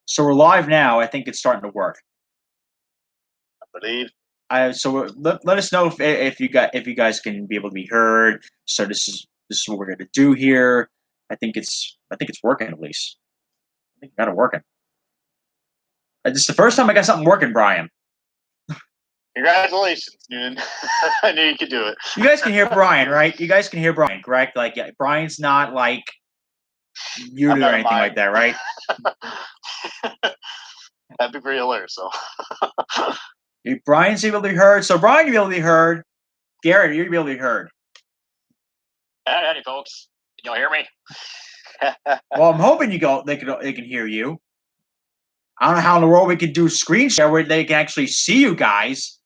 So we're live now. I think it's starting to work. I believe. So let us know if you guys can be able to be heard. So this is what we're going to do here. I think it's working at least. I think I got it working. This is the first time I got something working, Brian. Congratulations, Noonan. I knew you could do it. You guys can hear Brian, right? You guys can hear Brian, correct? Like, yeah, Brian's not like muted or anything like that, right? That'd be pretty hilarious. So, Brian's able to be heard. So Brian, you're able to be heard. Garrett, you're able to be heard. Howdy, folks. Can y'all hear me? Well, I'm hoping they can hear you. I don't know how in the world we could do screen share where they can actually see you guys.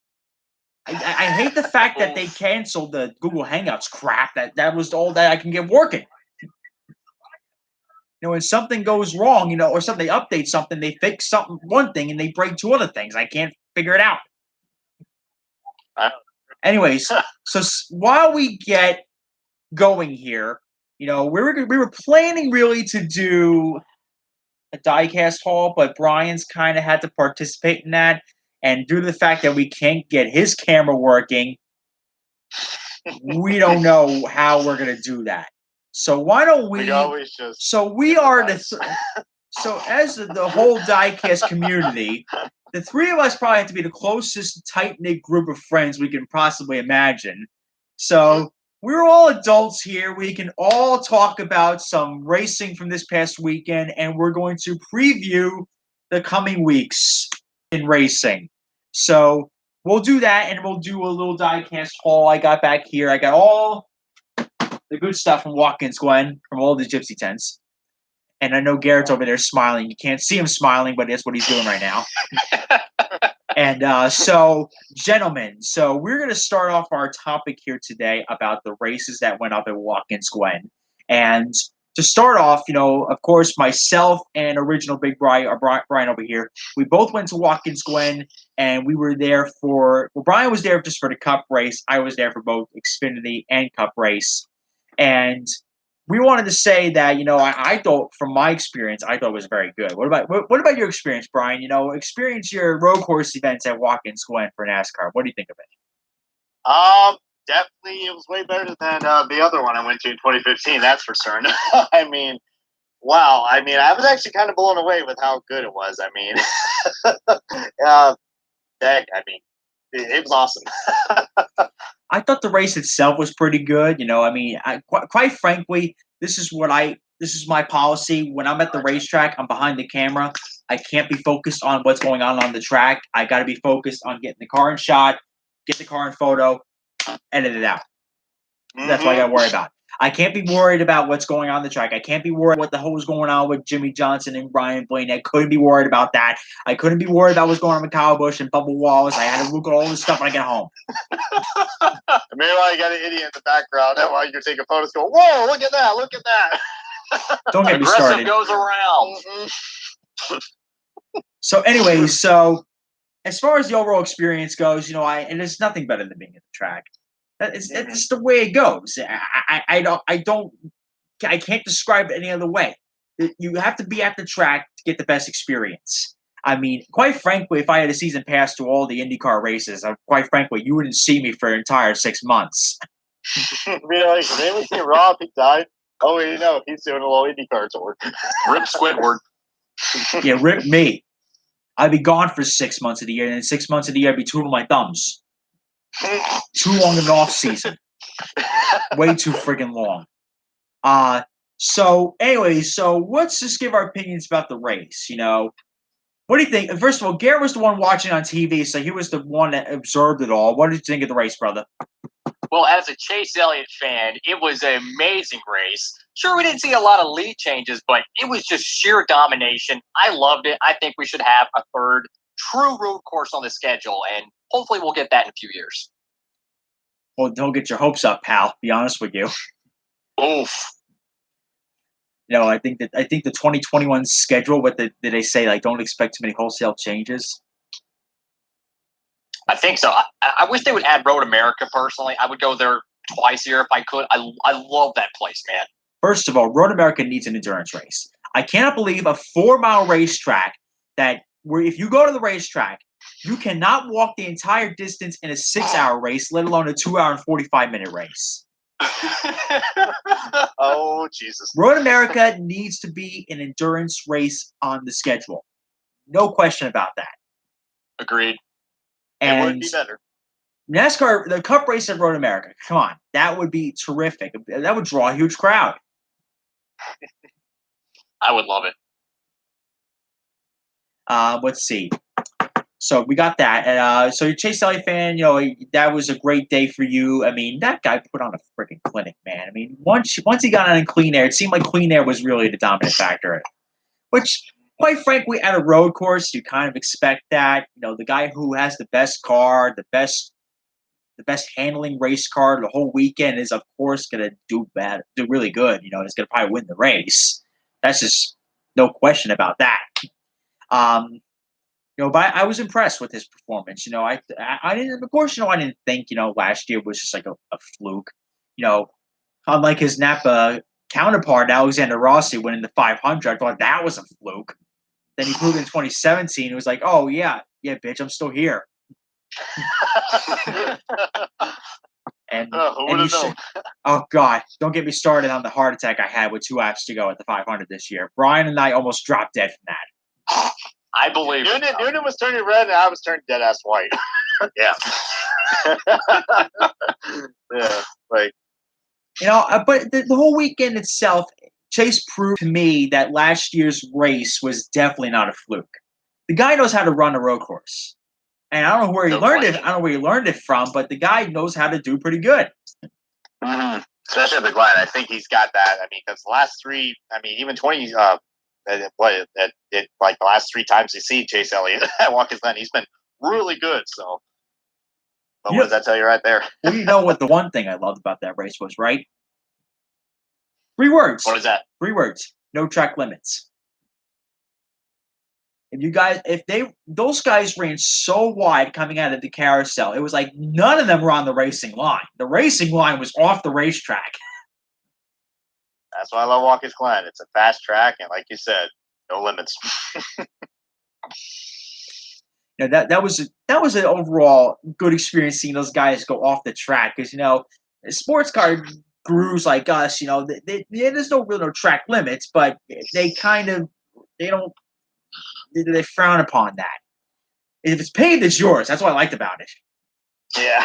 I hate the fact that they canceled the Google Hangouts crap. That was all that I can get working. When something goes wrong, or something they update something, they fix one thing and they break two other things. I can't figure it out. Anyways, so while we get going here, we were planning really to do a diecast haul, but Brian's kind of had to participate in that, and due to the fact that we can't get his camera working, we don't know how we're gonna do that. So why don't we? So we are so as the whole diecast community, the three of us probably have to be the closest tight-knit group of friends we can possibly imagine. So we're all adults here. We can all talk about some racing from this past weekend, and we're going to preview the coming weeks in racing. So we'll do that, and we'll do a little diecast haul. I got back here. I got all the good stuff from Watkins Glen, from all the gypsy tents. And I know Garrett's over there smiling. You can't see him smiling, but that's what he's doing right now. And so, gentlemen, we're going to start off our topic here today about the races that went up at Watkins Glen. And to start off, of course, myself and original Big Brian over here, we both went to Watkins Glen, and we were there Brian was there just for the Cup race. I was there for both Xfinity and Cup race. And we wanted to say that, I thought, from my experience, I thought it was very good. What about your experience, Brian? Experience your road course events at Watkins Glen for NASCAR. What do you think of it? Definitely, it was way better than the other one I went to in 2015. That's for certain. I mean, wow. I mean, I was actually kind of blown away with how good it was. I mean, it was awesome. I thought the race itself was pretty good. Quite frankly, this is my policy. When I'm at the racetrack, I'm behind the camera. I can't be focused on what's going on the track. I got to be focused on getting the car in shot, get the car in photo, edit it out. That's what I got to worry about. I can't be worried about what's going on the track. I can't be worried what the hell was going on with Jimmy Johnson and Ryan Blaney. I couldn't be worried about that. I couldn't be worried about what's going on with Kyle Busch and Bubba Wallace. I had to look at all this stuff when I get home. Meanwhile, you got an idiot in the background while you're taking photos going, whoa, look at that, look at that. Don't get me started. Goes around. So anyway, as far as the overall experience goes, and there's nothing better than being at the track. It's the way it goes. I can't describe it any other way. You have to be at the track to get the best experience. I mean, quite frankly, if I had a season pass to all the IndyCar races, quite frankly, you wouldn't see me for an entire 6 months. Be like, did we see Rob? He died. Oh, wait, no, he's doing a little IndyCar tour. Rip Squidward. Yeah, rip me. I'd be gone for 6 months of the year, and then 6 months of the year I'd be twiddling my thumbs. Too long of an off season. Way too friggin' long. So let's just give our opinions about the race. What do you think? First of all, Garrett was the one watching on TV, so he was the one that observed it all. What did you think of the race, brother? Well, as a Chase Elliott fan, it was an amazing race. Sure, we didn't see a lot of lead changes, but it was just sheer domination. I loved it. I think we should have a third true road course on the schedule, and hopefully we'll get that in a few years. Well, don't get your hopes up, pal. Be honest with you. Oof. I think the 2021 schedule. What did they say? Like, don't expect too many wholesale changes. I think so. I wish they would add Road America. Personally, I would go there twice a year if I could. I love that place, man. First of all, Road America needs an endurance race. I cannot believe a 4-mile racetrack that where if you go to the racetrack, you cannot walk the entire distance in a 6-hour race, let alone a 2-hour and 45-minute race. Oh, Jesus. Road America needs to be an endurance race on the schedule. No question about that. Agreed. It would be better. NASCAR, the Cup race at Road America, come on. That would be terrific. That would draw a huge crowd. I would love it. Let's see. So we got that. So you're a Chase Elliott fan, that was a great day for you. I mean, that guy put on a freaking clinic, man. I mean, once he got on in clean air, it seemed like clean air was really the dominant factor. Which, quite frankly, at a road course, you kind of expect that. The guy who has the best car, the best handling race car the whole weekend is, of course, going to do really good. He's going to probably win the race. That's just no question about that. But I was impressed with his performance. I didn't, of course, I didn't think, last year was just like a fluke. Unlike his Napa counterpart, Alexander Rossi, winning the 500, I thought that was a fluke. Then he proved in 2017, it was like, oh, yeah, bitch, I'm still here. and who would have known? Oh, God, don't get me started on the heart attack I had with 2 laps to go at the 500 this year. Brian and I almost dropped dead from that. I believe Noonan was turning red and I was turning dead ass white. Yeah. Yeah. Like, but the whole weekend itself, Chase proved to me that last year's race was definitely not a fluke. The guy knows how to run a road course. And I don't know where he learned it. I don't know where he learned it from, but the guy knows how to do pretty good. Mm-hmm. Especially at the Glen. I think he's got that. I mean, because the last 3, even 20, like the last 3 times you see Chase Elliott at Watkins Glen, he's been really good. So, but what does that tell you right there? Well, you know what the one thing I loved about that race was, right? 3 words. What is that? 3 words. No track limits. Those guys ran so wide coming out of the carousel, it was like none of them were on the racing line. The racing line was off the racetrack. That's why I love Watkins Glen. It's a fast track, and like you said, no limits. That was an overall good experience seeing those guys go off the track because sports car gurus like us, there's no track limits, but they frown upon that. If it's paved, it's yours. That's what I liked about it. Yeah.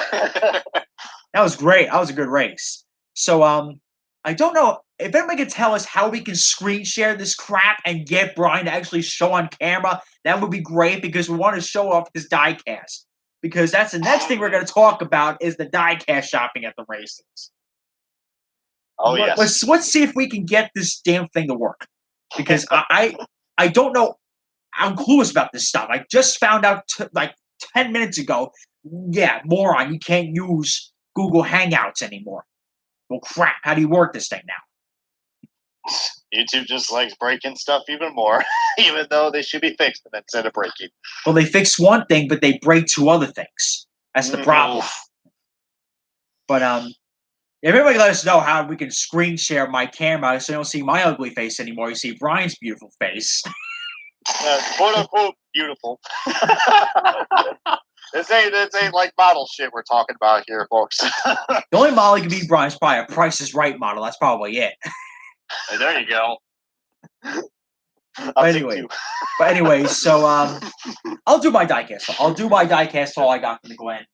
That was great. That was a good race. So, I don't know if anybody can tell us how we can screen share this crap and get Brian to actually show on camera. That would be great because we want to show off his diecast. Because that's the next thing we're going to talk about is the diecast shopping at the races. Oh, yes. Let's see if we can get this damn thing to work. Because I don't know. I'm clueless about this stuff. I just found out like 10 minutes ago. Yeah, moron, you can't use Google Hangouts anymore. Well, crap, how do you work this thing now? YouTube just likes breaking stuff even more, even though they should be fixed instead of breaking. Well, they fix one thing, but they break 2 other things. That's the problem. But if everybody let us know how we can screen share my camera so you don't see my ugly face anymore. You see Brian's beautiful face. Quote unquote beautiful. This ain't like model shit we're talking about here, folks. The only model you can be Brian's probably a Price is Right model. That's probably it. Hey, there you go. But anyway, so I'll do my diecast. I'll do my diecast haul I got from the Glen.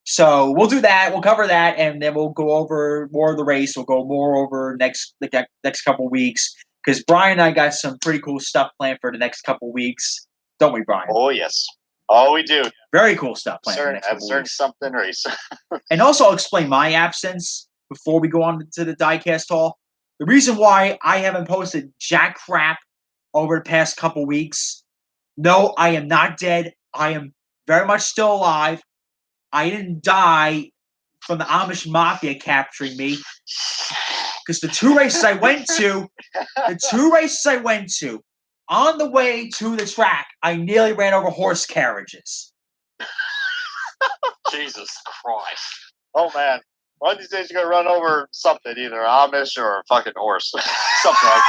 So we'll do that. We'll cover that, and then we'll go over more of the race. We'll go more over the next couple weeks because Brian and I got some pretty cool stuff planned for the next couple weeks, don't we, Brian? Oh yes. Oh, we do. Very cool stuff planned for the next couple weeks. Something race. And also, I'll explain my absence before we go on to the diecast haul. The reason why I haven't posted jack crap over the past couple weeks, no, I am not dead. I am very much still alive. I didn't die from the Amish Mafia capturing me because the 2 races I went to, on the way to the track, I nearly ran over horse carriages. Jesus Christ. Oh, man. One of these days you're gonna run over something, either Amish or a fucking horse, something like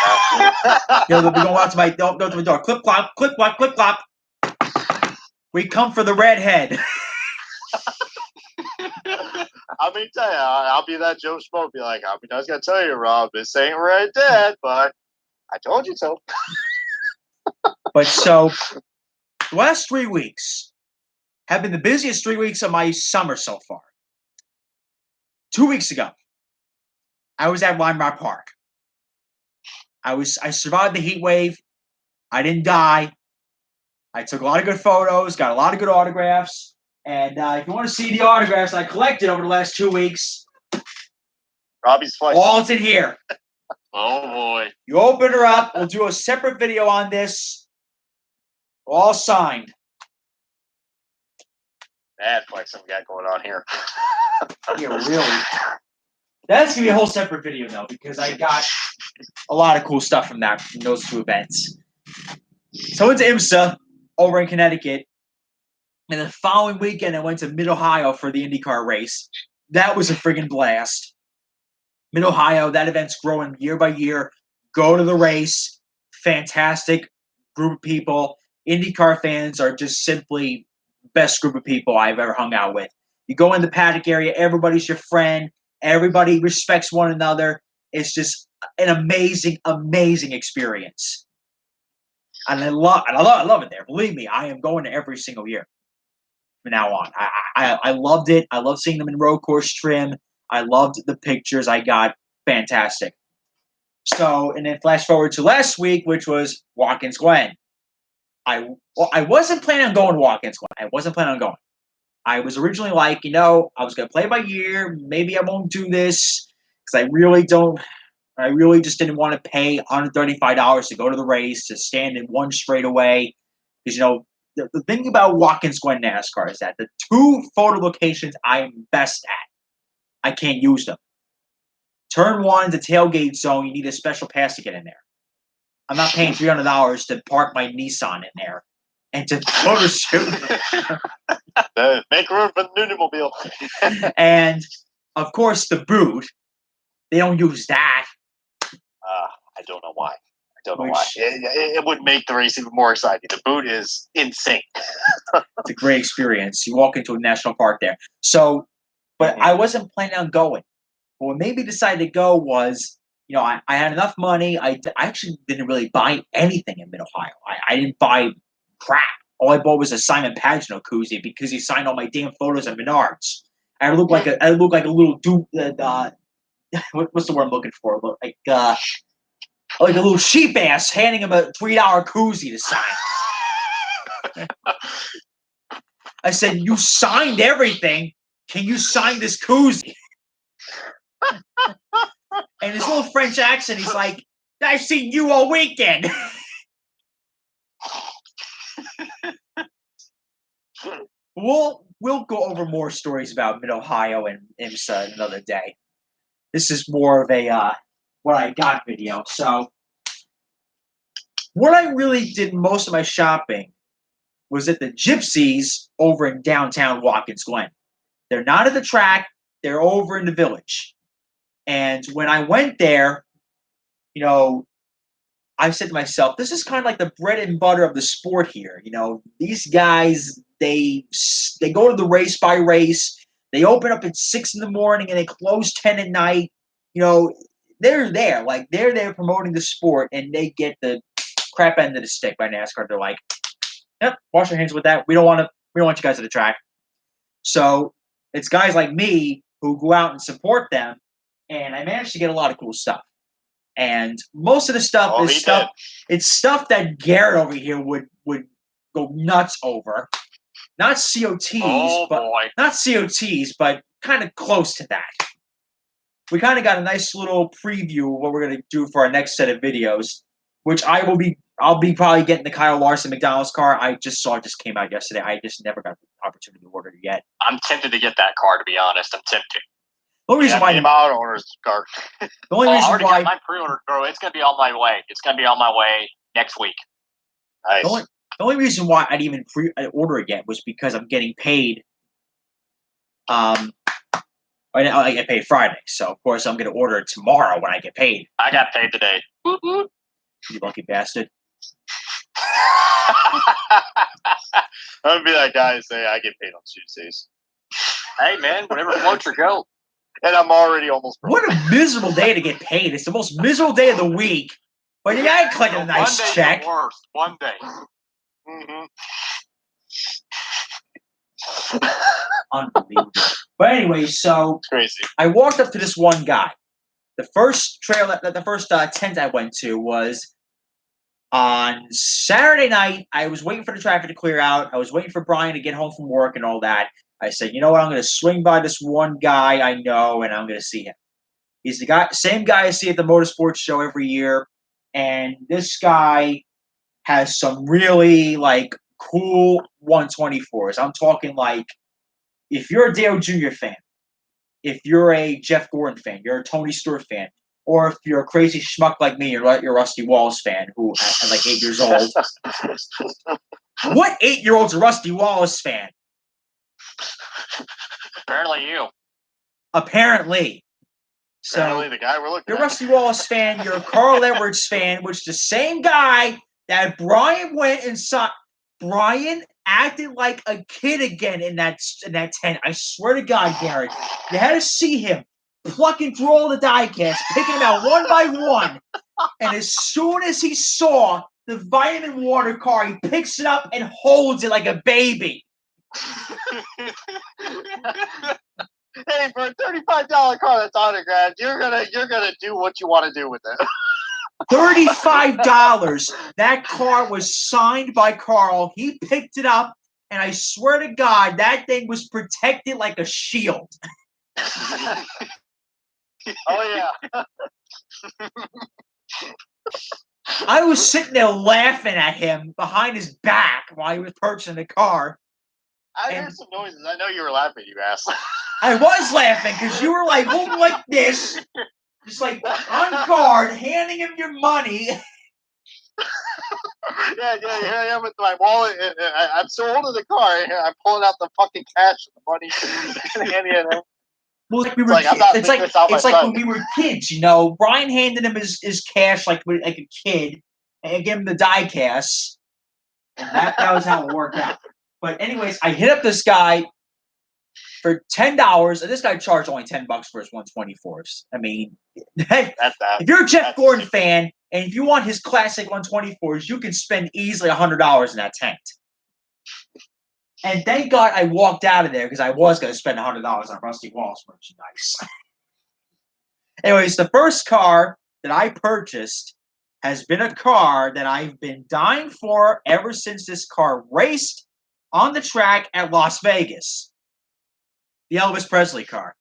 that. They'll be going out to my door. Clip clop, clip clop, clip clop. We come for the redhead. I mean, tell you, I'll be that Joe Schmo. Be like, I was gonna tell you, Rob, this ain't right, Dad, but I told you so. But so, the last 3 weeks have been the busiest 3 weeks of my summer so far. 2 weeks ago, I was at Lime Rock Park. I survived the heat wave. I didn't die. I took a lot of good photos, got a lot of good autographs. And if you want to see the autographs I collected over the last 2 weeks, Robbie's flight. All's in here. Oh boy! You open her up. We'll do a separate video on this. All signed. Bad flexing we got going on here. Yeah, really. That's gonna be a whole separate video though, because I got a lot of cool stuff from those 2 events. So I went to IMSA over in Connecticut, and the following weekend I went to Mid-Ohio for the IndyCar race. That was a friggin' blast. Mid-Ohio, that event's growing year by year. Go to the race. Fantastic group of people. IndyCar fans are just simply best group of people I've ever hung out with. You go in the paddock area, everybody's your friend. Everybody respects one another. It's just an amazing, amazing experience. And I love it there. Believe me, I am going to every single year from now on. I loved it. I love seeing them in road course trim. I loved the pictures I got. Fantastic. So, and then flash forward to last week, which was Watkins Glen. I wasn't planning on going to Watkins Glen. I wasn't planning on going. I was originally like, I was going to play by ear. Maybe I won't do this because I really just didn't want to pay $135 to go to the race, to stand in one straightaway. Because, the thing about Watkins Glen NASCAR is that the 2 photo locations I'm best at, I can't use them. Turn 1 is the tailgate zone. You need a special pass to get in there. I'm not paying $300 to park my Nissan in there and to photo shoot. Make room for the Nudimobile. And, of course, the boot. They don't use that. I don't know why. It would make the race even more exciting. The boot is insane. It's a great experience. You walk into a national park there. So, but I wasn't planning on going. But what made me decide to go was, I had enough money. I actually didn't really buy anything in Mid-Ohio. I didn't buy crap. All I bought was a Simon Pagino koozie because he signed all my damn photos at Menards. I look like a little dude. What's the word I'm looking for? Like a little sheep ass handing him a $3 koozie to sign. I said, "You signed everything. Can you sign this koozie?" And his little French accent, he's like, "I've seen you all weekend." We'll go over more stories about Mid-Ohio and IMSA another day. This is more of a what I got video. So what I really did most of my shopping was at the Gypsies over in downtown Watkins Glen. They're not at the track. They're over in the village. And when I went there, I said to myself, this is kind of like the bread and butter of the sport here. These guys, they go to the race by race. They open up at 6 in the morning and they close 10 at night. They're there. Like, they're there promoting the sport, and they get the crap end of the stick by NASCAR. They're like, "Yep, wash your hands with that. We don't want you guys at the track." So it's guys like me who go out and support them, and I managed to get a lot of cool stuff. And most of the stuff is stuff. It's stuff that Garrett over here would go nuts over. Not COTs, not COTs, but kind of close to that. We kind of got a nice little preview of what we're going to do for our next set of videos, which I'll be probably getting the Kyle Larson McDonald's car. I just saw it just came out yesterday. I just never got the opportunity to order it yet. I'm tempted to get that car, to be honest. I'm tempted. The only reason why out orders car. The only reason I already why got my pre-order, bro. It's gonna be on my way. It's gonna be on my way next week. Nice. The only reason why I'd even pre-order it yet was because I'm getting paid. I get paid Friday, so of course I'm going to order it tomorrow when I get paid. I got paid today. You lucky bastard. I'm going to be that guy and say I get paid on Tuesdays. Hey, man, whatever floats your goat. And I'm already almost broke. What a miserable day to get paid. It's the most miserable day of the week. But you got to collect a nice Monday's check. the worst. One day. Unbelievable. But anyway, so Crazy. I walked up to this one guy. The first tent I went to was on Saturday night. I was waiting for the traffic to clear out. I was waiting for Brian to get home from work and all that. I said, you know what? I'm going to swing by this one guy I know, and I'm going to see him. He's the same guy I see at the motorsports show every year. And this guy has some really, cool 124s. I'm talking, if you're a Dale Jr. fan, if you're a Jeff Gordon fan, you're a Tony Stewart fan, or if you're a crazy schmuck like me, you're a Rusty Wallace fan who, at 8 years old. What 8-year-old's a Rusty Wallace fan? Apparently you. Apparently. So, apparently the guy we're looking you're at. a Rusty Wallace fan, you're a Carl Edwards fan, which is the same guy that Brian went and saw. Brian acted like a kid again in that tent. I swear to God, Gary. You had to see him plucking through all the diecast, picking them out one by one. And as soon as he saw the vitamin water car, he picks it up and holds it like a baby. Hey, for a $35 car that's autographed, you're gonna do what you want to do with it. $35. That car was signed by Carl. He picked it up, and I swear to God, that thing was protected like a shield. Oh yeah. I was sitting there laughing at him behind his back while he was purchasing the car. I heard some noises. I know you were laughing, you ass. I was laughing because you were holding like this, just on guard, handing him your money. Yeah, here I am with my wallet. I'm so old in the car. I'm pulling out the fucking cash and the money and handing it in. Well, it's like when we were kids, Brian handed him his cash like a kid and gave him the diecast. And that was how it worked out. But anyways, I hit up this guy for $10, and this guy charged only $10 for his 124s. I mean, if you're a Jeff Gordon fan and if you want his classic 124s, you can spend easily $100 in that tent. And thank God I walked out of there because I was going to spend $100 on Rusty Wallace merchandise. Anyways, the first car that I purchased has been a car that I've been dying for ever since this car raced on the track at Las Vegas. The Elvis Presley car.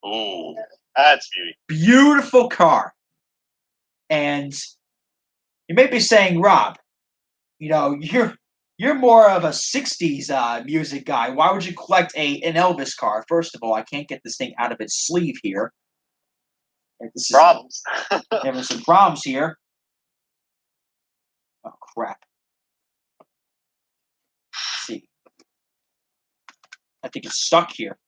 Ooh, that's beauty. Beautiful car. And you may be saying, Rob, you're more of a 60s music guy. Why would you collect an Elvis car? First of all, I can't get this thing out of its sleeve here. Problems. Having some problems here. Oh, crap. Let's see. I think it's stuck here.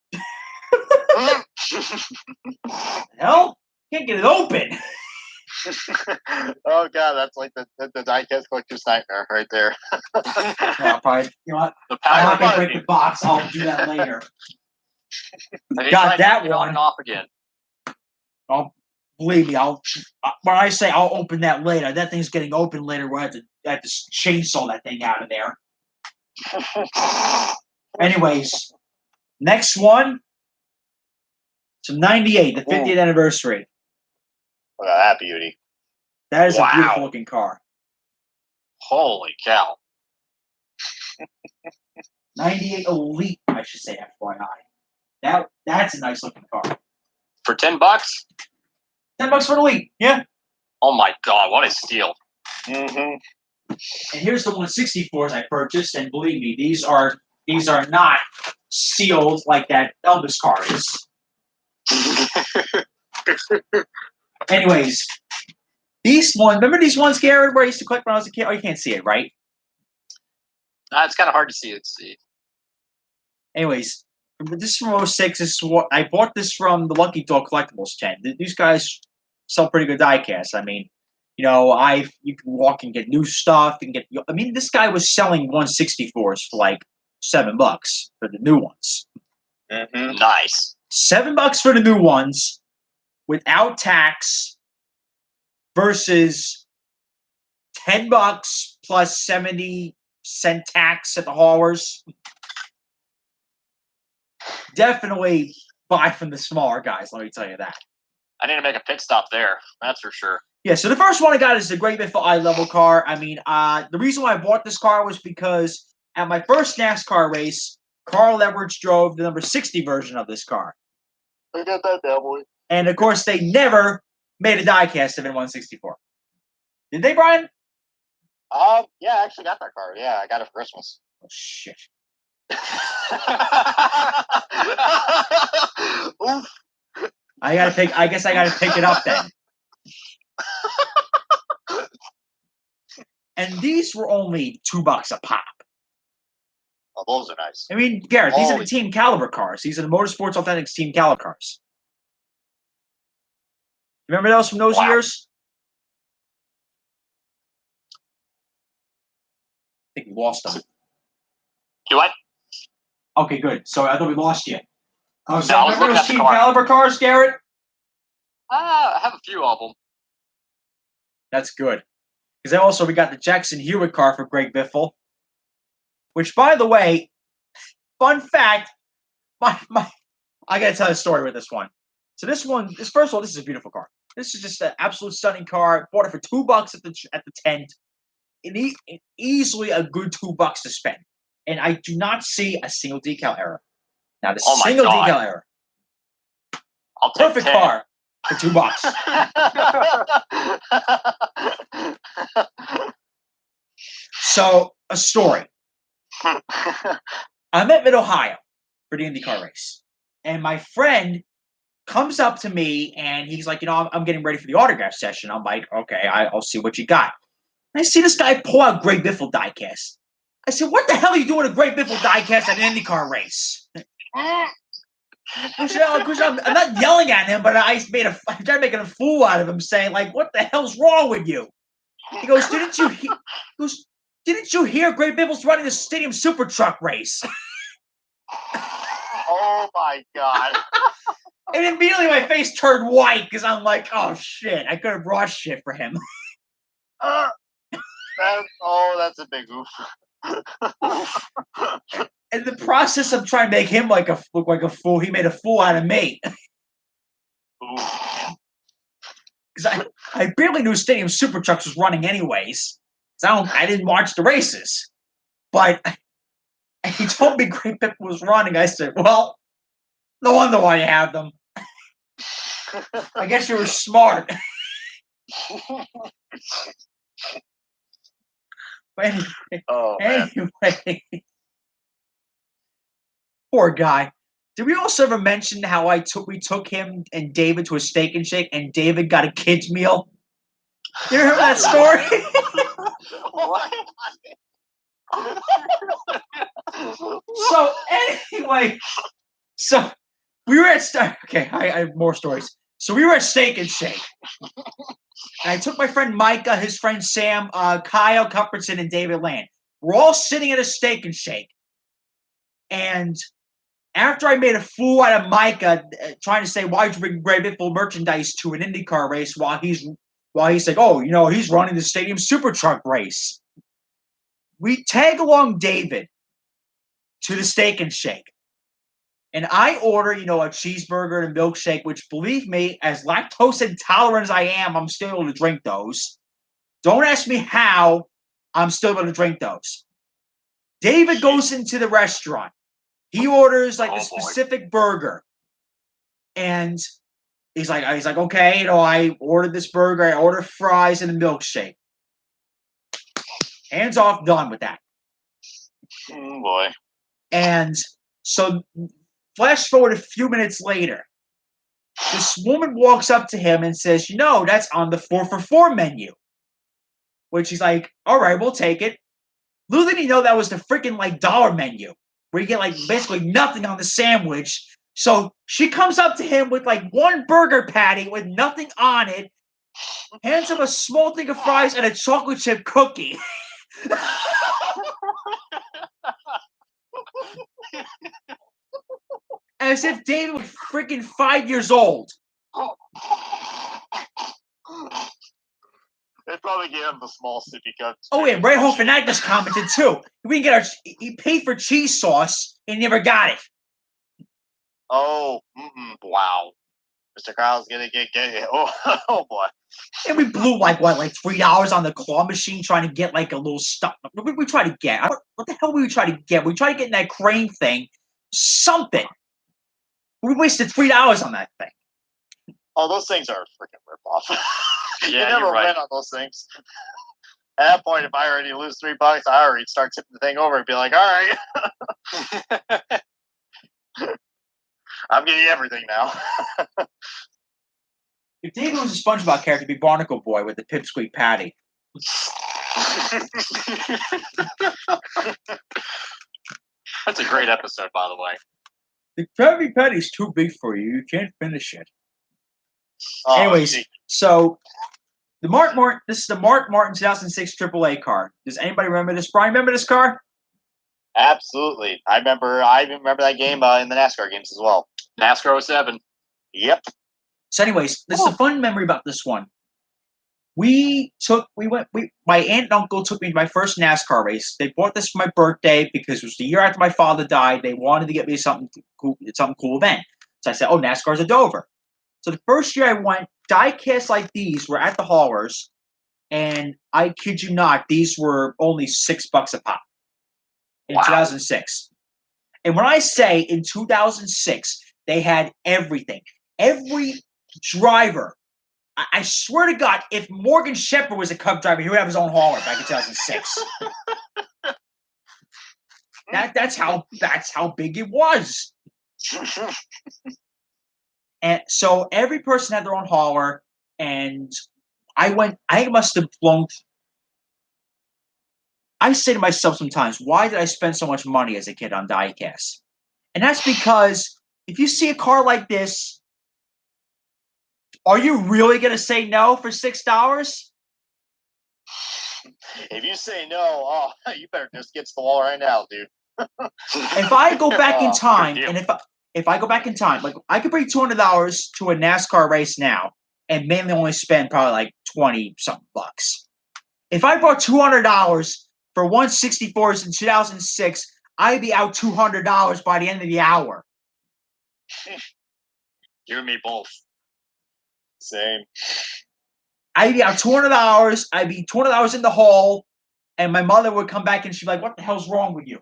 Hell? Can't get it open. Oh God, that's like the diecast collector's nightmare right there. Yeah, probably. You know what? I'm not gonna break the box. I'll do that later. Got that one. Off again. Oh, believe me, when I say I'll open that later, that thing's getting open later. We'll have to chainsaw that thing out of there. Anyways, next one. So 98, the 50th anniversary. Look at that beauty. That is a beautiful looking car. Holy cow. 98 Elite, I should say, FYI. That's a nice looking car. For $10? $10 for an Elite, yeah. Oh my God, what a steal. Mm-hmm. And here's the 164s I purchased, and believe me, these are not sealed like that Elvis car is. Anyways, these ones, remember these ones, Garrett, where I used to collect when I was a kid? Oh, you can't see it, right? It's kind of hard to see it. Anyways, This is from 06. This is what I bought this from the Lucky Dog Collectibles tent. These guys sell pretty good diecasts. I mean, you can walk and get new stuff and get. I mean, this guy was selling 164s for like $7 for the new ones. Mm-hmm. Nice. $7 for the new ones without tax versus $10 plus 70-cent tax at the haulers. Definitely buy from the smaller guys, let me tell you that. I need to make a pit stop there, that's for sure. Yeah, so the first one I got is the Great Biffle eye-level car. I mean, the reason why I bought this car was because at my first NASCAR race, Carl Edwards drove the number 60 version of this car. I got that down, boy. And, of course, they never made a diecast of it in 164. Did they, Brian? Yeah, I actually got that car. Yeah, I got it for Christmas. Oh, shit. Oof. I guess I gotta pick it up then. And these were only $2 a pop. Oh, those are nice. I mean, Garrett, these are the Team Caliber cars. These are the Motorsports Authentics Team Caliber cars. Remember those from those years? I think we lost them. You what? Okay, good. So I thought we lost you. Oh, so No, I was remember looking those at the Team car. Caliber cars, Garrett? I have a few of them. That's good. Because then also we got the Jackson Hewitt car for Greg Biffle. Which, by the way, fun fact, I gotta tell a story with this one. So this first of all, this is a beautiful car. This is just an absolute stunning car. Bought it for $2 at the tent. Easily a good $2 to spend. And I do not see a single decal error. Not a single decal error. I'll take Perfect 10. car for $2. So, a story. I'm at Mid-Ohio for the IndyCar race. And my friend comes up to me and he's like, I'm getting ready for the autograph session. I'm like, okay, I'll see what you got. And I see this guy pull out Greg Biffle diecast. I said, what the hell are you doing a Greg Biffle diecast at an IndyCar race? I'm not yelling at him, but I tried making a fool out of him, saying, like, what the hell's wrong with you? He goes, didn't you hear Greg Biffle's running the Stadium Super Truck race? Oh, my God. And immediately my face turned white because I'm like, oh, shit. I could have brought shit for him. That's a big oof. In the process of trying to make him look like a fool, he made a fool out of me. Because I barely knew Stadium Super Trucks was running anyways. I didn't watch the races. But he told me Great Biffle was running. I said, well, no wonder why you have them. I guess you were smart. Anyway. Poor guy. Did we also ever mention how we took him and David to a Steak and Shake and David got a kid's meal? You ever heard that story? What? So anyway, we were at okay, I have more stories. So we were at Steak and Shake. And I took my friend Micah, his friend Sam, Kyle Cuthbertson, and David Land. We're all sitting at a Steak and Shake. And after I made a fool out of Micah, trying to say, why'd you bring Greg Biffle merchandise to an IndyCar race while he's like, oh, he's running the Stadium Super Truck race. We tag along David to the Steak and Shake. And I order, a cheeseburger and a milkshake, which, believe me, as lactose intolerant as I am, I'm still able to drink those. Don't ask me how I'm still able to drink those. David goes into the restaurant. He orders like a specific burger. And he's like, okay, I ordered this burger. I ordered fries and a milkshake. Hands off, done with that. Oh, boy. And so flash forward a few minutes later. This woman walks up to him and says, that's on the 4 for $4 menu. Which he's like, all right, we'll take it. Little did he know that was the freaking $1 menu. where you get like basically nothing on the sandwich. So she comes up to him with like one burger patty with nothing on it, hands him a small thing of fries and a chocolate chip cookie. As if David was freaking 5 years old. They probably gave him the small sippy cups. Oh, yeah, Ray Hoffenagis commented too. We can get he paid for cheese sauce and never got it. Oh, wow. Mr. Kyle's gonna get oh boy. And we blew like $3 on the claw machine trying to get like a little stuff. What did we try to get? What the hell were we trying to get? We tried to get in that crane thing. Something. We wasted $3 on that thing. Oh, those things are a freaking ripoff. Yeah, you never win on those things. At that point, if I already lose $3, I already start tipping the thing over and be like, all right. I'm getting everything now. If David was a SpongeBob character, it'd be Barnacle Boy with the pipsqueak patty. That's a great episode, by the way. The Krabby Patty's too big for you. You can't finish it. Oh, Anyways, so this is the Mark Martin 2006 AAA car. Does anybody remember this? Brian, remember this car? Absolutely. I even remember that game in the NASCAR games as well. NASCAR 07. Yep. So anyways, this is a fun memory about this one. My aunt and uncle took me to my first NASCAR race. They bought this for my birthday because it was the year after my father died. They wanted to get me something cool then. So I said, oh, NASCAR's at Dover. So the first year I went, diecasts like these were at the haulers, and I kid you not, these were only $6 a pop in 2006. And when I say in 2006, they had everything. Every driver, I swear to God, if Morgan Shepherd was a Cup driver, he would have his own hauler back in 2006. That's how big it was. And so every person had their own hauler, and I must have blown. I say to myself sometimes, why did I spend so much money as a kid on diecast? And that's because if you see a car like this, are you really going to say no for $6? If you say no, you better just get to the wall right now, dude. If I go back in time, and if I go back in time, like I could bring $200 to a NASCAR race now, and mainly only spend probably like 20-something bucks. If I brought $200 for 164s in 2006, I'd be out $200 by the end of the hour. You and me both. Same. I'd be out $200. I'd be $200 in the hole, and my mother would come back and she'd be like, "What the hell's wrong with you?"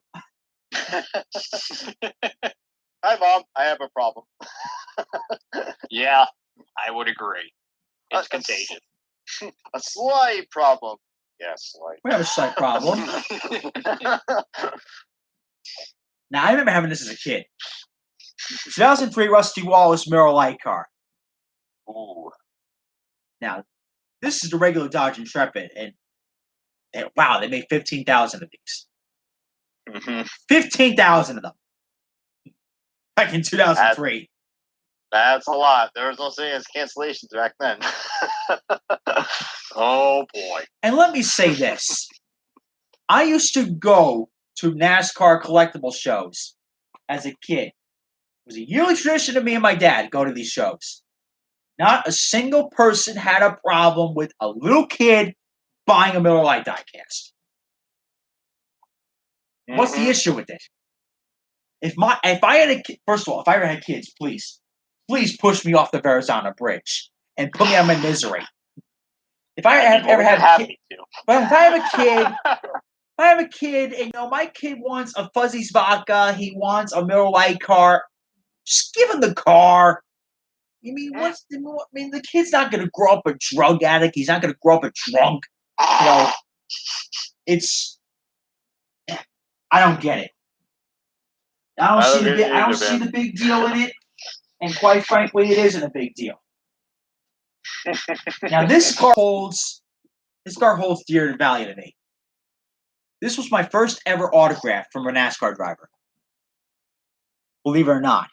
Hi, Mom. I have a problem. Yeah, I would agree. It's contagious. A slight problem. Yeah, slight. We have a slight problem. Now, I remember having this as a kid. 2003 Rusty Wallace Miller Lite car. Ooh. Now, this is the regular Dodge Intrepid, and wow, they made 15,000 of these. Mm-hmm. 15,000 of them back in 2003. That's a lot. There was no saying as cancellations back then. Oh boy! And let me say this: I used to go to NASCAR collectible shows as a kid. It was a yearly tradition of me and my dad to go to these shows. Not a single person had a problem with a little kid buying a Miller Lite diecast. Mm-hmm. What's the issue with it? If I had a kid, first of all, if I ever had kids, please push me off the Verrazano Bridge and put me out of my misery. If I ever have a kid, but if I have a kid, and my kid wants a Fuzzy's vodka, he wants a Miller Lite car, just give him the car. The kid's not going to grow up a drug addict. He's not going to grow up a drunk. I don't get it. I don't see the big deal in it, and quite frankly, it isn't a big deal. Now, this car holds dear value to me. This was my first ever autograph from a NASCAR driver. believe it or not.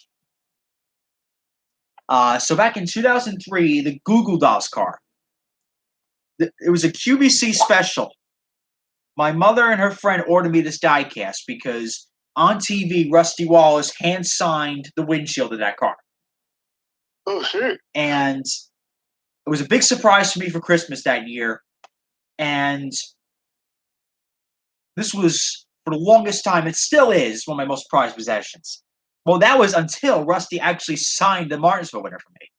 So back in 2003, the Google Dolls car. It was a QVC special. My mother and her friend ordered me this diecast because on TV, Rusty Wallace hand-signed the windshield of that car. Oh, shit. And it was a big surprise for me for Christmas that year. And this was, for the longest time, it still is one of my most prized possessions. Well, that was until Rusty actually signed the Martinsville winner for me.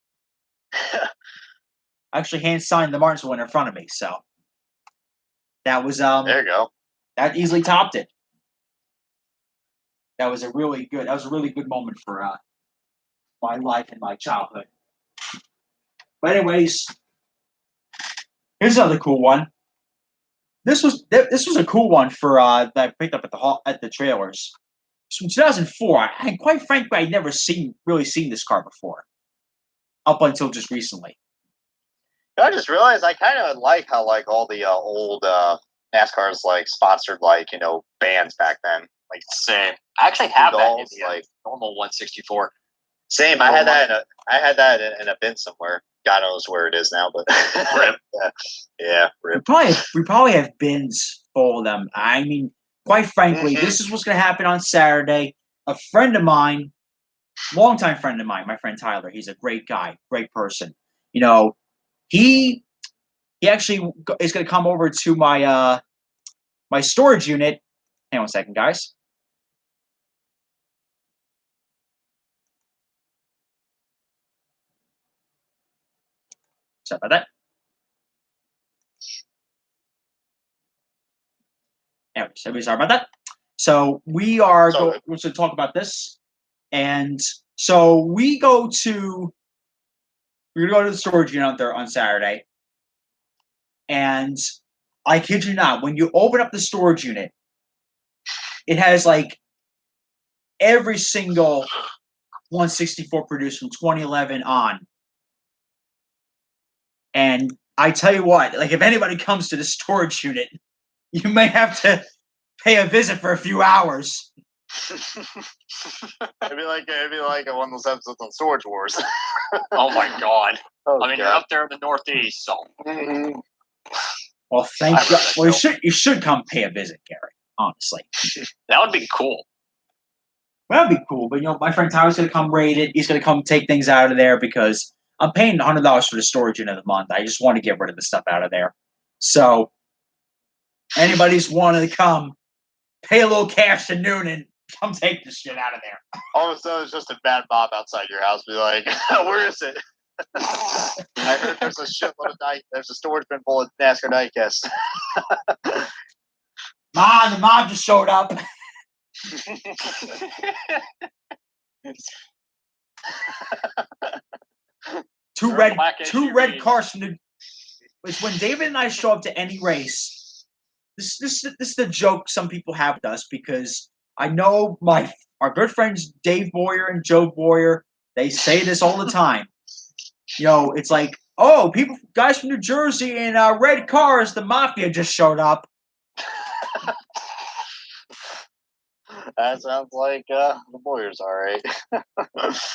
Actually hand-signed the Martinsville winner in front of me, so that was there you go. That easily topped it. That was a really good moment for my life and my childhood. But anyways, here's another cool one. This was a cool one for that I picked up at the trailers. It's from 2004. And quite frankly, I'd never really seen this car before, up until just recently. I just realized I kind of like how like all the old NASCARs like sponsored like bands back then. Like same. I actually have dolls, that in the normal 164. Same. I had that in a bin somewhere. God knows where it is now, but rip. Yeah, rip. We probably have bins full of them. I mean, quite frankly, this is what's going to happen on Saturday. A friend of mine, longtime friend of mine, my friend Tyler. He's a great guy, great person. He actually is going to come over to my my storage unit. Hang on a second, guys. Sorry about that. Anyways, sorry about that. So we are going to talk about this, and so we're going to go to the storage unit out there on Saturday, and I kid you not, when you open up the storage unit, it has like every single 164 produced from 2011 on. And I tell you what, like if anybody comes to the storage unit, you may have to pay a visit for a few hours. It'd be like one of those episodes on Storage Wars. Oh my God! God. You're up there in the Northeast, so. Mm-hmm. Well, thank God. Well, you should come pay a visit, Gary. Honestly, that would be cool. Well, that'd be cool, but my friend Tyler's gonna come raid it. He's gonna come take things out of there because I'm paying $100 for the storage unit of the month. I just want to get rid of the stuff out of there. So, anybody's wanting to come, pay a little cash to Noonan, come take this shit out of there. All of a sudden, it's just a bad mob outside your house. Be like, where is it? I heard there's a shitload of there's a storage bin full of NASCAR diecast. The mob just showed up. Two red cars from the. It's when David and I show up to any race. This is the joke some people have with us because I know our good friends Dave Boyer and Joe Boyer. They say this all the time. It's like, oh, guys from New Jersey in red cars. The mafia just showed up. That sounds like the Boyers, all right.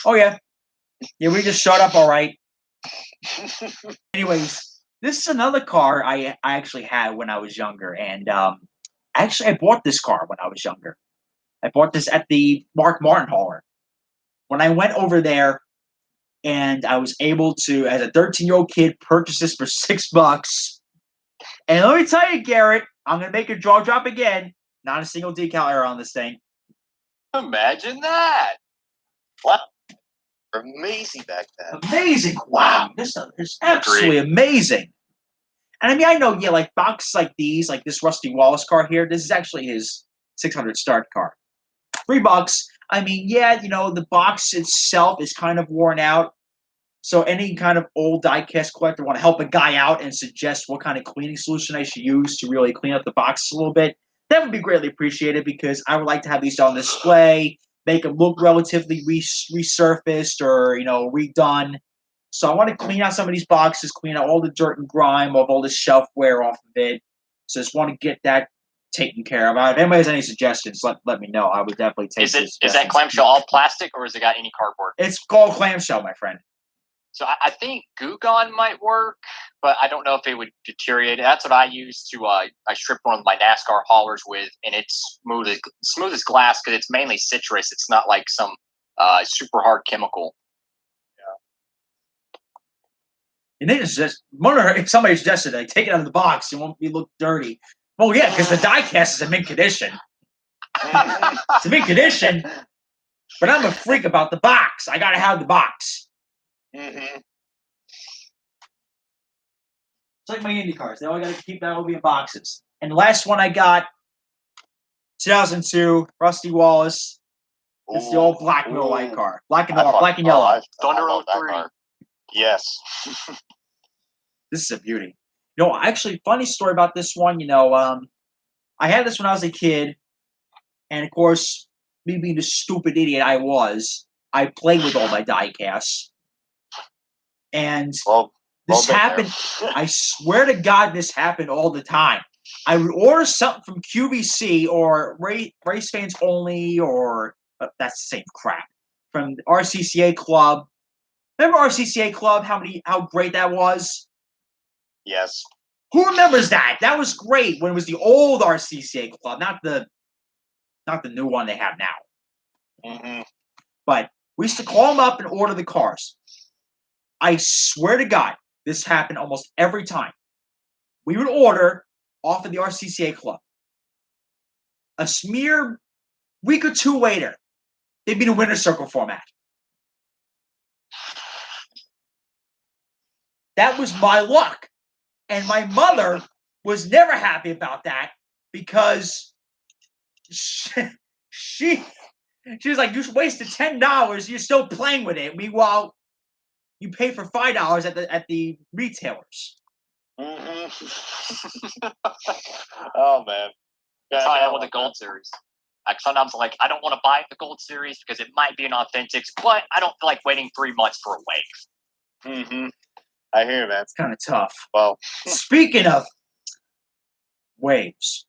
Oh yeah, we just showed up, all right. Anyways, this is another car I actually had when I was younger, and actually I bought this car when I was younger. I bought this at the Mark Martin hauler. When I went over there, and I was able to, as a 13-year-old kid, purchase this for $6. And let me tell you, Garrett, I'm gonna make a jaw drop again. Not a single decal error on this thing. Imagine that. Wow. Amazing back then. Amazing. Wow. This is absolutely amazing. And I mean, I know, like boxes like these, like this Rusty Wallace car here, this is actually his 600 start car. $3. I mean, the box itself is kind of worn out. So any kind of old diecast collector want to help a guy out and suggest what kind of cleaning solution I should use to really clean up the boxes a little bit, that would be greatly appreciated because I would like to have these on display, make them look relatively resurfaced or, redone. So I want to clean out some of these boxes, clean out all the dirt and grime of all the shelf wear off of it. So I just want to get that taken care of. If anybody has any suggestions, let me know. I would definitely take. Is that clamshell all plastic or has it got any cardboard? It's all clamshell, my friend. So I think Goo Gone might work, but I don't know if it would deteriorate. That's what I use to I strip one of my NASCAR haulers with, and it's smooth as glass because it's mainly citrus. It's not like some super hard chemical. And they just wonder if somebody suggested like take it out of the box, it won't be look dirty. Well, yeah, because the diecast is in mint condition. It's in mint condition, but I'm a freak about the box. I gotta have the box. Mm-hmm. It's like my IndyCars. They all gotta keep that all in boxes. And the last one I got, 2002, Rusty Wallace. It's the old black and white car, black and yellow. Thunder 03. Yes. This is a beauty. Actually, funny story about this one. I had this when I was a kid, and of course, me being the stupid idiot I was, I played with all my diecasts. And this happened. I swear to God, this happened all the time. I would order something from QVC or Race Fans Only, or that's the same crap, from the RCCA Club. Remember RCCA Club? How great that was. Yes. Who remembers that? That was great when it was the old RCCA Club, not the new one they have now. Mm-hmm. But we used to call them up and order the cars. I swear to God, this happened almost every time. We would order off of the RCCA Club. A mere week or two later, they'd be in a winner's circle format. That was my luck. And my mother was never happy about that because she was like, you wasted $10. You're still playing with it. Meanwhile, you pay for $5 at the retailers. Mm-hmm. Oh man, try out with the Gold Series. Sometimes I don't want to buy the Gold Series because it might be an authentic, but I don't feel like waiting 3 months for a wave. Mm-hmm. I hear you, man. It's kind of tough. Well, speaking of waves,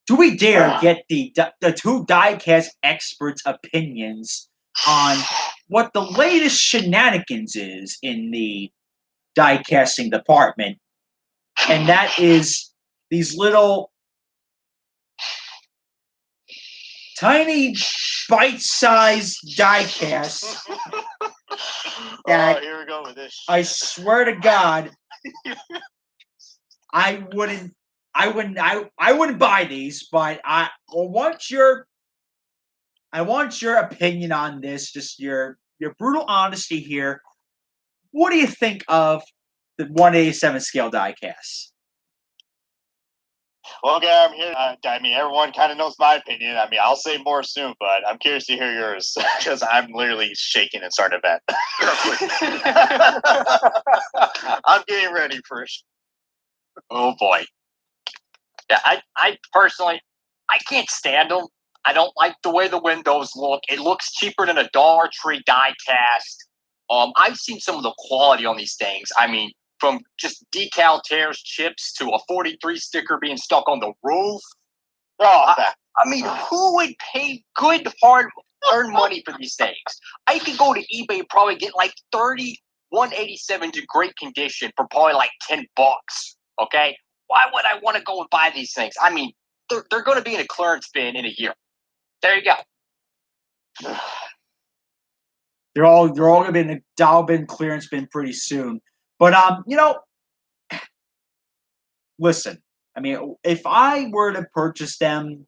do we dare get the two diecast experts' opinions on what the latest shenanigans is in the diecasting department? And that is these little tiny bite-sized diecasts that here we go with this. I swear to God, I wouldn't buy these, but I want your opinion on this, just your brutal honesty here. What do you think of the 1/87 scale diecasts? Well, Gary, I'm here. I mean, everyone kind of knows my opinion. I mean, I'll say more soon, but I'm curious to hear yours because I'm literally shaking and starting to bet. I'm getting ready for it. Oh boy. Yeah, I personally, I can't stand them. I don't like the way the windows look. It looks cheaper than a Dollar Tree diecast. I've seen some of the quality on these things. I mean, from just decal tears, chips, to a 43 sticker being stuck on the roof. I mean, who would pay good, hard-earned money for these things? I could go to eBay and probably get like 30 187 to great condition for probably like $10. Okay? Why would I want to go and buy these things? I mean, they're going to be in a clearance bin in a year. There you go. They're all going to be in a dollar bin, clearance bin pretty soon. But listen. I mean, if I were to purchase them,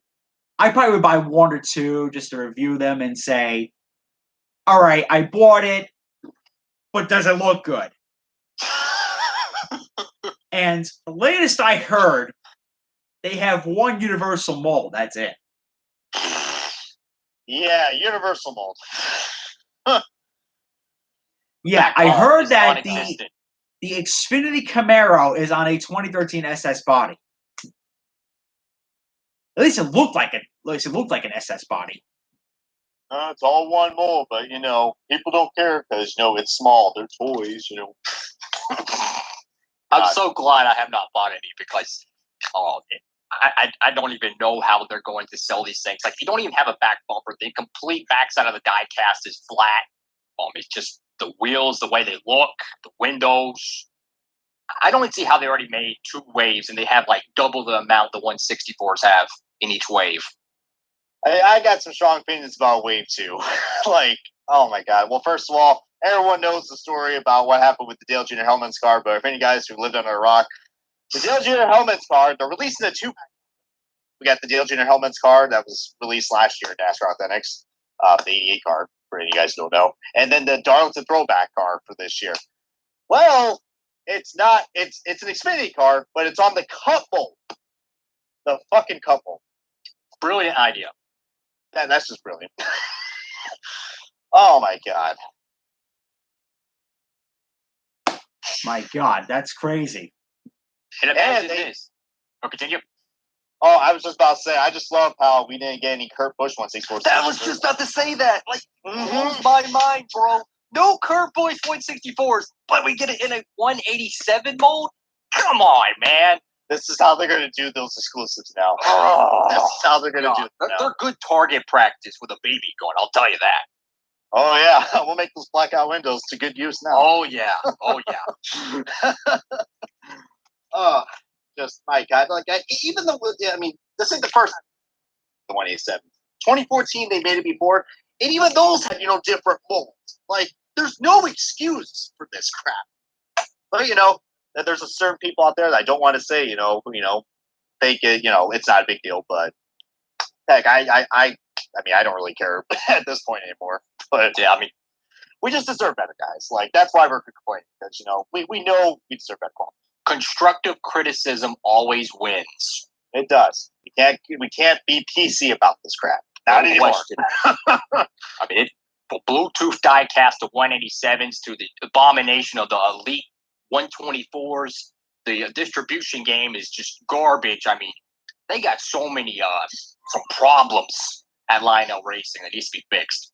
I probably would buy one or two just to review them and say, "All right, I bought it, but does it look good?" And the latest I heard, they have one universal mold. That's it. Yeah, universal mold. Yeah, I heard that the Xfinity Camaro is on a 2013 SS body. At least it looked like it. At least it looked like an SS body. It's all one mold, but people don't care because it's small. They're toys. I'm so glad I have not bought any because I don't even know how they're going to sell these things. Like, you don't even have a back bumper. The complete backside of the diecast is flat. It's just the wheels, the way they look, the windows. I don't see how they already made 2 waves and they have like double the amount the 164s have in each wave. I got some strong opinions about Wave 2. Like, oh my God. Well, first of all, everyone knows the story about what happened with the Dale Jr. Hellman's car, but if any guys who lived under a rock, the Dale Jr. Hellman's car, they're releasing the 2. We got the Dale Jr. Hellman's car that was released last year in NASCAR Authentics, the 88 car, for any of you guys who don't know, and then the Darlington Throwback car for this year. Well, it's not. It's an Xfinity car, but it's on the Cup mold. The fucking Cup mold. Brilliant idea. That's just brilliant. Oh my God. My God, that's crazy. And it is. Oh, continue. Oh, I was just about to say, I just love how we didn't get any Kurt Busch 164s. I was just about to say that. Like, blows my mind, bro. No Kurt Busch 164s, but we get it in a 187 mold? Come on, man. This is how they're going to do those exclusives now. This is how they're going to do it now. They're good target practice with a baby gun, I'll tell you that. Oh, yeah. We'll make those blackout windows to good use now. Oh, yeah. Oh, yeah. Just, my God. Like, even though, I mean, this ain't the first the 187. 2014, they made it before. And even those had, different molds. Like, there's no excuse for this crap. But, there's a certain people out there that I don't want to say, fake it, it's not a big deal. But, heck, I mean, I don't really care at this point anymore. But, yeah, I mean, we just deserve better, guys. Like, that's why we're complaining. Because, we know we deserve better quality. Constructive criticism always wins. It does. We can't be PC about this crap. Not anymore. I mean, Bluetooth diecast of 187s to the abomination of the elite 124s. The distribution game is just garbage. I mean, they got so many some problems at Lionel Racing that needs to be fixed.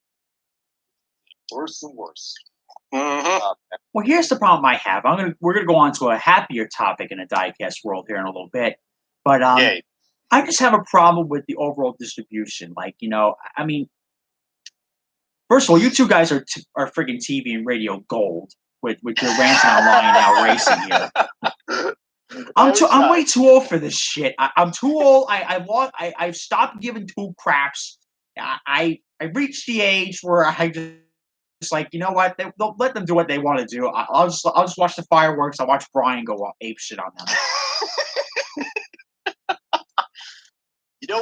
Worse and worse. Mm-hmm. Well, here's the problem I have. We're gonna go on to a happier topic in the diecast world here in a little bit, but I just have a problem with the overall distribution. Like, I mean, first of all, you two guys are friggin' TV and radio gold with your ranting on Lionel Racing here. I'm way too old for this shit. I'm too old. I've stopped giving 2 craps. I reached the age where I just like, you know what? They'll let them do what they want to do. I'll just watch the fireworks. I'll watch Brian go ape shit on them.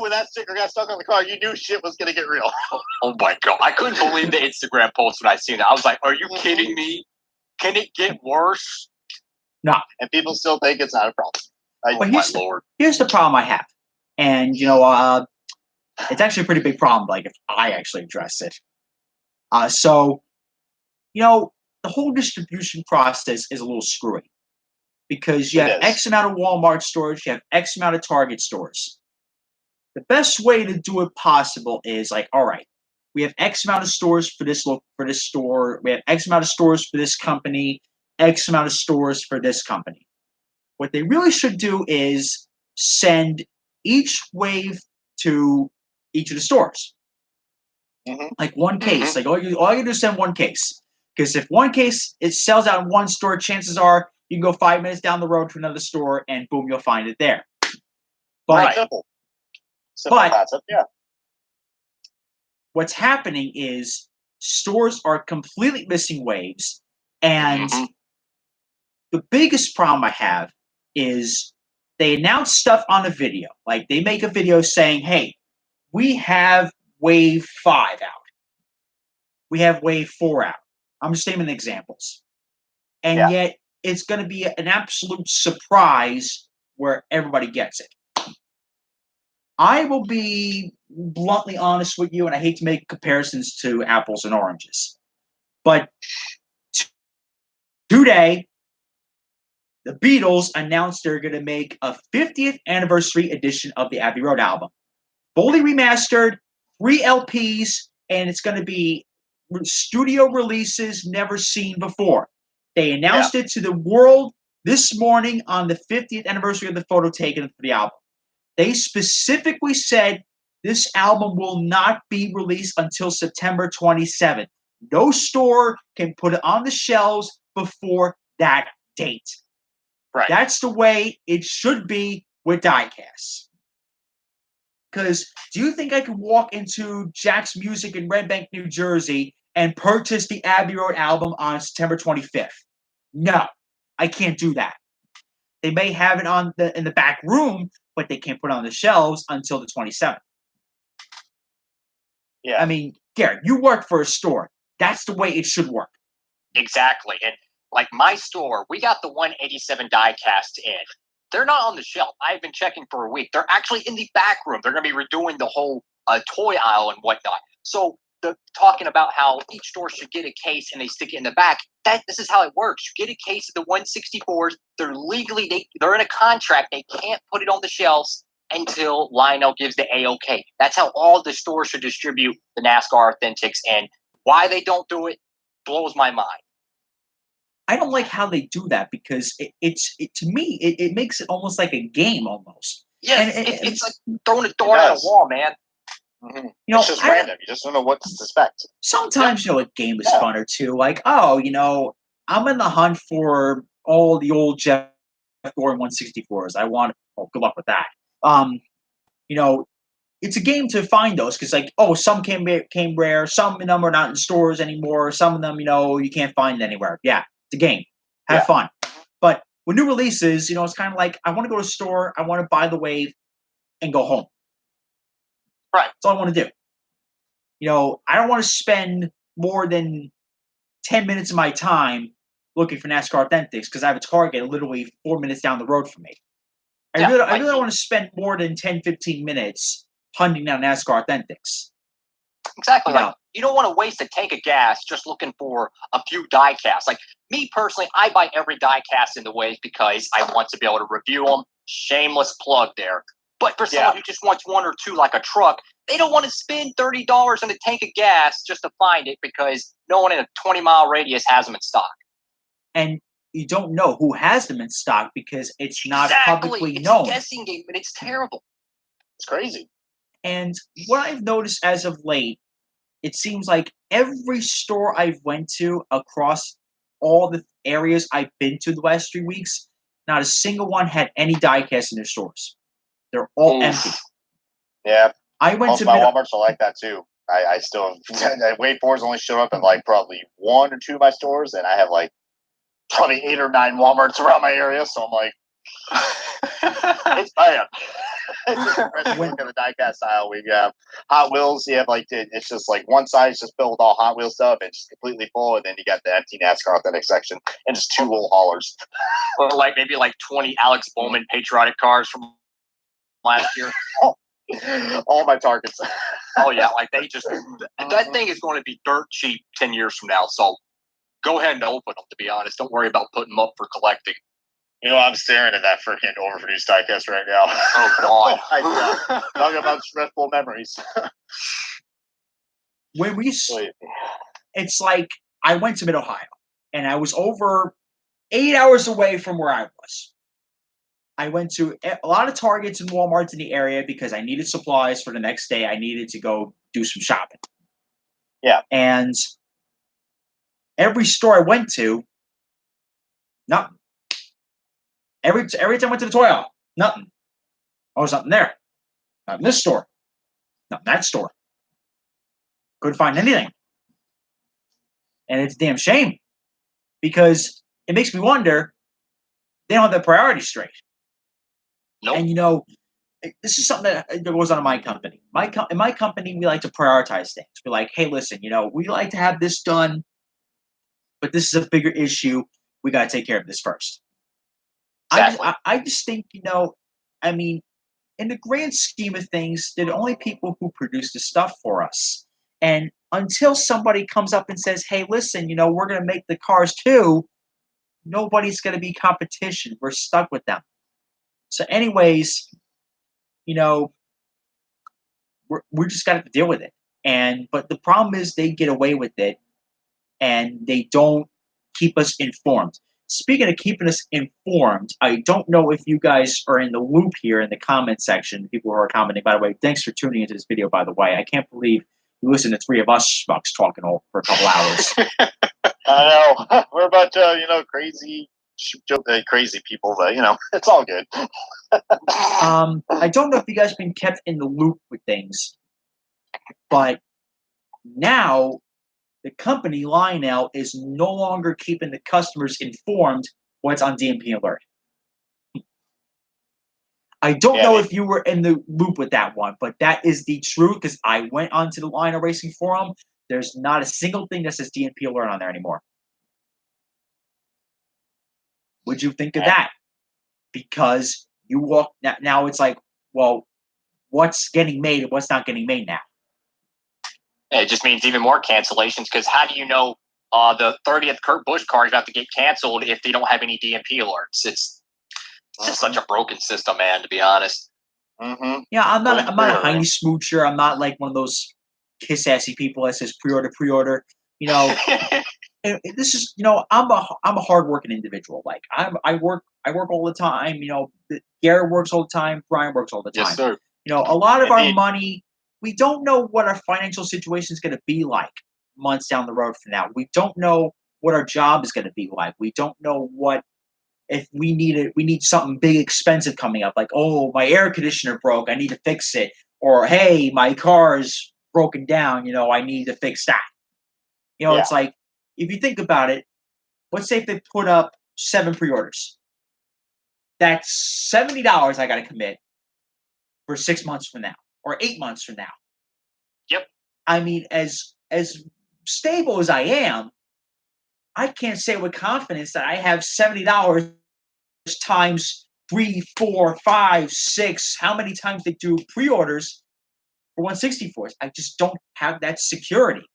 When that sticker got stuck on the car, you knew shit was gonna get real. Oh my God! I couldn't believe the Instagram post when I seen it. I was like, "Are you kidding me? Can it get worse?" No, and people still think it's not a problem. Well, here's the problem I have, and it's actually a pretty big problem. Like, if I actually address it, so the whole distribution process is a little screwy because you have X amount of Walmart stores, you have X amount of Target stores. The best way to do it possible is like, all right, we have X amount of stores for this store, we have X amount of stores for this company, X amount of stores for this company. What they really should do is send each wave to each of the stores. Mm-hmm. Like one case. Like all you do is send one case. Because if one case it sells out in one store, chances are you can go 5 minutes down the road to another store and boom, you'll find it there. But Simple concept, yeah. What's happening is stores are completely missing waves, and the biggest problem I have is they announce stuff on a video. Like, they make a video saying, hey, we have wave 5 out. We have wave 4 out. I'm just naming examples. And yet it's going to be an absolute surprise where everybody gets it. I will be bluntly honest with you, and I hate to make comparisons to apples and oranges. But today, the Beatles announced they're going to make a 50th anniversary edition of the Abbey Road album. Fully remastered, 3 LPs, and it's going to be studio releases never seen before. They announced it to the world this morning on the 50th anniversary of the photo taken for the album. They specifically said this album will not be released until September 27th. No store can put it on the shelves before that date. Right. That's the way it should be with Diecast. Because do you think I could walk into Jack's Music in Red Bank, New Jersey, and purchase the Abbey Road album on September 25th? No, I can't do that. They may have it in the back room, but they can't put it on the shelves until the 27th. Yeah. I mean, Garrett, you work for a store. That's the way it should work. Exactly. And like my store, we got the 187 Diecast in. They're not on the shelf. I've been checking for a week. They're actually in the back room. They're going to be redoing the whole toy aisle and whatnot. So talking about how each store should get a case and they stick it in the back. This is how it works. You get a case of the 164s. They're legally, they're in a contract. They can't put it on the shelves until Lionel gives the A-OK. That's how all the stores should distribute the NASCAR Authentics. And why they don't do it blows my mind. I don't like how they do that because to me it makes it almost like a game almost. Yeah, it's like throwing a dart at a wall, man. Mm-hmm. It's just random. You just don't know what to suspect. Sometimes a game is funner too. Like, I'm in the hunt for all the old Jeff Gordon 164s. I want. Oh, good luck with that. It's a game to find those because, some came rare, some of them are not in stores anymore, some of them, you can't find anywhere. Yeah, it's a game. Have fun. But with new releases, it's kind of like I want to go to a store, I want to buy the wave, and go home. Right. That's all I want to do. I don't want to spend more than 10 minutes of my time looking for NASCAR Authentics because I have a Target literally 4 minutes down the road from me. I really don't want to spend more than 10, 15 minutes hunting down NASCAR Authentics. Exactly. You don't want to waste a tank of gas just looking for a few diecasts. Like me personally, I buy every diecast in the wave because I want to be able to review them. Shameless plug there. But for someone who just wants one or two like a truck, they don't want to spend $30 on a tank of gas just to find it because no one in a 20-mile radius has them in stock. And you don't know who has them in stock because it's not publicly known. It's a guessing game, and it's terrible. It's crazy. And what I've noticed as of late, it seems like every store I've went to across all the areas I've been to the last 3 weeks, not a single one had any diecast in their stores. They're all empty. Yeah. I went to my Walmarts are like that too. I still have Wave 4's only showed up in probably 1 or 2 of my stores, and I have probably 8 or 9 Walmarts around my area, so I'm like, it's bad. Look at the diecast aisle. We have Hot Wheels. You have it's just one side's just filled with all Hot Wheels stuff, and just completely full, and then you got the empty NASCAR Authentic section and just 2 little haulers. Or maybe 20 Alex Bowman patriotic cars from last year. All my Targets. Oh yeah, they just that thing is going to be dirt cheap 10 years from now. So go ahead and open them. To be honest, don't worry about putting them up for collecting. I'm staring at that freaking overproduced diecast right now. Oh God! Talking about stressful memories. When it's like I went to Mid-Ohio, and I was over 8 hours away from where I was. I went to a lot of Targets and Walmarts in the area because I needed supplies for the next day. I needed to go do some shopping. Yeah. And every store I went to, nothing. Every time I went to the toy aisle, nothing. Oh, there's nothing there. Not in this store. Not in that store. Couldn't find anything. And it's a damn shame because it makes me wonder, they don't have their priorities straight. Nope. And this is something that goes on in my company. In my company, we like to prioritize things. We're like, hey, listen, we like to have this done, but this is a bigger issue. We got to take care of this first. Exactly. I just think, in the grand scheme of things, they're the only people who produce the stuff for us. And until somebody comes up and says, hey, listen, we're going to make the cars too, nobody's going to be competition. We're stuck with them. So anyways, we're just got to deal with it. But the problem is they get away with it and they don't keep us informed. speaking of keeping us informed, I don't know if you guys are in the loop here in the comment section. People who are commenting, by the way, thanks for tuning into this video, by the way. I can't believe you listen to three of us schmucks talking all for a couple hours. I know. We're a bunch of, crazy people, but, it's all good. I don't know if you guys have been kept in the loop with things, but now the company Lionel is no longer keeping the customers informed what's on DMP Alert. I don't know if you were in the loop with that one, but that is the truth because I went onto the Lionel Racing forum. There's not a single thing that says DMP Alert on there anymore. What'd you think of that? Because you walk now it's like, well, what's getting made and what's not getting made now? It just means even more cancellations because how do you know the 30th Kurt Busch car is about to get canceled if they don't have any DMP alerts? It's just such a broken system, man, to be honest. Mm-hmm. Yeah, I'm not a hiney smoocher. I'm not like one of those kiss-assy people that says pre-order. This is, I'm a hardworking individual. Like I work all the time. Garrett works all the time. Brian works all the time. Yes, sir. A lot of our money, we don't know what our financial situation is going to be like months down the road from now. We don't know what our job is going to be like. We don't know if we need something big, expensive coming up. Like, oh, my air conditioner broke. I need to fix it. Or, hey, my car's broken down. I need to fix that. It's like, if you think about it, let's say if they put up 7 pre-orders, that's $70 I got to commit for 6 months from now or 8 months from now. Yep. I mean, as stable as I am, I can't say with confidence that I have $70 times 3, 4, 5, 6. How many times they do pre-orders for 164s? I just don't have that security.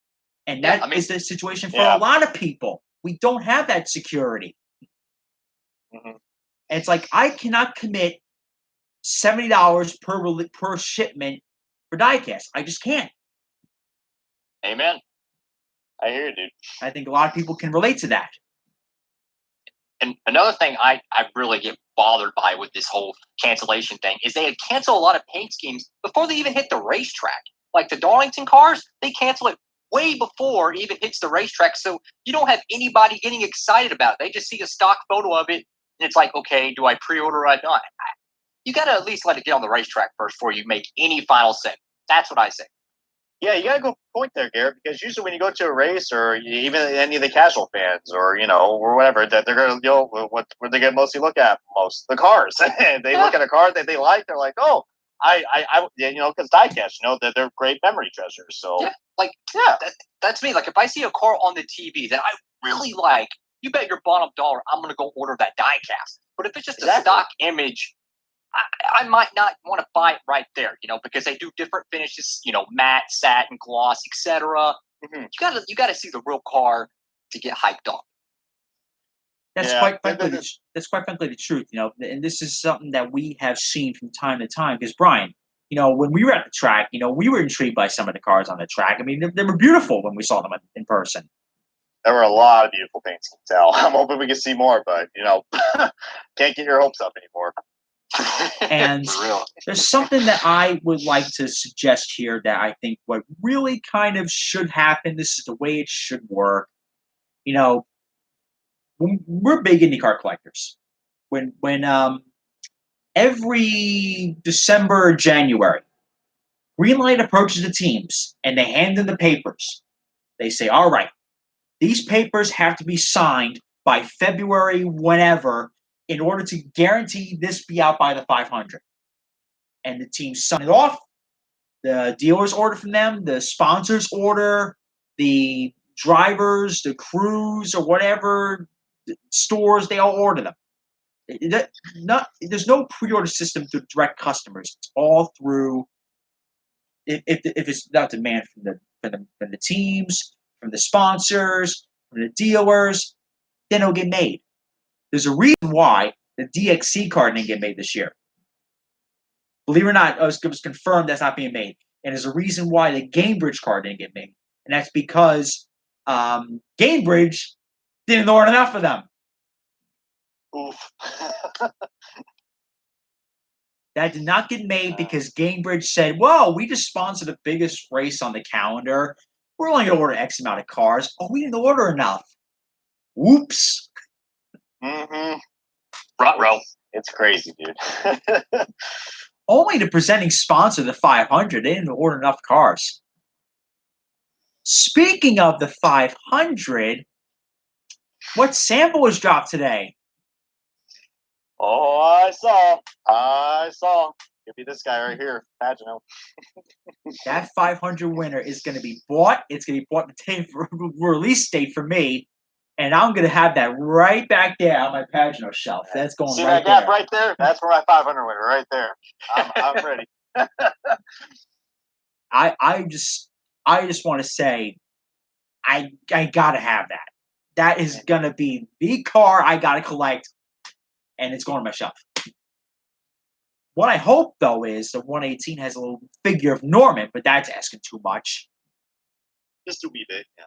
And that is the situation for a lot of people. We don't have that security. Mm-hmm. And it's like I cannot commit $70 per shipment for Diecast. I just can't. Amen. I hear you, dude. I think a lot of people can relate to that. And another thing I really get bothered by with this whole cancellation thing is they had canceled a lot of paint schemes before they even hit the racetrack. Like the Darlington cars, they cancel it way before it even hits the racetrack. So you don't have anybody getting excited about it. They just see a stock photo of it, and it's like, okay, do I pre-order or not? You got to at least let it get on the racetrack first before you make any final set. That's what I say. Yeah, you got a good point there, Garrett, because usually when you go to a race or even any of the casual fans or, or whatever, that they're going to, what they're going to mostly look at the cars. They look at a car that they like, they're like, oh, because Diecast, that they're great memory treasures. So, that's me. Like if I see a car on the TV that I really like, you bet your bottom dollar I'm going to go order that Diecast. But if it's just a stock image, I might not want to buy it right there, because they do different finishes, matte, satin, gloss, etc. Mm-hmm. You gotta see the real car to get hyped up. That's quite frankly the truth, and this is something that we have seen from time to time. Because Brian, when we were at the track, we were intrigued by some of the cars on the track. I mean, they were beautiful when we saw them in person. There were a lot of beautiful things to tell. I'm hoping we can see more, but can't get your hopes up anymore. And there's something that I would like to suggest here that I think what really kind of should happen. This is the way it should work. We're big IndyCar collectors. When every December or January, Greenlight approaches the teams and they hand them the papers. They say, all right, these papers have to be signed by February, whenever, in order to guarantee this be out by the 500. And the teams sign it off. The dealers order from them. The sponsors order. The drivers, the crews, or whatever stores, they all order them. There's no pre-order system to direct customers. It's all through, if it's not demand from the teams, from the sponsors, from the dealers, then it'll get made. There's a reason why the DXC card didn't get made this year. Believe it or not, it was confirmed that's not being made. And there's a reason why the Gamebridge card didn't get made. And that's because Gamebridge didn't order enough of them. Oof. That did not get made because Gamebridge said, "Whoa, we just sponsored the biggest race on the calendar. We're only going to order X amount of cars. Oh, we didn't order enough. Whoops." Mm-hmm. Ruh-roh. It's crazy, dude. Only the presenting sponsor, the 500, they didn't order enough cars. Speaking of the 500, what sample was dropped today? Oh, I saw. Could be this guy right here, Pagano. That 500 winner is going to be bought. It's going to be bought the day for release date for me, and I'm going to have that right back there on my Pagano shelf. That's going See right that gap there. right there? That's for my 500 winner right there. I'm ready. I just want to say, I gotta have that. That is gonna be the car I gotta collect, and it's going on my shelf. What I hope though is the 118 has a little figure of Norman, but that's asking too much. Just a wee bit, yeah.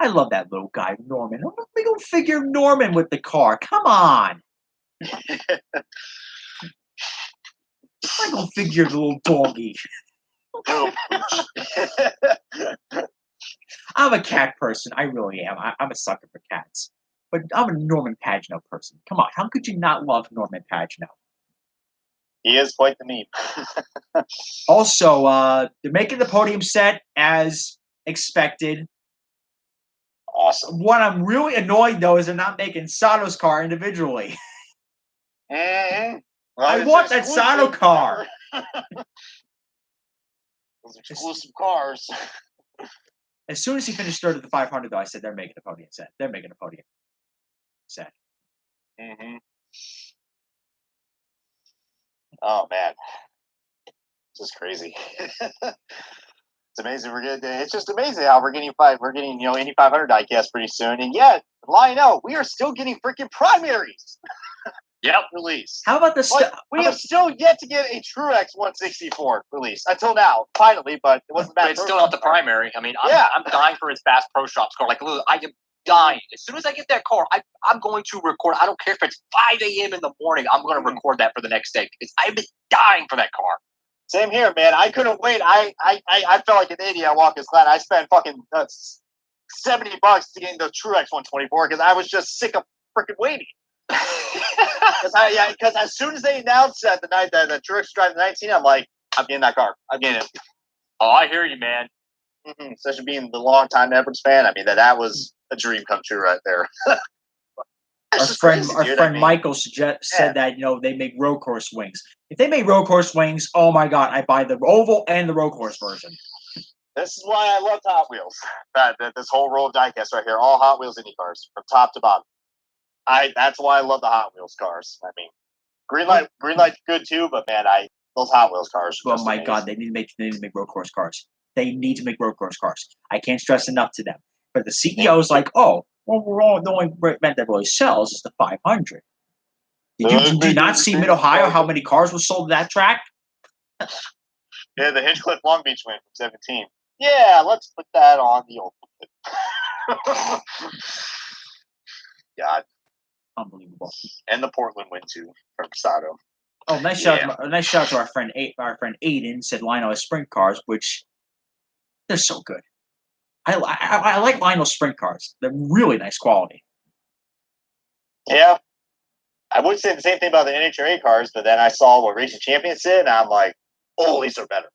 I love that little guy, Norman. Big old figure of Norman with the car. Come on. I go figure the little doggy. I'm a cat person. I really am. I'm a sucker for cats. But I'm a Norman Pagano person. Come on. How could you not love Norman Pagano? He is quite the meme. Also, they're making the podium set as expected. Awesome. What I'm really annoyed, though, is they're not making Sato's car individually. Mm-hmm. Well, I want that Sato car. Those exclusive cars. As soon as he finished third at the 500, though, I said they're making a podium set. They're making a podium set. Mm-hmm. Oh man, it's just crazy. It's amazing it's just amazing how we're getting Indy 500 diecast pretty soon, and yet Lionel, we are still getting freaking primaries. Yep, release. How about the we have still yet to get a Truex 164 release until now, finally, but it wasn't that. But it's still not the primary. I mean, I'm dying for his Fast Pro Shops car. Like, I am dying. As soon as I get that car, I'm going to record. I don't care if it's 5 a.m. in the morning. I'm going to record that for the next day because I've been dying for that car. Same here, man. I couldn't wait. I felt like an idiot at Watkins Glen. I spent fucking $70 to get the Truex 124 because I was just sick of freaking waiting. Because as soon as they announced that the night that the Truex driving the 19, I'm like, I'm getting that car. I'm getting it. Oh, I hear you, man. Mm-hmm. Especially being the long-time Edwards fan, I mean that was a dream come true right there. Our friend Michael said that they make road course wings. If they make road course wings, oh my god, I buy the oval and the road course version. This is why I love Hot Wheels. This whole row of diecast right here, all Hot Wheels Indy cars from top to bottom. That's why I love the Hot Wheels cars. I mean, Greenlight's good too, but man, those Hot Wheels cars. Oh my god, they need to make road course cars. They need to make road course cars. I can't stress enough to them. But the CEO is like, oh, well, the only event that really sells is the 500. Did you not see Mid Ohio how many cars were sold at that track? Yeah, the Hinchcliffe Long Beach win from 17. Yeah, let's put that on the old. God, unbelievable. And the Portland win too from Sato. Oh, nice shout out to our friend Aiden. Said Lionel sprint cars, which they're so good. I like Lionel sprint cars. They're really nice quality. Yeah, I would say the same thing about the NHRA cars, but then I saw what Racing Champions did, and I'm like, oh, these are better.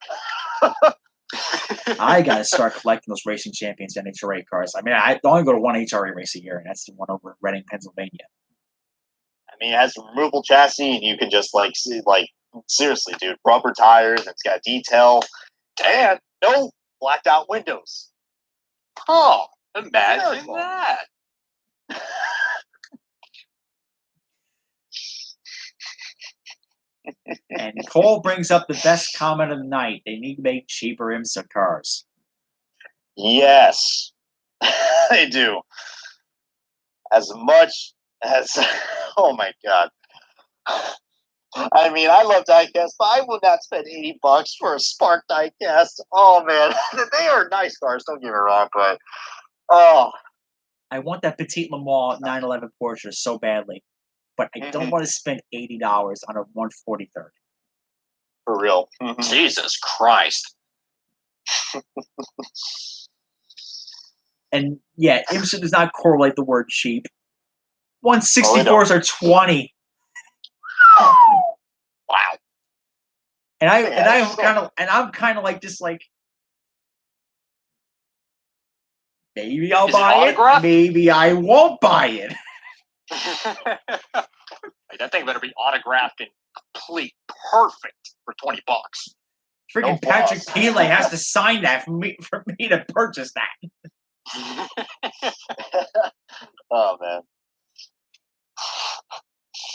I gotta start collecting those Racing Champions NHRA cars. I mean, I only go to one HRA race a year, and that's the one over in Reading, Pennsylvania. I mean, it has a removable chassis, and you can just see, seriously, dude, rubber tires. It's got detail, and no blacked out windows. Oh, imagine that. And Cole brings up the best comment of the night. They need to make cheaper IMSA cars. Yes, they do. As much as, oh my God. I mean, I love diecast, but I will not spend $80 for a Spark diecast. Oh man, they are nice cars. Don't get me wrong, but I want that Petite Le Mans 911 Porsche so badly, but I don't want to spend $80 on a 143rd. For real. Jesus Christ. And yeah, IMSA does not correlate the word cheap. 164s are 20. Wow. And I'm kind of like just like maybe I'll buy it, maybe I won't buy it. That thing better be autographed and complete perfect for $20. Freaking Patrick Pele has to sign that for me to purchase that. Oh man.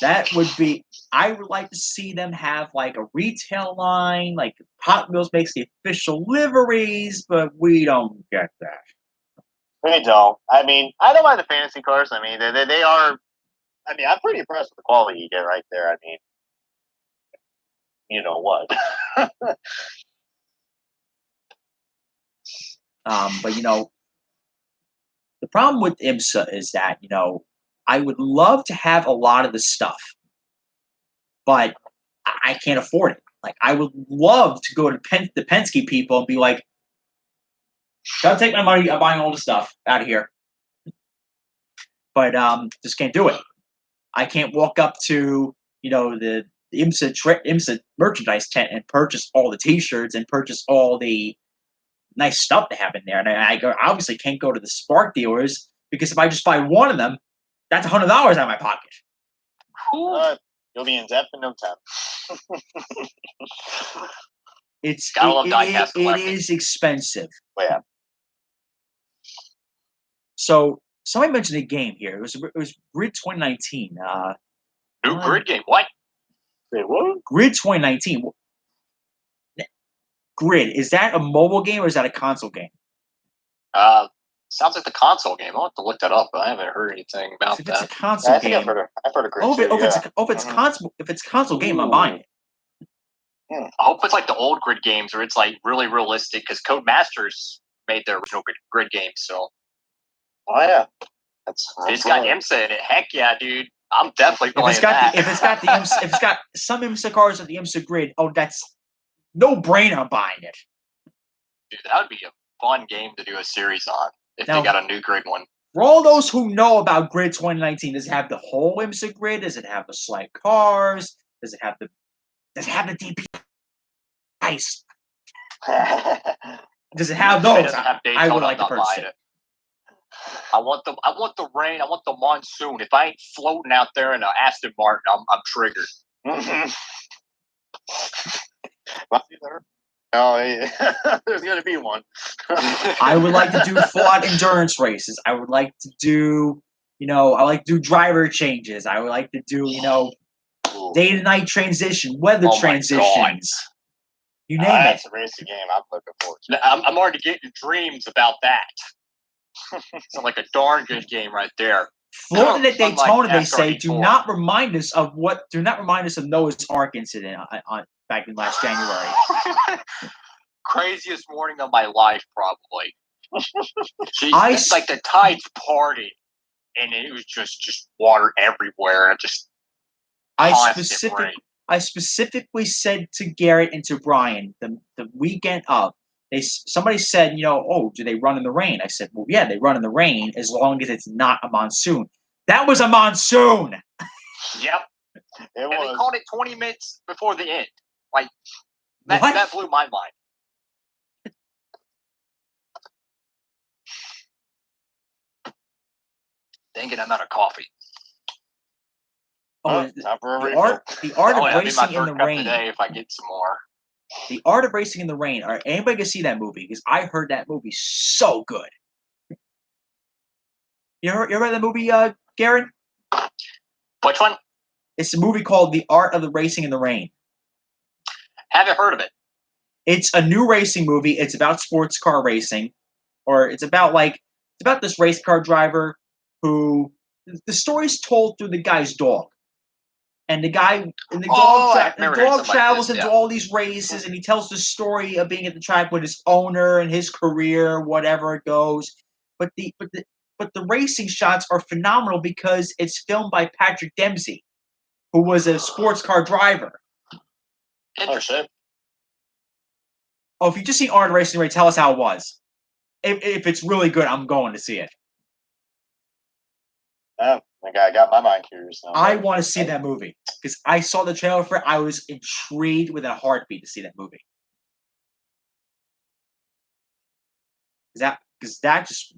That would be. I would like to see them have like a retail line, like Hot Wheels makes the official liveries, but we don't get that. We don't. I mean, I don't mind the fantasy cars. I mean, they are. I mean, I'm pretty impressed with the quality you get right there. I mean, you know what? But the problem with IMSA is that I would love to have a lot of the stuff, but I can't afford it. Like, I would love to go to the Penske people and be like, gotta take my money. I'm buying all the stuff out of here. But just can't do it. I can't walk up to the IMSA merchandise tent and purchase all the T-shirts and purchase all the nice stuff they have in there. And I obviously can't go to the Spark dealers because if I just buy one of them, that's $100 out of my pocket. You'll be in debt in no time. It is expensive. Oh, yeah. So somebody mentioned a game here. It was Grid 2019. New Grid game? What? Wait, what? Grid 2019. Grid, is that a mobile game or is that a console game? Sounds like the console game. I'll have to look that up, but I haven't heard anything about if that. It's a console game. I've heard of Grid. If it's console game, I'm buying it. I hope it's like the old Grid games where it's like really realistic because Codemasters made their original Grid game. So, oh yeah, it's got IMSA in it. Heck yeah, dude! I'm definitely playing that. If it's got some IMSA cars at the IMSA Grid, that's no brainer. I'm buying it. Dude, that would be a fun game to do a series on if they got a new Grid one. For all those who know about Grid 2019, does it have the whole IMSA Grid? Does it have the select cars? Does it have the DP ice? Does it have those? I would like to purchase it. I want the rain. I want the monsoon. If I ain't floating out there in an Aston Martin, I'm triggered. Oh, yeah. There's gonna be one. I would like to do full-out endurance races. I would like to do, I like to do driver changes. I would like to do, day to night transition, weather transitions. You name it. That's a racing game I'm looking forward to. I'm already getting dreams about that. It's like a darn good game right there. Florida at Daytona, they say, do not remind us of Noah's Ark incident on back in last January. Craziest morning of my life, probably. It's like the tides party, and it was just water everywhere. I specifically said to Garrett and to Brian the weekend of. Somebody said, do they run in the rain? I said, well, yeah, they run in the rain as long as it's not a monsoon. That was a monsoon. Yep. They called it 20 minutes before the end. Like that blew my mind. Dang it, I'm out of coffee. The art of racing in the rain. Today if I get some more. The Art of Racing in the Rain. Are anybody gonna see that movie? Because I heard that movie so good. You ever read that movie, Garen? Which one? It's a movie called The Art of the Racing in the Rain. Haven't heard of it. It's a new racing movie. It's about sports car racing, or it's about this race car driver who the story's told through the guy's dog. And the dog travels into all these races, and he tells the story of being at the track with his owner and his career, whatever it goes. But the but the racing shots are phenomenal because it's filmed by Patrick Dempsey, who was a sports car driver. Oh, shit. Oh, if you just seen Art of the Racing Rain, tell us how it was. If it's really good, I'm going to see it. Oh, I got my mind curious now. I want to see that movie because I saw the trailer for it. I was intrigued with a heartbeat to see that movie. Because that just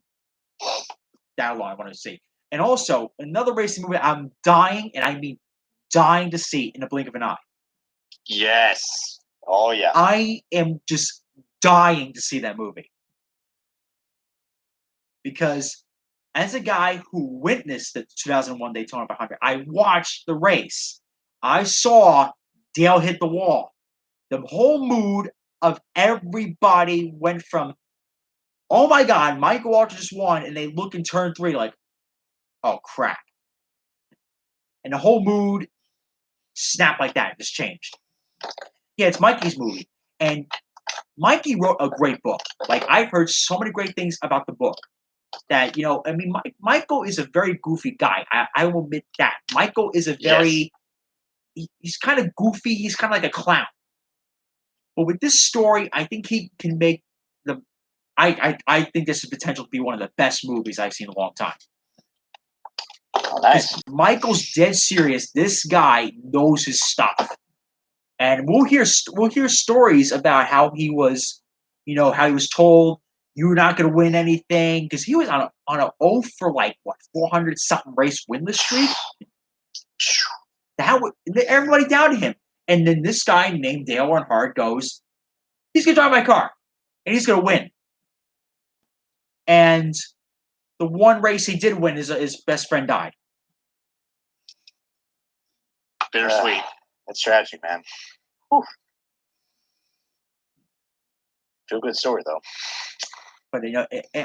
that long I want to see. And also another racing movie I'm dying, and I mean dying to see in the blink of an eye. Yes. Oh yeah. I am just dying to see that movie. Because as a guy who witnessed the 2001 Daytona 500, I watched the race. I saw Dale hit the wall. The whole mood of everybody went from, oh my God, Michael Walker just won, and they look in turn 3 like, oh crap. And the whole mood snapped like that, just changed. Yeah, it's Mikey's movie. And Mikey wrote a great book. Like, I've heard so many great things about the book. That, I mean, Michael is a very goofy guy. I will admit that. Michael is a very, he's kind of goofy. He's kind of like a clown. But with this story, I think he can make I think this has potential to be one of the best movies I've seen in a long time. Oh, nice. Michael's dead serious. This guy knows his stuff. And we'll hear stories about how he was, how he was told, you're not going to win anything, because he was on an oath for 400 something race winless streak. Everybody doubted him, and then this guy named Dale Earnhardt goes, he's going to drive my car, and he's going to win. And the one race he did win, his best friend died. Bittersweet. That's tragic, man. Whew. Feel good story though. But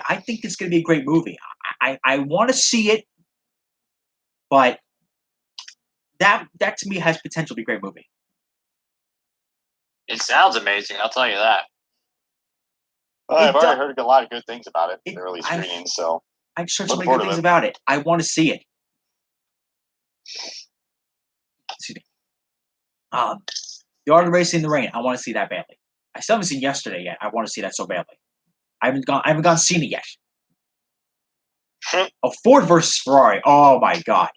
I think it's going to be a great movie. I want to see it, but that to me has potential to be a great movie. It sounds amazing. I'll tell you that. Well, I've already heard a lot of good things about it in the early screenings. So I've heard so many good things about it. I want to see it. Excuse me. The Art of Racing in the Rain. I want to see that badly. I still haven't seen Yesterday yet. I want to see that so badly. I haven't gone seen it yet. Oh, Ford versus Ferrari. Oh my God.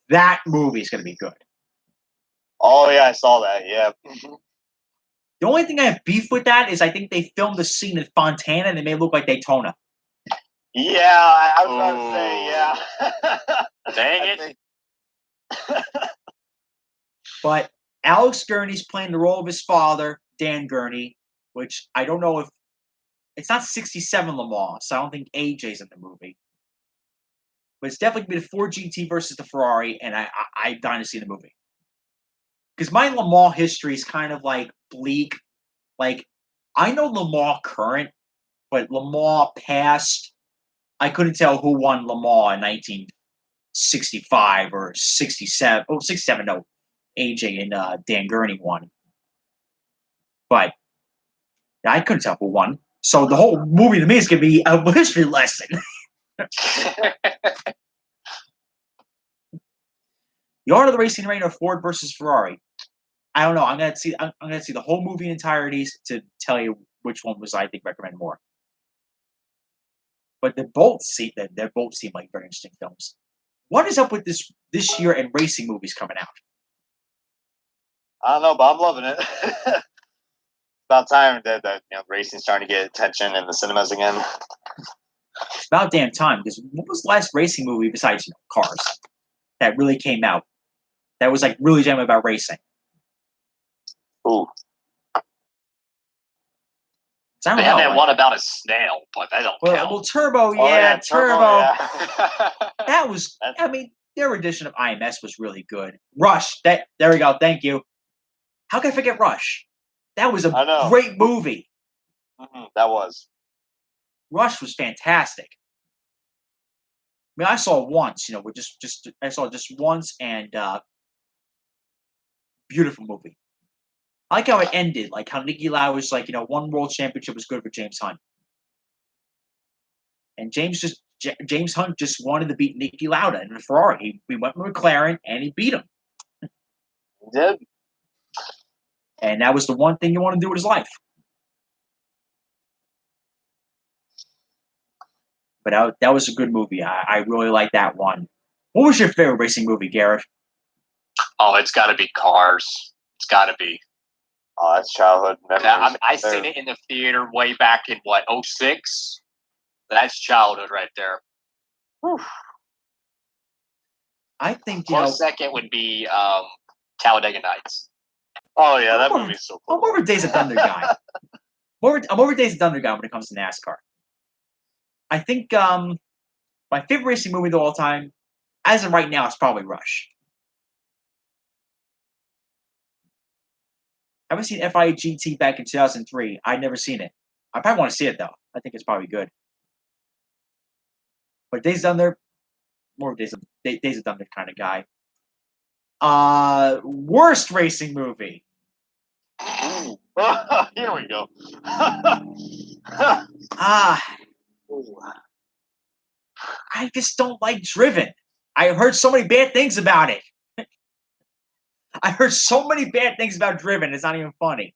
That movie is going to be good. Oh yeah, I saw that. Yeah. The only thing I have beef with that is I think they filmed the scene in Fontana and they made it look like Daytona. Yeah, I was about to say, yeah. Dang it. But Alex Gurney's playing the role of his father, Dan Gurney, which I don't know if it's not 67 Le Mans, so I don't think AJ's in the movie. But it's definitely been Ford GT versus the Ferrari, and I dying to see the movie. Because my Le Mans history is kind of like bleak. Like, I know Le Mans current, but Le Mans past, I couldn't tell who won Le Mans in 1965 or 67. Oh, 67, no. AJ and Dan Gurney won. But I couldn't tell who won. So the whole movie to me is going to be a history lesson. The Art of the Racing Rain or Ford versus Ferrari. I don't know. I'm gonna see the whole movie in entirety to tell you which one was I think recommend more. But they both seem like very interesting films. What is up with this year and racing movies coming out? I don't know, but I'm loving it. About time that racing's starting to get attention in the cinemas again. It's about damn time, because what was the last racing movie besides Cars that really came out that was like really jamming about racing? Ooh. They had that one about a snail, but that don't count. Well, Turbo, Turbo. Yeah. That was, I mean, their edition of IMS was really good. Rush, there we go, thank you. How can I forget Rush? That was a great movie. Mm-hmm, that was. Rush was fantastic. I mean, I saw it once, I saw it just once, and beautiful movie. I like how it ended, like how Niki Lauda was like, one world championship was good for James Hunt. And James Hunt just wanted to beat Niki Lauda in a Ferrari. We went with McLaren, and he beat him. He did. And that was the one thing you want to do with his life. But that was a good movie. I really like that one. What was your favorite racing movie, Garrett? Oh, it's got to be Cars. It's got to be. Oh, that's childhood memories. Yeah, I seen it in the theater way back in, 2006? That's childhood right there. Whew. I think, Close second would be Talladega Nights. Oh, yeah, that movie's so cool. I'm over Days of Thunder guy. I'm over Days of Thunder guy when it comes to NASCAR. I think my favorite racing movie of all time, as of right now, is probably Rush. I haven't seen FIGT back in 2003. I'd never seen it. I probably want to see it, though. I think it's probably good. But Days of Thunder, more Days of Thunder kind of guy. Worst racing movie. Here we go. I just don't like Driven. I heard so many bad things about it. I heard so many bad things about Driven. It's not even funny.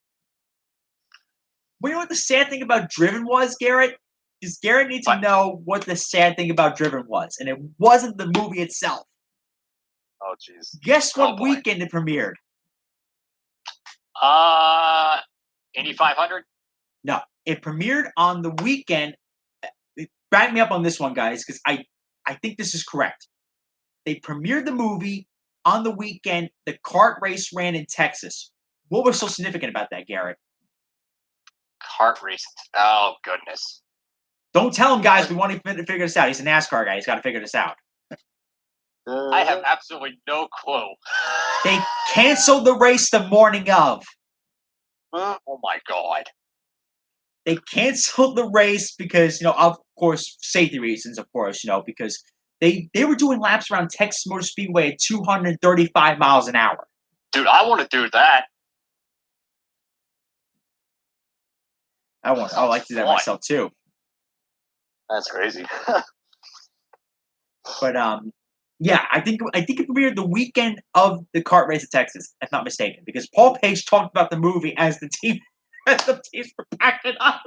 Well, you know what the sad thing about Driven was, Garrett? Because Garrett needs to know what the sad thing about Driven was, and it wasn't the movie itself. Oh, jeez. Guess what weekend it premiered? Indy 500? No, it premiered on the weekend. Back me up on this one, guys, because I think this is correct. They premiered the movie on the weekend. The kart race ran in Texas. What was so significant about that, Garrett? Kart race. Oh, goodness. Don't tell him, guys. We want to figure this out. He's a NASCAR guy. He's got to figure this out. I have absolutely no clue. They canceled the race the morning of. Oh, my God. They canceled the race because, of course, safety reasons, of course, because they were doing laps around Texas Motor Speedway at 235 miles an hour. Dude, I want to do that. I like to do that myself, too. That's crazy. But, yeah, I think it premiered the weekend of the kart race at Texas, if not mistaken, because Paul Page talked about the movie as the teams were packing up.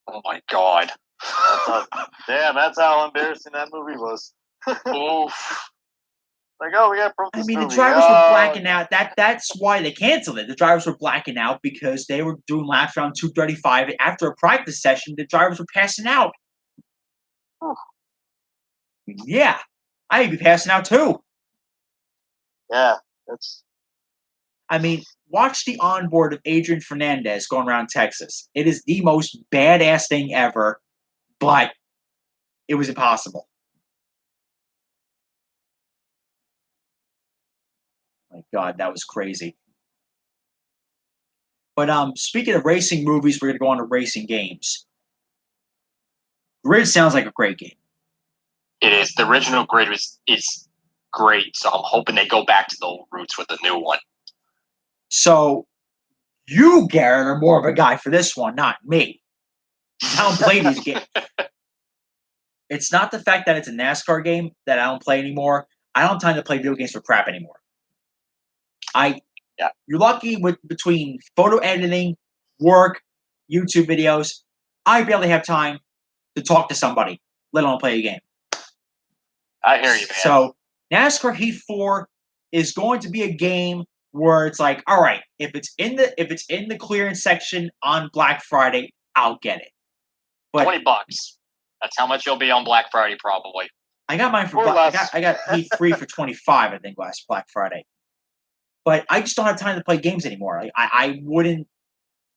Oh my God! That's how embarrassing that movie was. Oof. Like, oh, we got the drivers were blacking out. That's why they canceled it. The drivers were blacking out because they were doing laps around 235. After a practice session, the drivers were passing out. Oh. Yeah. I'd be passing out too. Yeah, watch the onboard of Adrian Fernandez going around Texas. It is the most badass thing ever, but it was impossible. My God, that was crazy. But speaking of racing movies, we're going to go on to racing games. Grid sounds like a great game. It is. The original Grid is great, so I'm hoping they go back to the old roots with the new one. So, you, Garrett, are more of a guy for this one, not me. I don't play these games. It's not the fact that it's a NASCAR game that I don't play anymore. I don't have time to play video games for crap anymore. You're lucky between photo editing, work, YouTube videos. I barely have time to talk to somebody, let alone play a game. I hear you, man. So NASCAR Heat 4 is going to be a game where it's like, all right, if it's in the clearance section on Black Friday, I'll get it. But $20. That's how much you'll be on Black Friday, probably. I got mine for I got Heat 3 for $25, I think, last Black Friday. But I just don't have time to play games anymore. I wouldn't.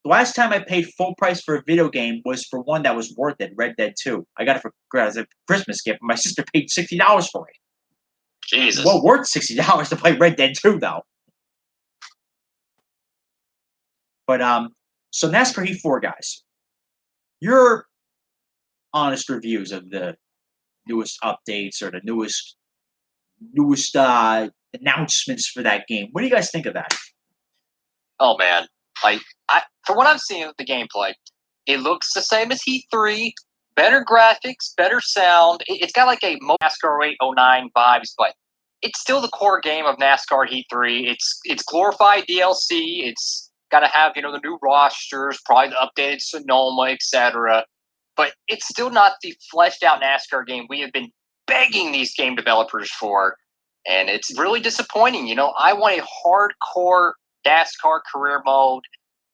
The last time I paid full price for a video game was for one that was worth it, Red Dead 2. I got it as a Christmas gift, but my sister paid $60 for it. Jesus. Well, worth $60 to play Red Dead 2, though. But so NASCAR Heat 4, guys. Your honest reviews of the newest updates or the newest announcements for that game. What do you guys think of that? Oh man, for what I'm seeing of the gameplay, it looks the same as Heat 3, Better graphics, better sound. It's got like a NASCAR 809 vibes, but it's still the core game of NASCAR Heat 3. It's glorified DLC. It's got to have, the new rosters, probably the updated Sonoma, etc. But it's still not the fleshed out NASCAR game we have been begging these game developers for. And it's really disappointing. I want a hardcore NASCAR career mode,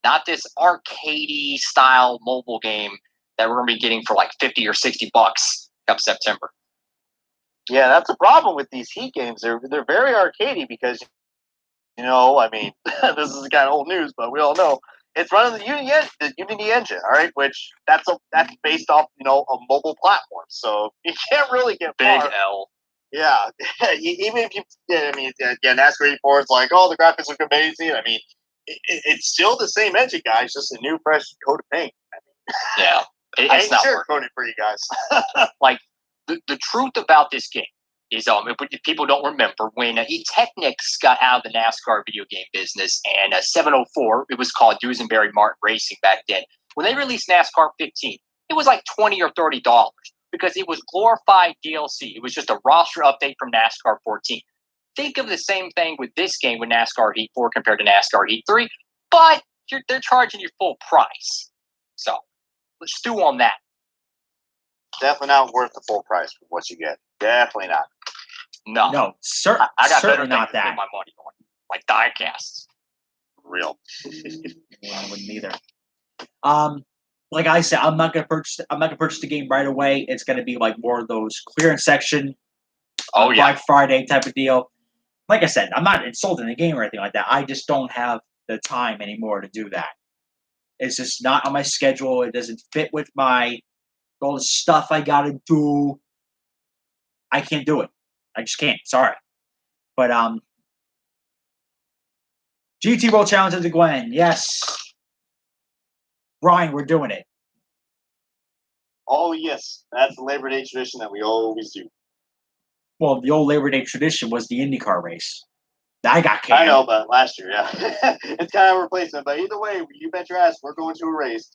not this arcadey style mobile game that we're going to be getting for like $50 or $60 come September. Yeah, that's a problem with these Heat games. They're very arcadey because, this is kind of old news, but we all know it's running the Unity engine, all right, which that's based off, a mobile platform. So you can't really get Big far. L. Yeah, even if NASCAR 84 is like, oh, the graphics look amazing. It's still the same engine, guys, just a new, fresh coat of paint. Yeah. It's not sugarcoating for you guys. Like the truth about this game is, if people don't remember, when Technics got out of the NASCAR video game business, and 704, it was called Duesenberry Martin Racing back then. When they released NASCAR 15, it was like $20 or $30 because it was glorified DLC. It was just a roster update from NASCAR 14. Think of the same thing with this game with NASCAR Heat 4 compared to NASCAR Heat 3, but they're charging you full price. So let's stew on that. Definitely not worth the full price for what you get. Definitely not. No, I got certainly better not things to spend my money on, like Diecasts. Real. I wouldn't either. Like I said, I'm not gonna purchase the game right away. It's gonna be like more of those clearance section, Black Friday type of deal. Like I said, I'm not insulting the game or anything like that. I just don't have the time anymore to do that. It's just not on my schedule. It doesn't fit with all the stuff I gotta do. I can't do it. I just can't. Sorry. But GT World Challenge of the Glen. Yes. Brian, we're doing it. Oh yes. That's the Labor Day tradition that we always do. Well, the old Labor Day tradition was the IndyCar race. I got canned. I know, but last year, yeah. It's kind of a replacement. But either way, you bet your ass we're going to a race.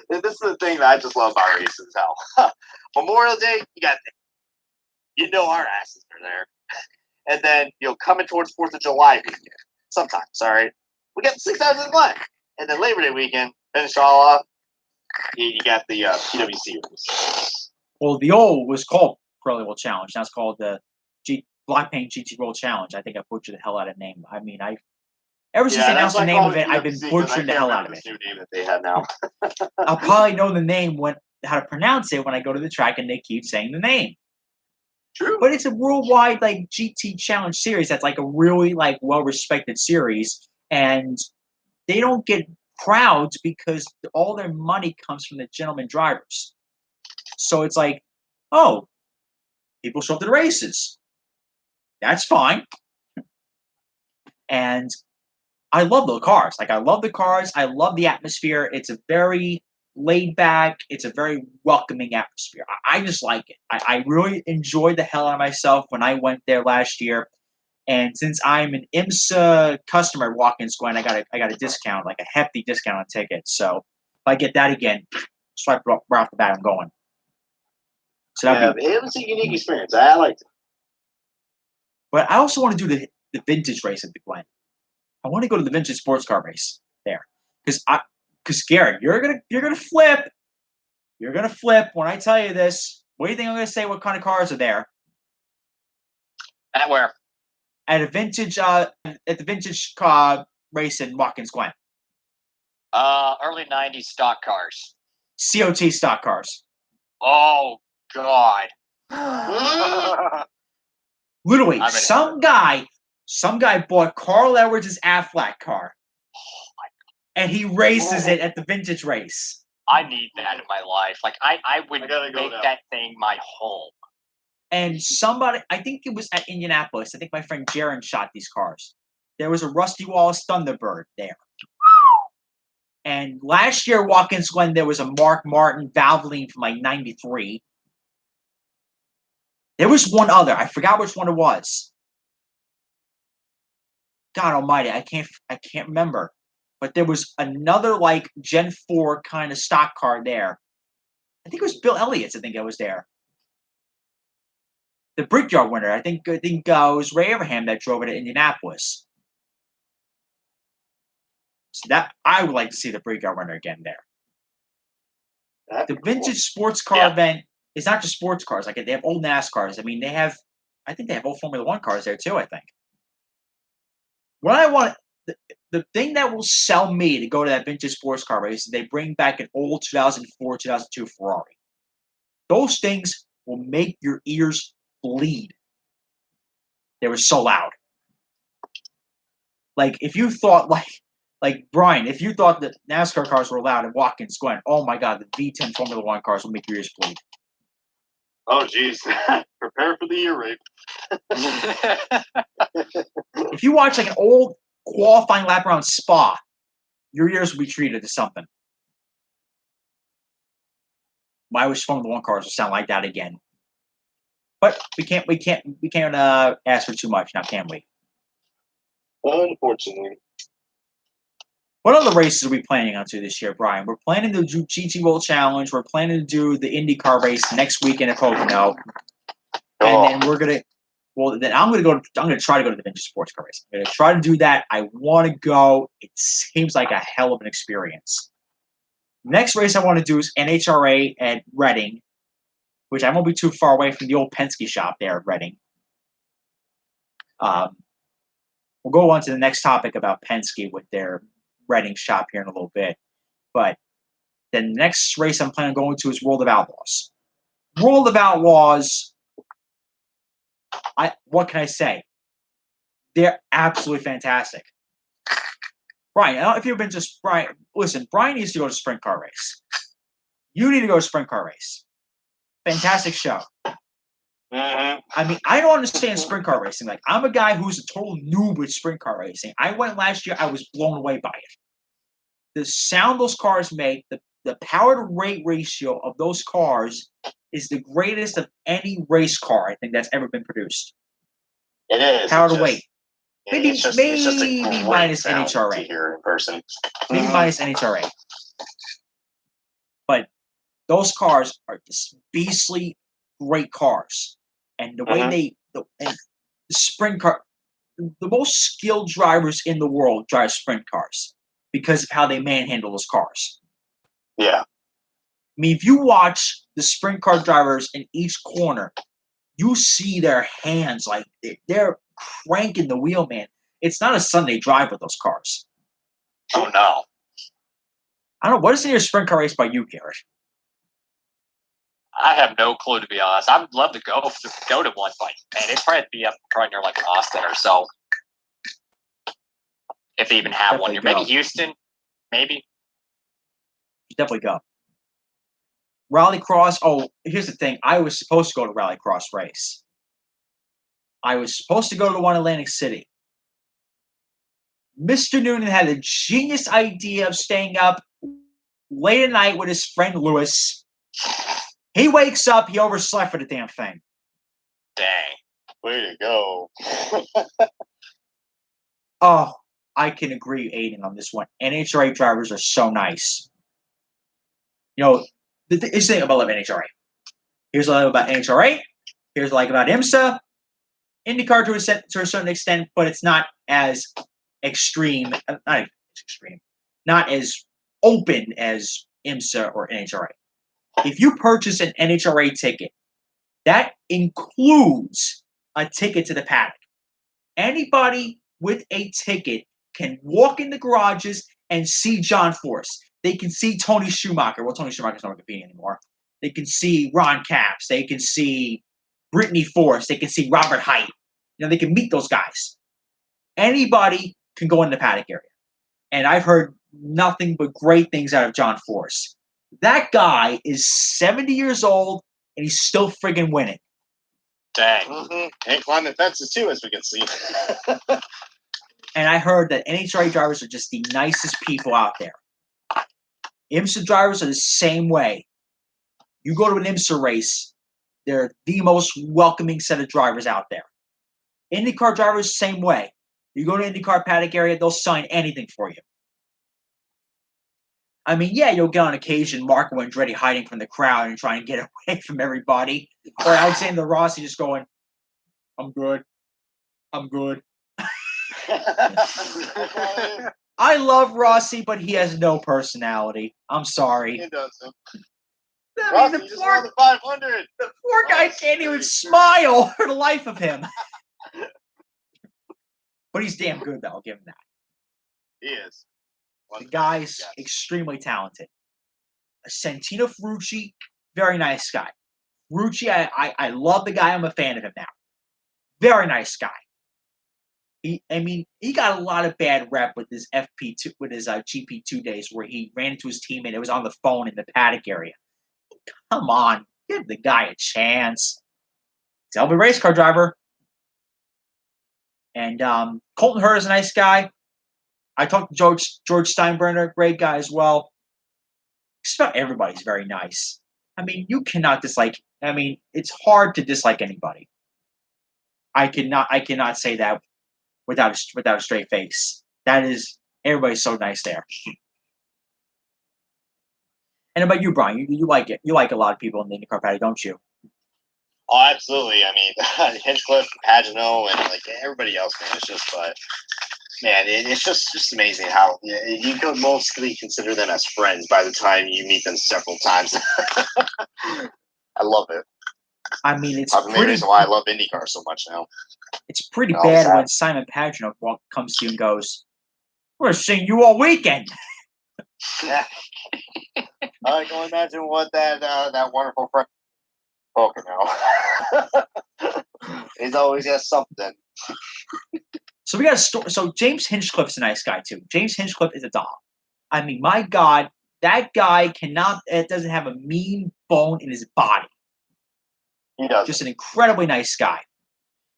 This is the thing that I just love about races. How Memorial Day, our asses are there, and then coming towards 4th of July weekend. Sometimes, all right, we got the 6 hours in Glen, and then Labor Day weekend finish all off. You got the PWC race. Well, the old was called Pro World Challenge. Now it's called the Black Paint GT World Challenge. I think I butchered the hell out of the name. Ever since they announced the name of it, I've been butchering the hell out of it. New name that they have now. I'll probably know the name how to pronounce it when I go to the track and they keep saying the name. True. But it's a worldwide GT Challenge series that's like a really well-respected series, and they don't get crowds because all their money comes from the gentleman drivers. So it's like, oh, people show up to the races. That's fine. And I love the cars. I love the cars. I love the atmosphere. It's a very laid back. It's a very welcoming atmosphere. I just like it. I really enjoyed the hell out of myself when I went there last year. And since I'm an IMSA customer at Watkins Glen, I got a discount, like a hefty discount on tickets. So if I get that again, swipe right off the bat, I'm going. So it was a unique experience. I liked it. But I also want to do the vintage race at the Glen. I want to go to the vintage sports car race there, because Garrett, you're gonna flip. You're gonna flip when I tell you this. What do you think I'm gonna say? What kind of cars are there? At where? At the vintage car race in Watkins Glen. Early '90s stock cars. COT stock cars. Oh God. Literally, some guy bought Carl Edwards' Aflac car, and he races it at the vintage race. I need that in my life. I would make that thing my home. And somebody, I think it was at Indianapolis, I think my friend Jaron shot these cars. There was a Rusty Wallace Thunderbird there. And last year, Watkins Glen, there was a Mark Martin Valvoline from 93. There was one other. I forgot which one it was. God almighty, I can't remember. But there was another Gen 4 kind of stock car there I think it was Bill Elliott's. I think I was there. The Brickyard winner. I think it was Ray Abraham that drove it at Indianapolis. So that I would like to see the Brickyard winner again there. The vintage sports car event is not just sports cars. Like they have old NASCARs. I mean, I think they have old Formula One cars there too. I think. What I want, the thing that will sell me to go to that vintage sports car race is they bring back an old 2004, 2002 Ferrari. Those things will make your ears bleed. They were so loud. Like if you thought like Brian, if you thought that NASCAR cars were loud at Watkins Glen, oh my God, the V10 Formula One cars will make your ears bleed. Oh, geez. Prepare for the ear rape. If you watch like an old qualifying lap around Spa, your ears will be treated to something. I wish Formula One cars would sound like that again. But we can't ask for too much now, can we? Unfortunately. What other races are we planning on to this year, Brian? We're planning to do GT World Challenge. We're planning to do the IndyCar race next weekend at Pocono. And then we're gonna. Well, then I'm gonna try to go to the vintage sports car race. I'm gonna try to do that. I want to go. It seems like a hell of an experience. Next race I want to do is NHRA at Reading, which I won't be too far away from the old Penske shop there at Reading. We'll go on to the next topic about Penske with their Reading shop here in a little bit. But the next race I'm planning on going to is World of Outlaws. World of Outlaws, what can I say? They're absolutely fantastic. Brian, I don't know if you've been to Brian. Listen, Brian needs to go to sprint car race. You need to go to sprint car race. Fantastic show. I mean, I don't understand sprint car racing. Like, I'm a guy who's a total noob with sprint car racing. I went last year. I was blown away by it. The sound those cars make, the power to weight ratio of those cars is the greatest of any race car I think that's ever been produced. It is. Power to weight. Maybe it's just a minus sound NHRA. to hear in person. Maybe minus NHRA. But those cars are just beastly great cars. And the way the sprint car, the most skilled drivers in the world drive sprint cars because of how they manhandle those cars. Yeah. I mean, if you watch the sprint car drivers in each corner, you see their hands like they're cranking the wheel, man. It's not a Sunday drive with those cars. Oh, no. I don't know. What is in your sprint car race by you, Garrett? I have no clue, to be honest. I would love to go to one, but man, it'd probably be up right near like Austin or so. If they even have one here. Maybe Houston. Maybe. Definitely go. Rallycross. Oh, here's the thing. I was supposed to go to Rallycross race. I was supposed to go to the one in Atlantic City. Mr. Noonan had a genius idea of staying up late at night with his friend Lewis. He wakes up, he overslept for the damn thing. Dang. Way to go. Oh, I can agree, Aiden, on this one. NHRA drivers are so nice. You know, here's the thing about NHRA. Here's what I like about NHRA. Here's what I like about IMSA. IndyCar to a certain extent, but it's not as extreme. Not as open as IMSA or NHRA. If you purchase an NHRA ticket, that includes a ticket to the paddock. Anybody with a ticket can walk in the garages and see John Force. They can see Tony Schumacher. Well, Tony Schumacher's not competing anymore. They can see Ron Capps. They can see Brittany Force. They can see Robert Height. You know, they can meet those guys. Anybody can go in the paddock area. And I've heard nothing but great things out of John Force. That guy is 70 years old, and he's still friggin' winning. Dang. Mm-hmm. And climbing fences, too, as we can see. And I heard that NHRA drivers are just the nicest people out there. IMSA drivers are the same way. You go to an IMSA race, they're the most welcoming set of drivers out there. IndyCar drivers, same way. You go to IndyCar paddock area, they'll sign anything for you. I mean, yeah, you'll get on occasion Marco Andretti hiding from the crowd and trying to get away from everybody. Or Alexander Rossi just going, I'm good. I'm good. I love Rossi, but he has no personality. I'm sorry. He doesn't. I mean, the poor, the 500. The poor guy can't even smile for the life of him. But he's damn good, though. I'll give him that. He is. The guy's extremely talented. Santino Ferrucci, very nice guy. Ferrucci, I love the guy. I'm a fan of him now. Very nice guy. He got a lot of bad rep with his FP2, with his GP2 days, where he ran into his teammate. It was on the phone in the paddock area. Come on, give the guy a chance. He's a race car driver. And Colton Herta is a nice guy. I talked to George Steinbrenner, great guy as well. Just about everybody's very nice. I mean, you cannot dislike. I mean, it's hard to dislike anybody. I cannot say that without a straight face. That is, everybody's so nice there. And about you, Brian, you like it. You like a lot of people in the IndyCar paddock, don't you? Oh, absolutely. I mean, Hinchcliffe, Pagano, and like everybody else, man. It's just, man, it's just amazing how you could mostly consider them as friends by the time you meet them several times. I love it. I mean, it's the main reason why I love IndyCar so much now. It's pretty bad when Simon Pagano comes to you and goes, "We're seeing you all weekend." Yeah. I can imagine what that wonderful friend. He's always got something. So we got a story. So James Hinchcliffe's a nice guy too. James Hinchcliffe is a doll. I mean, my God, that guy doesn't have a mean bone in his body. He does. Just an incredibly nice guy.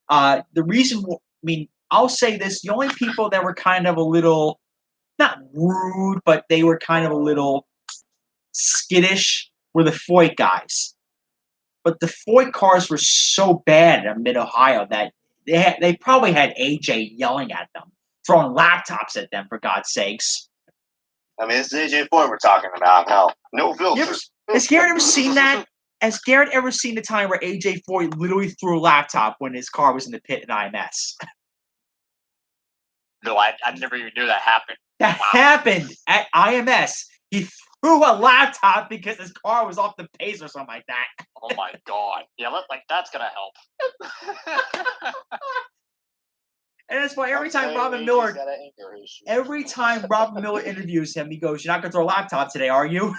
The reason, I'll say this: the only people that were kind of a little, not rude, but they were kind of a little skittish were the Foyt guys. But the Foyt cars were so bad in Mid-Ohio that they probably had AJ yelling at them, throwing laptops at them, for God's sakes. I mean, it's AJ Foyt we're talking about. Hell, no filters. Has Garrett ever seen that? Has Garrett ever seen the time where AJ Foyt literally threw a laptop when his car was in the pit in IMS? No, I never even knew that happened. That happened at IMS. He threw a laptop because his car was off the pace or something like that. Oh my God! Yeah, that's gonna help. And that's why every time Robin Miller interviews him, he goes, "You're not gonna throw a laptop today, are you?"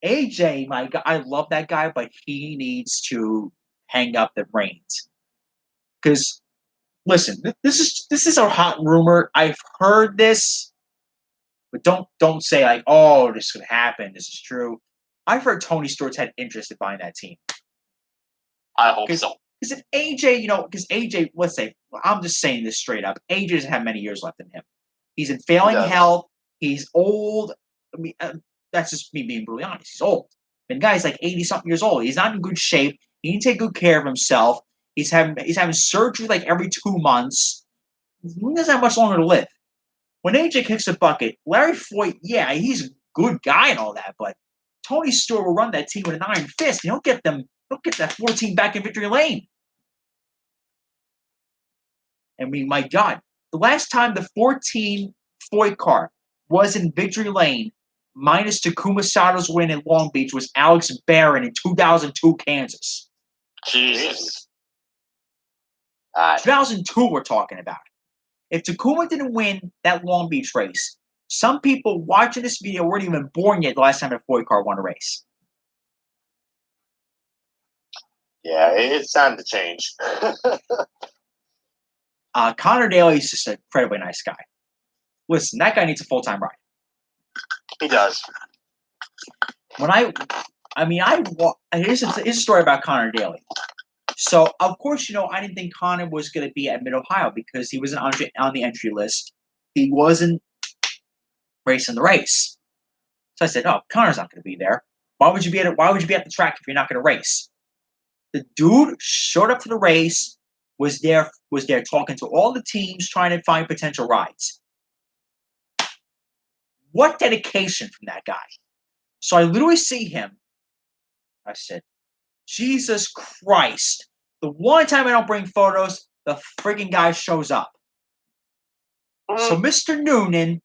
AJ, my God, I love that guy, but he needs to hang up the reins. Because, listen, this is a hot rumor. I've heard this, but don't say like, "Oh, this could happen. This is true." I've heard Tony Stewart's had interest in buying that team. I hope so. Because if AJ, because AJ, let's say, I'm just saying this straight up, AJ doesn't have many years left in him. He's in failing health. He's old. I mean, that's just me being brutally honest. He's old. And the guy's like 80-something years old. He's not in good shape. He needs to take good care of himself. He's having surgery like every 2 months. He doesn't have much longer to live. When AJ kicks a bucket, Larry Foyt, yeah, he's a good guy and all that, but Tony Stewart will run that team with an iron fist. He'll get that 14 back in victory lane. I mean, my God, the last time the 14 Foyt car was in victory lane, minus Takuma Sato's win in Long Beach, was Alex Barron in 2002 Kansas. Jesus. 2002 we're talking about. If Takuma didn't win that Long Beach race, some people watching this video weren't even born yet the last time a Foyt car won a race. Yeah, it's time to change. Connor Daly's just an incredibly nice guy. Listen, that guy needs a full-time ride. He does. Here's a story about Connor Daly. So, of course, I didn't think Connor was going to be at Mid-Ohio because he wasn't on the entry list. He wasn't racing the race. So I said, "Oh, Connor's not going to be there. Why would you be at the track if you're not going to race?" The dude showed up to the race, was there talking to all the teams trying to find potential rides. What dedication from that guy. So I literally see him. I said, Jesus Christ. The one time I don't bring photos, the friggin' guy shows up. So Mr. Noonan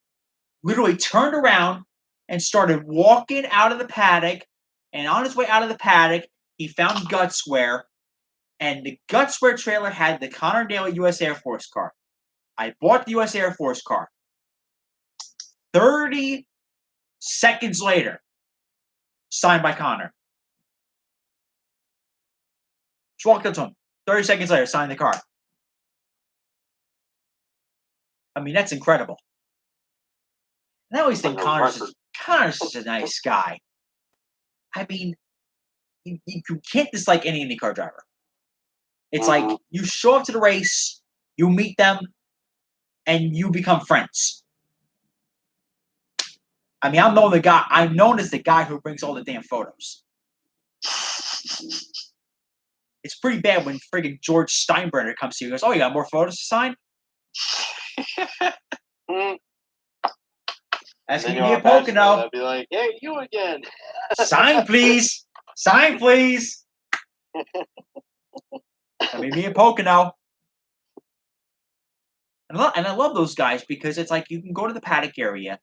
literally turned around and started walking out of the paddock. And on his way out of the paddock, he found Gutswear. And the Gutswear trailer had the Connor Daly U.S. Air Force car. I bought the U.S. Air Force car. 30 seconds later, signed by Connor. Just walked up to him. 30 seconds later, signed the car. I mean, that's incredible. And I always think Connor's just a nice guy. I mean, you can't dislike any IndyCar driver. It's like you show up to the race, you meet them, and you become friends. I mean, I'm known as the guy who brings all the damn photos. It's pretty bad when friggin' George Steinbrenner comes to you and goes, "Oh, you got more photos to sign?" That's going to be a Pocono. I'd be like, "Hey, you again." Sign, please. Sign, please. I mean, me and Pocono. And I love those guys because it's like you can go to the paddock area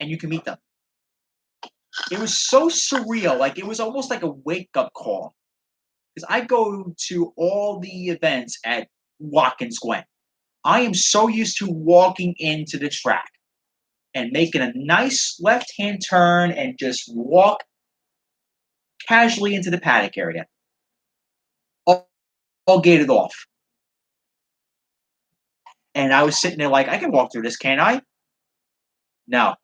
and you can meet them. It was so surreal. Like, it was almost like a wake-up call. Because I go to all the events at Watkins Glen. I am so used to walking into the track and making a nice left-hand turn and just walk casually into the paddock area. All gated off. And I was sitting there like, I can walk through this, can't I? No.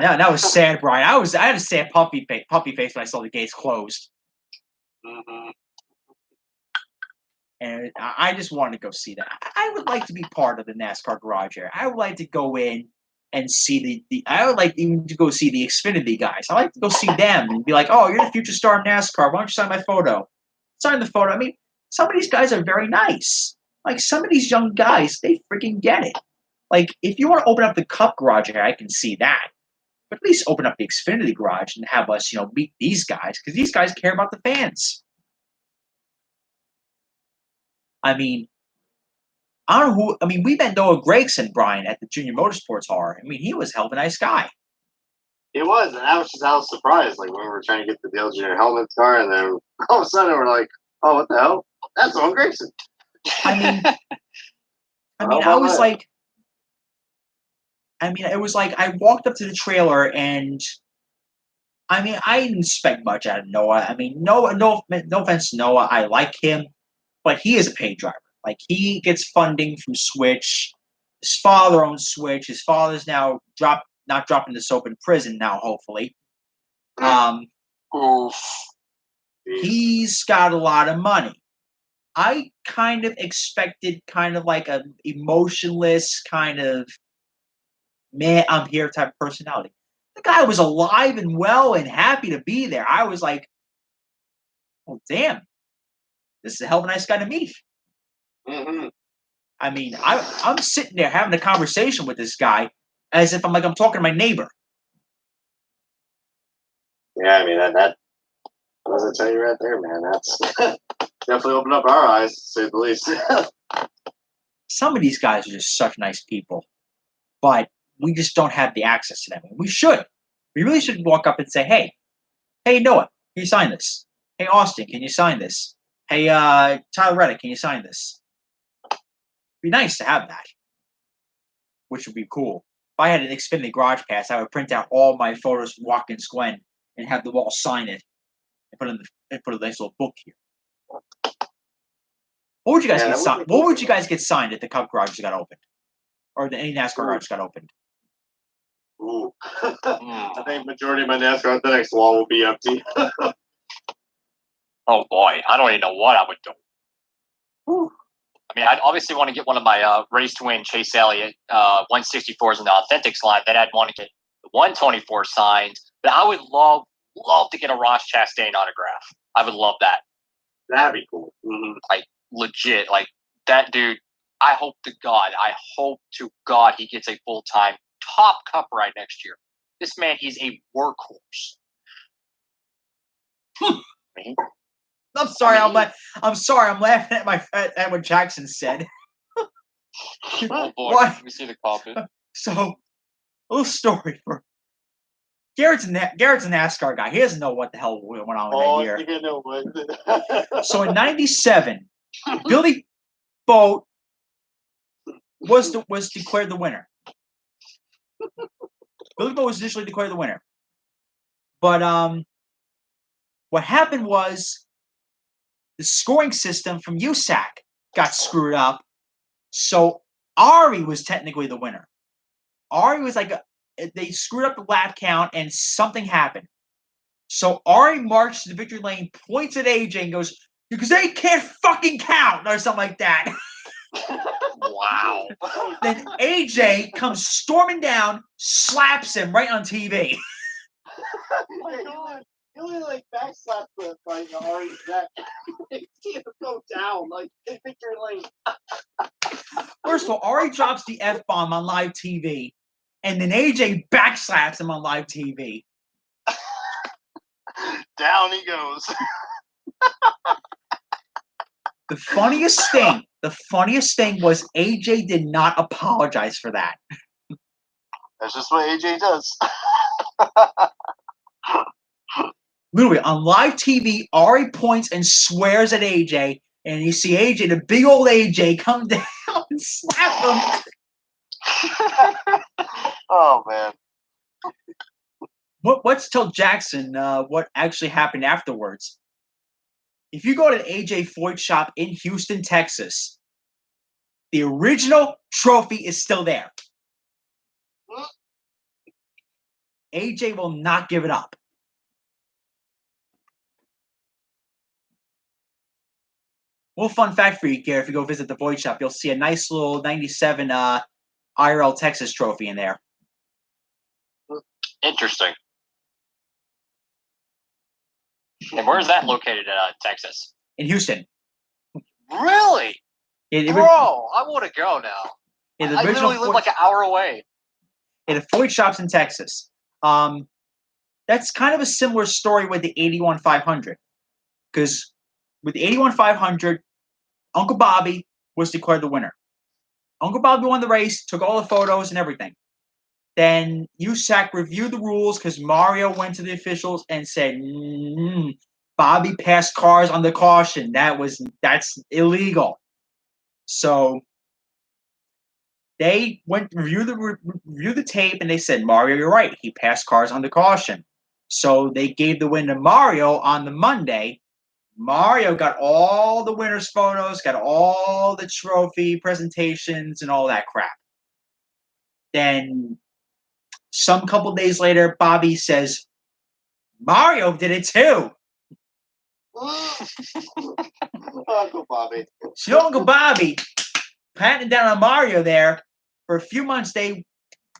Yeah, that was sad, Brian. I had a sad puppy face when I saw the gates closed. And I just wanted to go see that. I would like to be part of the NASCAR garage area. I would like to go in and see I would like even to go see the Xfinity guys. I like to go see them and be like, "Oh, you're the future star of NASCAR. Why don't you sign my photo?" Sign the photo. I mean, some of these guys are very nice. Like, some of these young guys, they freaking get it. Like, if you want to open up the Cup garage area, I can see that. But at least open up the Xfinity garage and have us, meet these guys, because these guys care about the fans. I mean, I don't know who. I mean, we met Noah Gragson, Brian, at the Junior Motorsports Hall. I mean, he was a hell of a nice guy. He was, and I was surprised. Like, when we were trying to get the Dale Jr. Helmets car, and then all of a sudden we're like, "Oh, what the hell? That's Noah Gragson." I mean, I was like, it was like I walked up to the trailer, and I mean, I didn't expect much out of Noah. I mean, no offense to Noah, I like him, but he is a paid driver. Like, he gets funding from Switch. His father owns Switch. His father's now not dropping the soap in prison now, hopefully. He's got a lot of money. I kind of expected kind of like a emotionless kind of, man, I'm here type of personality. The guy was alive and well and happy to be there. I was like, oh, damn. This is a hell of a nice guy to meet. I mean, I'm sitting there having a conversation with this guy as if I'm talking to my neighbor. Yeah, I mean, that doesn't tell you right there, man. That's definitely opened up our eyes, to say the least. Some of these guys are just such nice people, but we just don't have the access to them. We should. We really should walk up and say, hey, Noah, can you sign this? Hey, Austin, can you sign this? Hey, Tyler Reddick, can you sign this? It'd be nice to have that, which would be cool. If I had an Xfinity Garage Pass, I would print out all my photos from Watkins Glen and have them all sign it and put a nice little book here. What would you guys get signed? What would you guys get signed if the Cup garages got opened, or any NASCAR garages got opened? Ooh, I think majority of my NASCAR the next wall will be empty. Oh boy, I don't even know what I would do. Ooh. I mean, I'd obviously want to get one of my race to win Chase Elliott 164s in the Authentics line. Then I'd want to get the 124 signed. But I would love love to get a Ross Chastain autograph. I would love that. That'd be cool. Mm-hmm. Like, legit. Like, that dude, I hope to God he gets a full-time top cup ride next year. This man is a workhorse. I'm sorry. I'm sorry. I'm laughing at what Jackson said. Oh boy, Why? let me see the comment. So, a little story for Garrett's a NASCAR guy. He doesn't know what the hell went on with that year. So in '97, Billy Boat was declared the winner. Billy Boat was initially declared the winner, but what happened was the scoring system from USAC got screwed up. So Ari was technically the winner. Ari was they screwed up the lap count and something happened. So Ari marched to the victory lane, points at AJ and goes, because they can't fucking count, or something like that. Wow. Then AJ comes storming down, slaps him right on TV. Oh my God. He only backslapped the Ari's neck. You see him go down in victory lane. First of all, Ari drops the F-bomb on live TV, and then AJ backslaps him on live TV. Down he goes. The funniest thing was AJ did not apologize for that. That's just what AJ does. Literally, on live TV, Ari points and swears at AJ, and you see AJ, the big old AJ, come down and slap him. Oh, man. Let's tell Jackson what actually happened afterwards. If you go to the AJ Floyd shop in Houston, Texas, the original trophy is still there. AJ will not give it up. Well, fun fact for you, Gary, if you go visit the Void shop, you'll see a nice little 97 IRL Texas trophy in there. Interesting. And where is that located in Texas? In Houston. Really? Bro, I want to go now. I literally live like an hour away. The Floyd shop's in Texas. That's kind of a similar story with the 81 500. Because with the 81 500, Uncle Bobby was declared the winner. Uncle Bobby won the race, took all the photos and everything. Then USAC reviewed the rules because Mario went to the officials and said, Bobby passed cars on the caution. That's illegal. So they went to review the tape and they said, Mario, you're right. He passed cars on the caution. So they gave the win to Mario on the Monday. Mario got all the winners' photos, got all the trophy presentations and all that crap. Then some couple days later, Bobby says, Mario did it too. Uncle Bobby. So Uncle Bobby patting down on Mario there. For a few months, they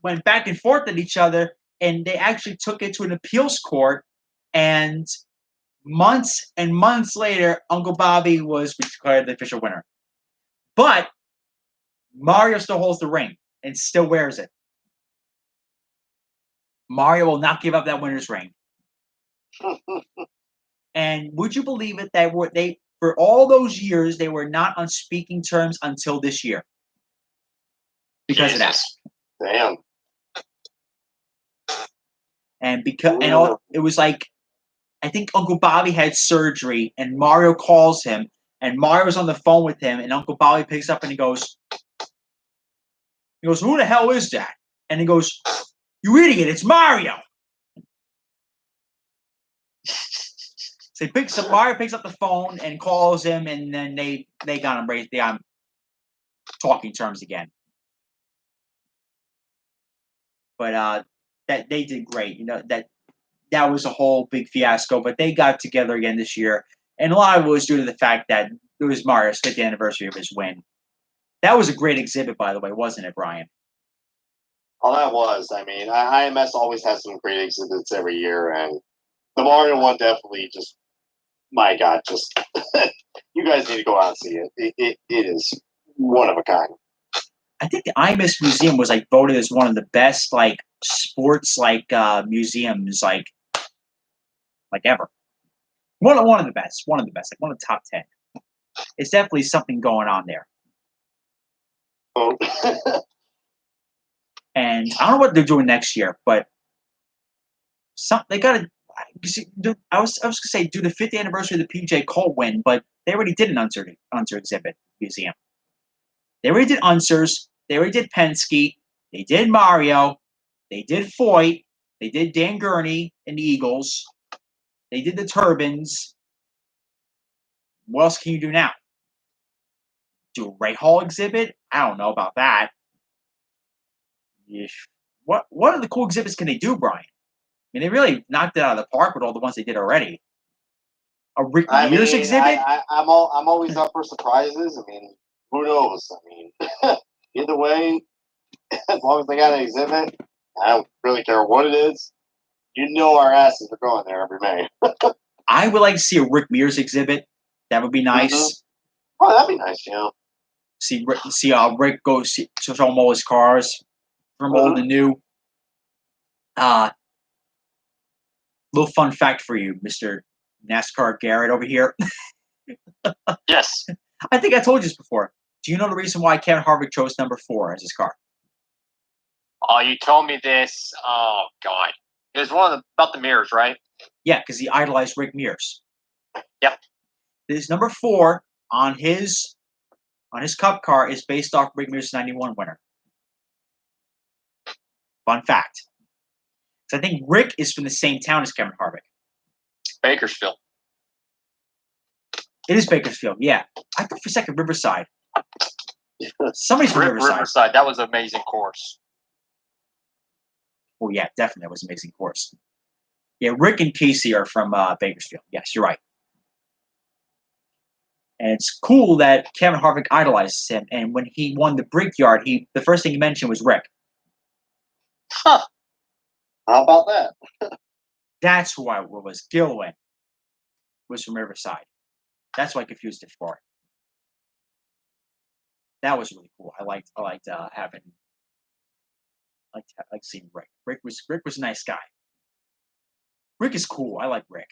went back and forth at each other, and they actually took it to an appeals court. And months and months later, Uncle Bobby was declared the official winner. But Mario still holds the ring and still wears it. Mario will not give up that winner's ring. And would you believe it that for all those years they were not on speaking terms until this year because of that. Damn. And it was like, I think Uncle Bobby had surgery, and Mario calls him, and Mario's on the phone with him, and Uncle Bobby picks up and he goes, who the hell is that? And he goes, you idiot, it's Mario. So Mario picks up the phone and calls him, and then they got him right on talking terms again. But that they did great. That was a whole big fiasco, but they got together again this year. And a lot of it was due to the fact that it was Mario's 50th anniversary of his win. That was a great exhibit, by the way, wasn't it, Brian? Oh, that was. I mean, IMS always has some great exhibits every year, and The Mario one definitely just, my God, just you guys need to go out and see it. It is one of a kind. I think the IMAS Museum was like voted as one of the best like sports museums like ever. One of the best, like one of the top 10. It's definitely something going on there. Oh. And I don't know what they're doing next year, but they got to. I was gonna say do the 50th anniversary of the PJ Cole win, but they already did an Unser exhibit museum. They already did Unsers. They already did Penske. They did Mario. They did Foyt. They did Dan Gurney and the Eagles. They did the Turbines. What else can you do now? Do a Ray Hall exhibit? I don't know about that. What other cool exhibits can they do, Brian? I mean, they really knocked it out of the park with all the ones they did already. A Rick Mears exhibit? I'm always up for surprises. I mean, who knows? I mean, either way, as long as they got an exhibit, I don't really care what it is. You know our asses are going there every May. I would like to see a Rick Mears exhibit. That would be nice. Mm-hmm. Oh, that'd be nice, you know. See Rick go show him all his cars from old and new. Little fun fact for you, Mr. NASCAR Garrett over here. Yes. I think I told you this before. Do you know the reason why Kevin Harvick chose number 4 as his car? Oh, you told me this. Oh, God. It was about the mirrors, right? Yeah, because he idolized Rick Mears. Yep. His number 4 on his Cup car is based off Rick Mears' 91 winner. Fun fact. So I think Rick is from the same town as Kevin Harvick. Bakersfield. It is Bakersfield, yeah. I thought for a second Riverside. Somebody's from Riverside. Riverside. That was an amazing course. Oh, yeah, definitely. That was an amazing course. Yeah, Rick and Casey are from Bakersfield. Yes, you're right. And it's cool that Kevin Harvick idolizes him. And when he won the Brickyard, the first thing he mentioned was Rick. Huh. How about that? That's who I was. Gilwin was from Riverside. That's why I confused it for. That was really cool. I liked seeing Rick. Rick was a nice guy. Rick is cool. I like Rick.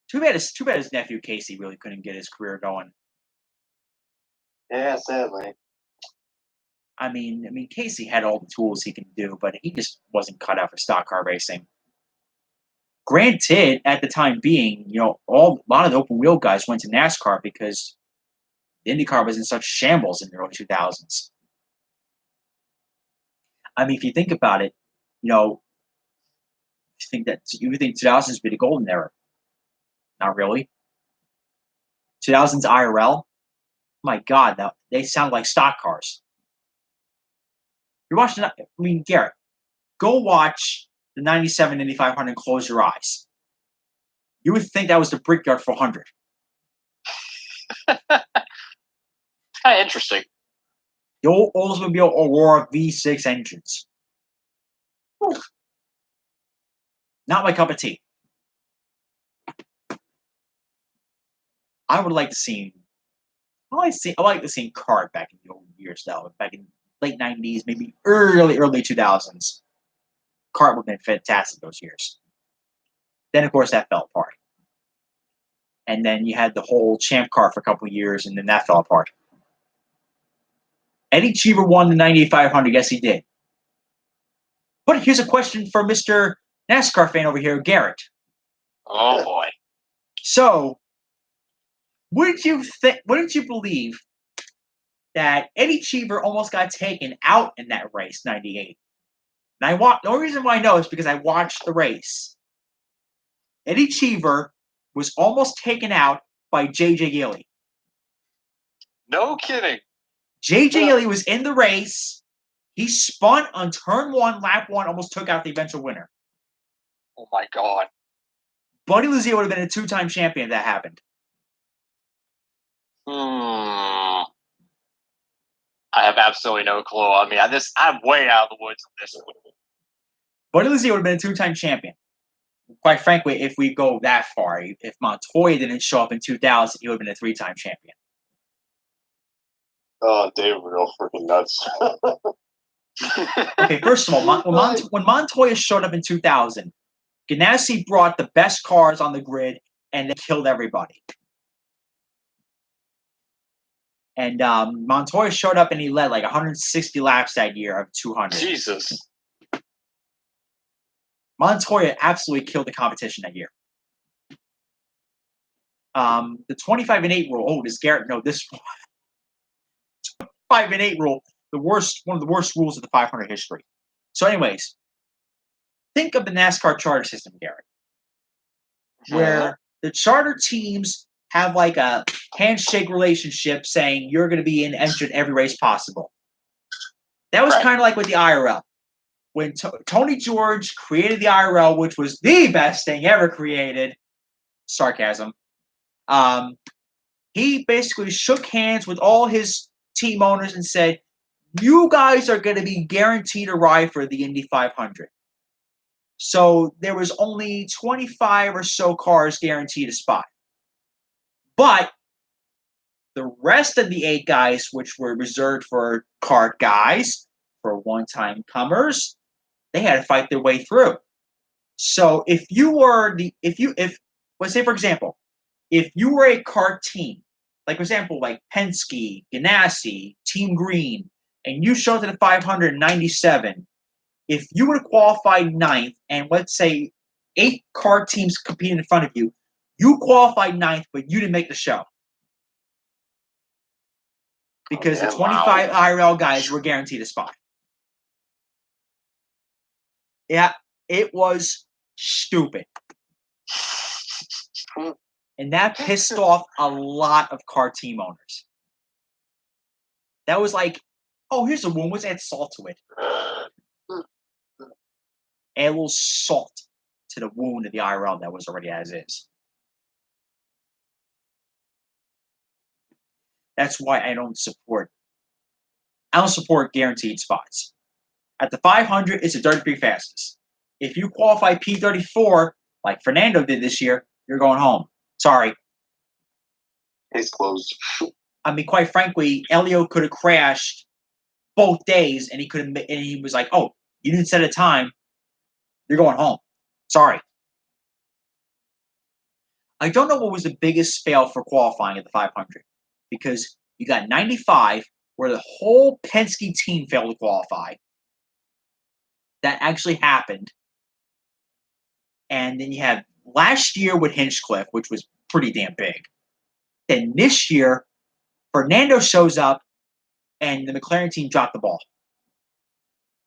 Too bad his nephew Casey really couldn't get his career going. Yeah, sadly. I mean, Casey had all the tools he can do, but he just wasn't cut out for stock car racing. Granted, at the time being, a lot of the open wheel guys went to NASCAR because the IndyCar was in such shambles in the early 2000s. I mean, if you think about it, you think 2000s would be the golden era. Not really. 2000s IRL, my God, they sound like stock cars. You're watching. I mean, Garrett, go watch the '97 Indy 500 and close your eyes. You would think that was the Brickyard 400. Kind of interesting. The old Oldsmobile Aurora V6 engines. Oof. Not my cup of tea. I would like to see. I like to see kart back in the old years, though. Back in late '90s, maybe early 2000s. Kart would have been fantastic those years. Then, of course, that fell apart. And then you had the whole Champ Car for a couple of years, and then that fell apart. Eddie Cheever won the 98 500. Yes, he did. But here's a question for Mr. NASCAR fan over here, Garrett. Oh, boy. So, wouldn't you believe that Eddie Cheever almost got taken out in that race, 98? And the only reason why I know is because I watched the race. Eddie Cheever was almost taken out by J.J. Gilley. No kidding. J.J. Gilley was in the race. He spun on turn 1, lap 1, almost took out the eventual winner. Oh, my God. Buddy Luzier would have been a 2-time champion if that happened. I have absolutely no clue. I mean, I'm way out of the woods on this one. Buddy Luzier would have been a 2-time champion. quite frankly, if we go that far, if Montoya didn't show up in 2000, he would have been a 3-time champion. Oh, Dave, real freaking nuts. Okay, first of all, when Montoya showed up in 2000, Ganassi brought the best cars on the grid, and they killed everybody. And Montoya showed up, and he led like 160 laps that year of 200. Jesus. Montoya absolutely killed the competition that year. The 25-8 rule. Oh, does Garrett know this? 25-8 rule, one of the worst rules of the 500 history. So, anyways, think of the NASCAR charter system, Garrett, where the charter teams have like a handshake relationship, saying you're going to be entered every race possible. That was kind of like with the IRL. When Tony George created the IRL, which was the best thing ever created, sarcasm, he basically shook hands with all his team owners and said, you guys are going to be guaranteed a ride for the Indy 500. So there was only 25 or so cars guaranteed a spot. But the rest of the 8 guys, which were reserved for kart guys, for one-time comers, they had to fight their way through. So let's say, for example, if you were a kart team, like for example, like Penske, Ganassi, Team Green, and you showed to the 597, if you would have qualified 9th, and let's say 8 kart teams competing in front of you, you qualified 9th, but you didn't make the show. Because the 25 IRL guys were guaranteed a spot. Yeah, it was stupid. And that pissed off a lot of car team owners. That was like, oh, here's a wound. Let's add salt to it. Add a little salt to the wound of the IRL that was already as is. That's why I don't support guaranteed spots. At the 500, it's a 33 fastest. If you qualify P34, like Fernando did this year, you're going home. Sorry. Case closed. I mean, quite frankly, Elio could have crashed both days, and he was like, "Oh, you didn't set a time. You're going home. Sorry." I don't know what was the biggest fail for qualifying at the 500, because you got 95, where the whole Penske team failed to qualify. That actually happened. And then you have last year with Hinchcliffe, which was pretty damn big. Then this year, Fernando shows up, and the McLaren team dropped the ball.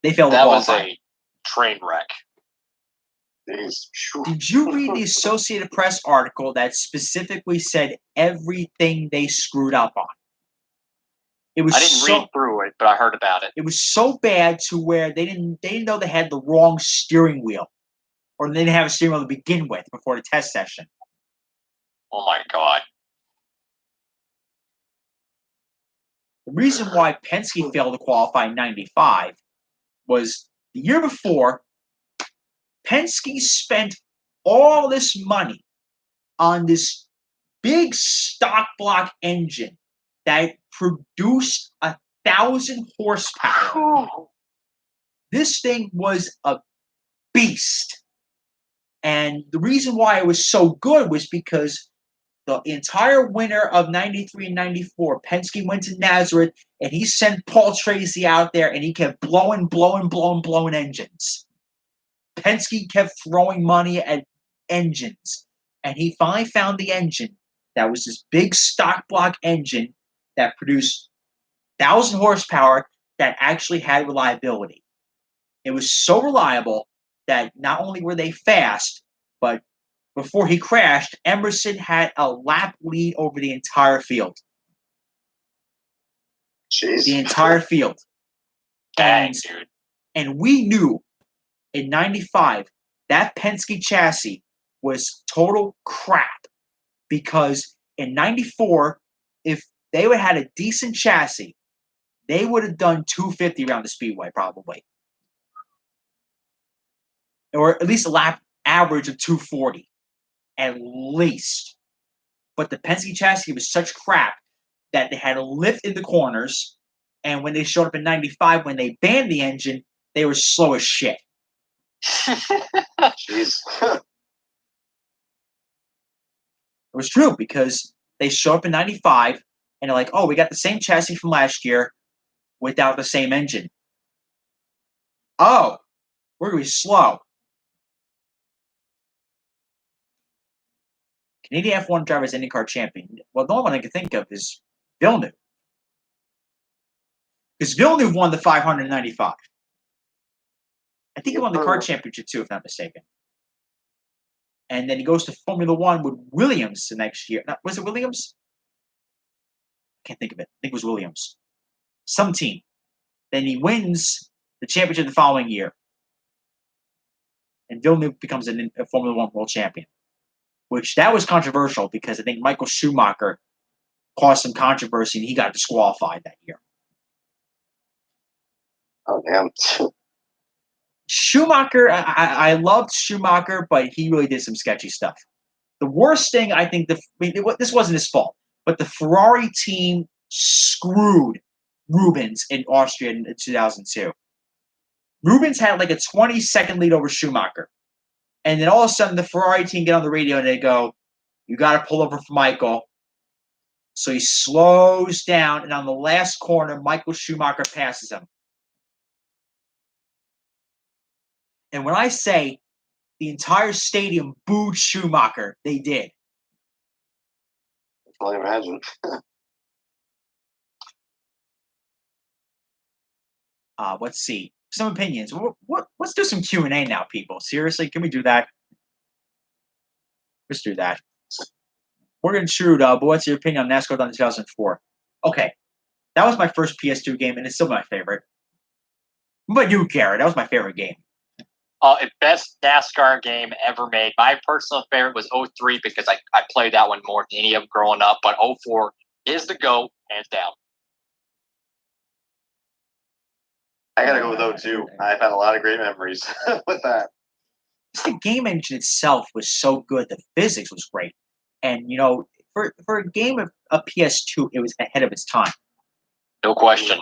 They failed to qualify. That was a train wreck. Did you read the Associated Press article that specifically said everything they screwed up on? I didn't read through it, but I heard about it. It was so bad to where they didn't know they had the wrong steering wheel, or they didn't have a steering wheel to begin with before the test session. Oh my God! The reason why Penske failed to qualify in 95 was the year before, Penske spent all this money on this big stock block engine that produced 1,000 horsepower. This thing was a beast. And the reason why it was so good was because the entire winter of 93 and 94, Penske went to Nazareth, and he sent Paul Tracy out there, and he kept blowing engines. Penske kept throwing money at engines, and he finally found the engine that was this big stock block engine that produced 1,000 horsepower that actually had reliability. It was so reliable that not only were they fast, but before he crashed, Emerson had a lap lead over the entire field. Jeez. The entire field. Dang, dude. And we knew in 95 that Penske chassis was total crap, because in 94, if they would have had a decent chassis, they would have done 250 around the speedway probably. Or at least a lap average of 240 at least. But the Penske chassis was such crap that they had to lift in the corners, and when they showed up in 95, when they banned the engine, they were slow as shit. Jeez. It was true because they showed up in 95, and they're like, oh, we got the same chassis from last year without the same engine. Oh, we're going to be slow. Canadian F1 driver is IndyCar champion. Well, the only one I can think of is Villeneuve. Because Villeneuve won the 595. I think he won the car championship too, if not mistaken. And then he goes to Formula One with Williams the next year. Was it Williams? I can't think of it. I think it was Williams. Some team. Then he wins the championship the following year. And Villeneuve becomes a Formula One world champion. Which, that was controversial because I think Michael Schumacher caused some controversy and he got disqualified that year. Oh, damn. Schumacher, I loved Schumacher, but he really did some sketchy stuff. The worst thing, I think, this wasn't his fault, but the Ferrari team screwed Rubens in Austria in 2002. Rubens had like a 20-second lead over Schumacher. And then all of a sudden, the Ferrari team get on the radio and they go, you got to pull over for Michael. So he slows down, and on the last corner, Michael Schumacher passes him. And when I say the entire stadium booed Schumacher, they did. I can imagine. Let's see. Some opinions. Let's do some Q&A now, people. Seriously, can we do that? Let's do that. We're going to shoot, but what's your opinion on NASCAR done in 2004? Okay. That was my first PS2 game, and it's still my favorite. What about you, Garrett? That was my favorite game. Best NASCAR game ever made. My personal favorite was 03 because I played that one more than any of them growing up, but 04 is the GOAT, hands down. I gotta go with 02. I've had a lot of great memories with that. The game engine itself was so good. The physics was great. And, for a game of a PS2, it was ahead of its time. No question.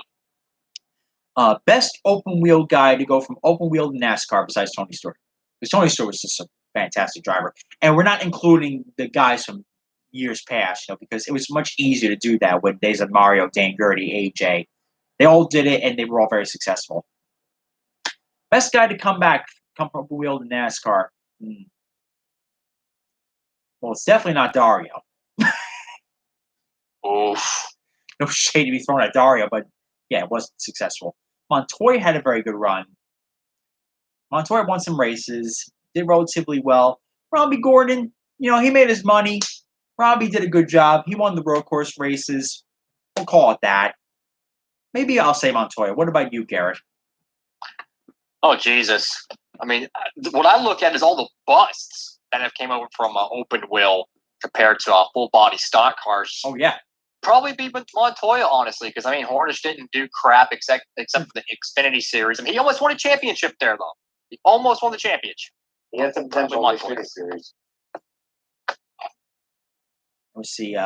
Best open wheel guy to go from open wheel to NASCAR besides Tony Stewart. Because Tony Stewart was just a fantastic driver. And we're not including the guys from years past, because it was much easier to do that with days of Mario, Dan Gurdy, AJ. They all did it, and they were all very successful. Best guy to come from open wheel to NASCAR. Well, it's definitely not Dario. Oof. No shade to be thrown at Dario, but yeah, it wasn't successful. Montoya had a very good run. Montoya won some races, did relatively well. Robbie Gordon, he made his money. Robbie did a good job. He won the road course races. We'll call it that. Maybe I'll say Montoya. What about you, Garrett? Oh, Jesus. I mean, what I look at is all the busts that have came over from open wheel compared to full-body stock cars. Oh, yeah. Probably be with Montoya, honestly, because, Hornish didn't do crap except for the Xfinity Series. He almost won a championship there, though. He almost won the championship. He had some potential in the Xfinity Series. Let's see.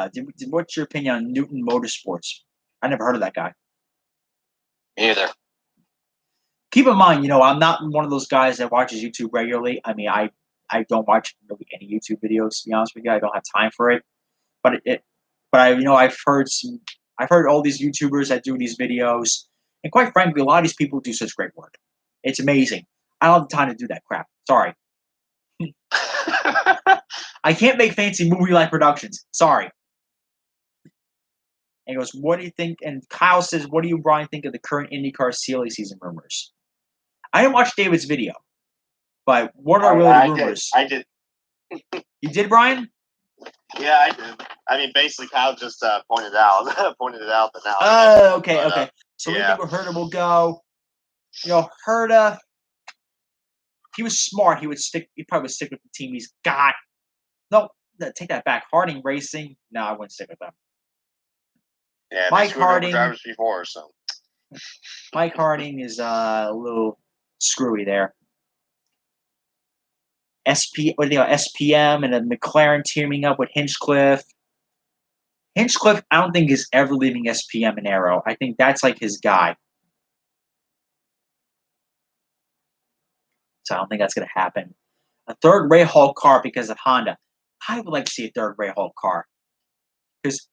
What's your opinion on Newton Motorsports? I never heard of that guy. Me either. Keep in mind, I'm not one of those guys that watches YouTube regularly. I don't watch really any YouTube videos, to be honest with you. I don't have time for it. But I've heard all these YouTubers that do these videos, and quite frankly, a lot of these people do such great work. It's amazing. I don't have the time to do that crap. Sorry. I can't make fancy movie-like productions. Sorry. And he goes, what do you think? And Kyle says, what do you, Brian, think of the current IndyCar silly season rumors? I didn't watch David's video, but what are really the rumors? I did. You did, Brian? Yeah, I did. Basically, Kyle just pointed it out that now. Okay. So we think Herta will go. Herta, he was smart. He probably would stick with the team he's got. No, take that back. Harding Racing. No, I wouldn't stick with them. Yeah, Mike Harding. Drivers before, so. Mike Harding is a little screwy there. SPM and then McLaren teaming up with Hinchcliffe. Hinchcliffe, I don't think is ever leaving SPM and Aero. I think that's like his guy. So I don't think that's going to happen. A third Ray Hall car because of Honda. I would like to see a third Ray Hall car. Because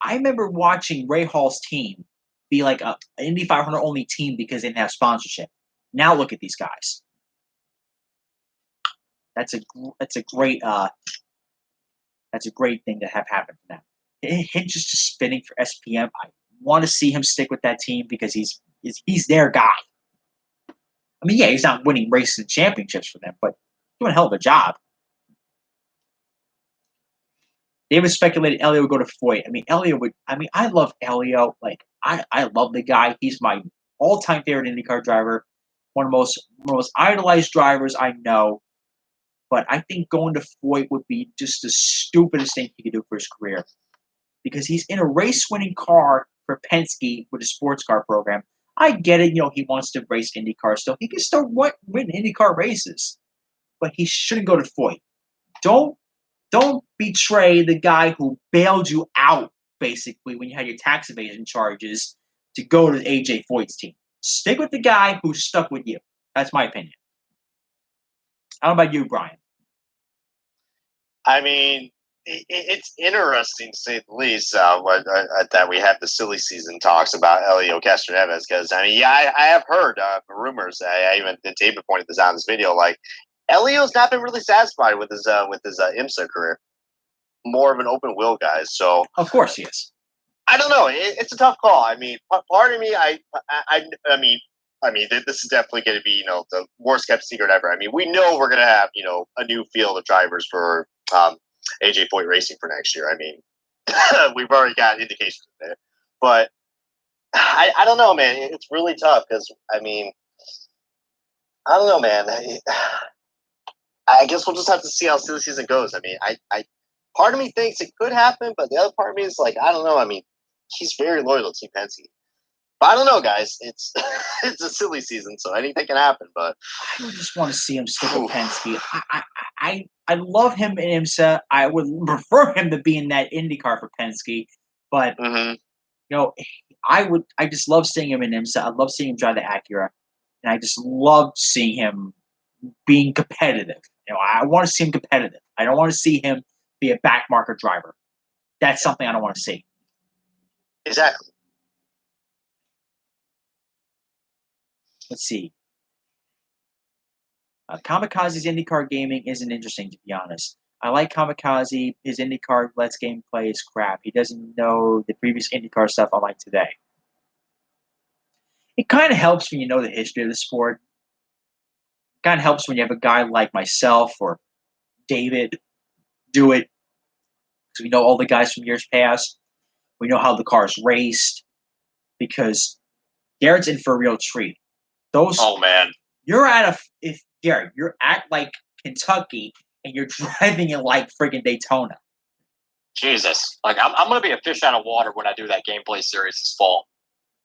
I remember watching Ray Hall's team be like an Indy 500 only team because they didn't have sponsorship. Now look at these guys. That's a great thing to have happen for them. Hinch is just spinning for SPM. I want to see him stick with that team because he's their guy. I mean, yeah, he's not winning races and championships for them, but doing a hell of a job. David speculated Elio would go to Foyt. I mean, I love Elio. Like, I love the guy. He's my all-time favorite IndyCar driver. One of the most idolized drivers I know. But I think going to Foyt would be just the stupidest thing he could do for his career. Because he's in a race-winning car for Penske with a sports car program. I get it, he wants to race IndyCar still. He can still win IndyCar races. But he shouldn't go to Foyt. Don't betray the guy who bailed you out, basically, when you had your tax evasion charges to go to AJ Foyt's team. Stick with the guy who stuck with you. That's my opinion. How about you, Brian? I mean, it's interesting to say the least that we have the silly season talks about Elio Castroneves because, I mean, yeah, I have heard rumors. I even David pointed this out in this video. Like, Elio's not been really satisfied with his IMSA career. More of an open wheel guy. So of course he is. I don't know. It's a tough call. I mean, part of me, I mean, this is definitely going to be the worst kept secret ever. I mean, we know we're going to have a new field of drivers for AJ Foyt Racing for next year. I mean, we've already got indications of it, but I don't know, man. It's really tough because I mean, I don't know, man. I guess we'll just have to see how the season goes. I mean, I part of me thinks it could happen, but the other part of me is like, I don't know. I mean, he's very loyal to Team Penske. But I don't know, guys. It's it's a silly season, so anything can happen. But I just want to see him stick with Penske. I love him in IMSA. I would prefer him to be in that IndyCar for Penske, but I just love seeing him in IMSA. I love seeing him drive the Acura, and I just love seeing him being competitive. I want to see him competitive. I don't want to see him be a backmarker driver. That's something I don't want to see. Exactly. Let's see. Kamikaze's IndyCar gaming isn't interesting, to be honest. I like Kamikaze. His IndyCar Let's gameplay is crap. He doesn't know the previous IndyCar stuff I like today. It kind of helps when you know the history of the sport. It kind of helps when you have a guy like myself or David do it. Because we know all the guys from years past. We know how the cars raced. Because Garrett's in for a real treat. Oh, man. Garrett, you're at like Kentucky and you're driving in like friggin' Daytona. Jesus. Like, I'm going to be a fish out of water when I do that gameplay series this fall.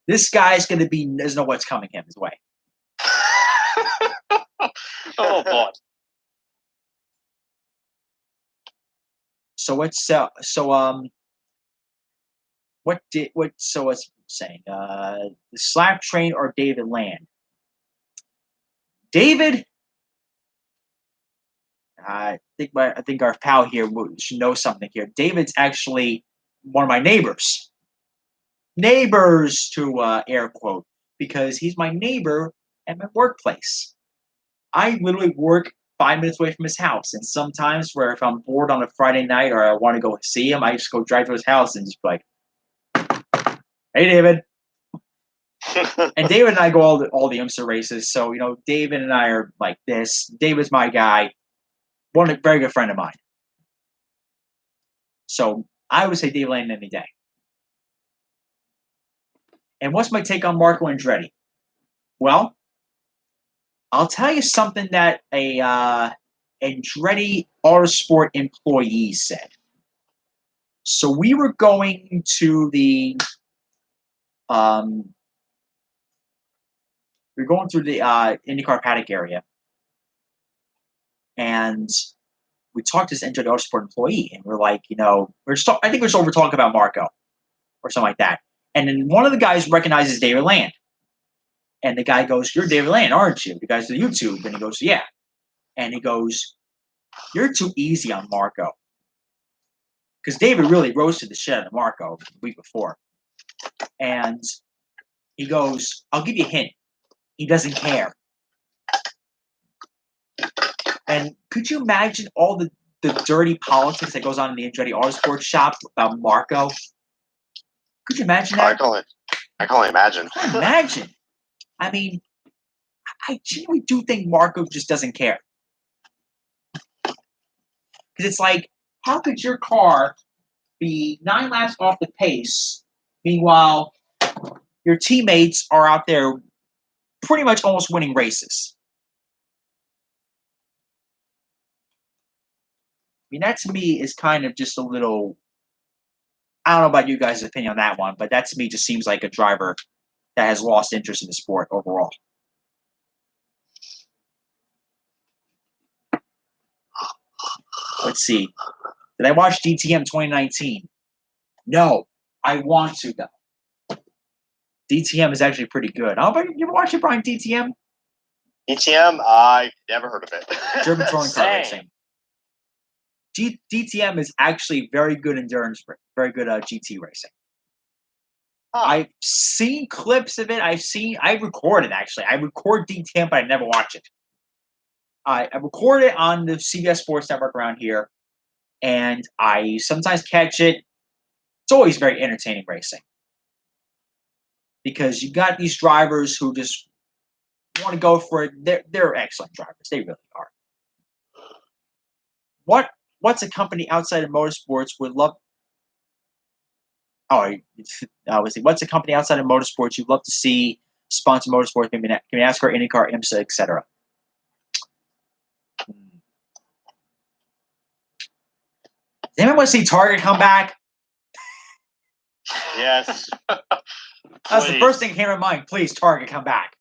This guy's going to doesn't know what's coming his way. Oh, boy. So what's saying? The Slap Train or David Land? David, I think our pal here should know something here. David's actually one of my neighbors. Neighbors to air quote, because he's my neighbor at my workplace. I literally work 5 minutes away from his house, and sometimes if I'm bored on a Friday night or I want to go see him, I just go drive to his house and just be like, "Hey, David." And David and I go all the IMSA races, so David and I are like this. David's my guy, a very good friend of mine. So I would say David Land any day. And what's my take on Marco Andretti? Well, I'll tell you something that a Andretti Autosport employee said. So we were going to the IndyCar paddock area, and we talked to this NJ Autosport employee, and we're like, I think we're over talking about Marco or something like that. And then one of the guys recognizes David Land. And the guy goes, "You're David Land, aren't you?" The guy's to YouTube. And he goes, "Yeah." And he goes, "You're too easy on Marco." Because David really roasted the shit out of Marco the week before. And he goes, "I'll give you a hint. He doesn't care." And could you imagine all the dirty politics that goes on in the Andretti Autosport shop about Marco? Could you imagine that? I can only imagine. I can't imagine. I mean, I genuinely do think Marco just doesn't care. Because it's like, how could your car be 9 laps off the pace, meanwhile your teammates are out there pretty much almost winning races? I mean, that to me is kind of just a little, I don't know about you guys' opinion on that one, but that to me just seems like a driver that has lost interest in the sport overall. Let's see. Did I watch DTM 2019? No. I want to, though. DTM is actually pretty good. You ever watch it, Brian, DTM? DTM? I've never heard of it. German touring car racing. DTM is actually very good endurance, very good GT racing. Huh. I've seen clips of it. I record it, actually. I record DTM, but I never watch it. I record it on the CBS Sports Network around here, and I sometimes catch it. It's always very entertaining racing. Because you got these drivers who just want to go for it. They're excellent drivers. They really are. What's a company outside of motorsports would love? What's a company outside of motorsports you'd love to see sponsor motorsports? Maybe NASCAR, IndyCar, IMSA, etc. Does anyone want to see Target come back? Yes. That's the first thing that came to mind. Please, Target, come back.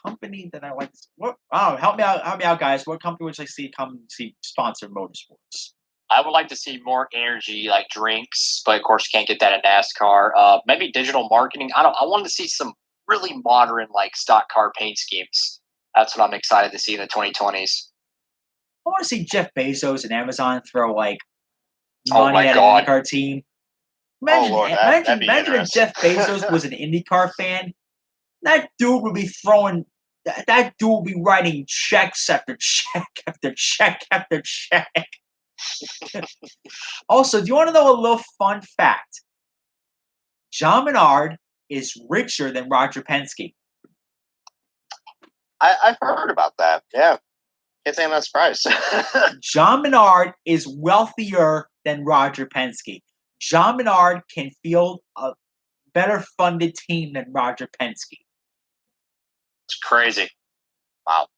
Company that I like. Help me out, guys. What company would you like to see sponsor motorsports? I would like to see more energy, like drinks, but of course you can't get that in NASCAR. Maybe digital marketing. I want to see some really modern, like stock car paint schemes. That's what I'm excited to see in the 2020s. I want to see Jeff Bezos and Amazon throw like money at an IndyCar team. Imagine if Jeff Bezos was an IndyCar fan. That dude would be throwing. That dude would be writing checks after check after check after check. Also, do you want to know a little fun fact? John Menard is richer than Roger Penske. I've heard about that. Yeah. Can't say I'm not surprised. John Menard is wealthier than Roger Penske. John Menard can field a better funded team than Roger Penske. It's crazy. Wow.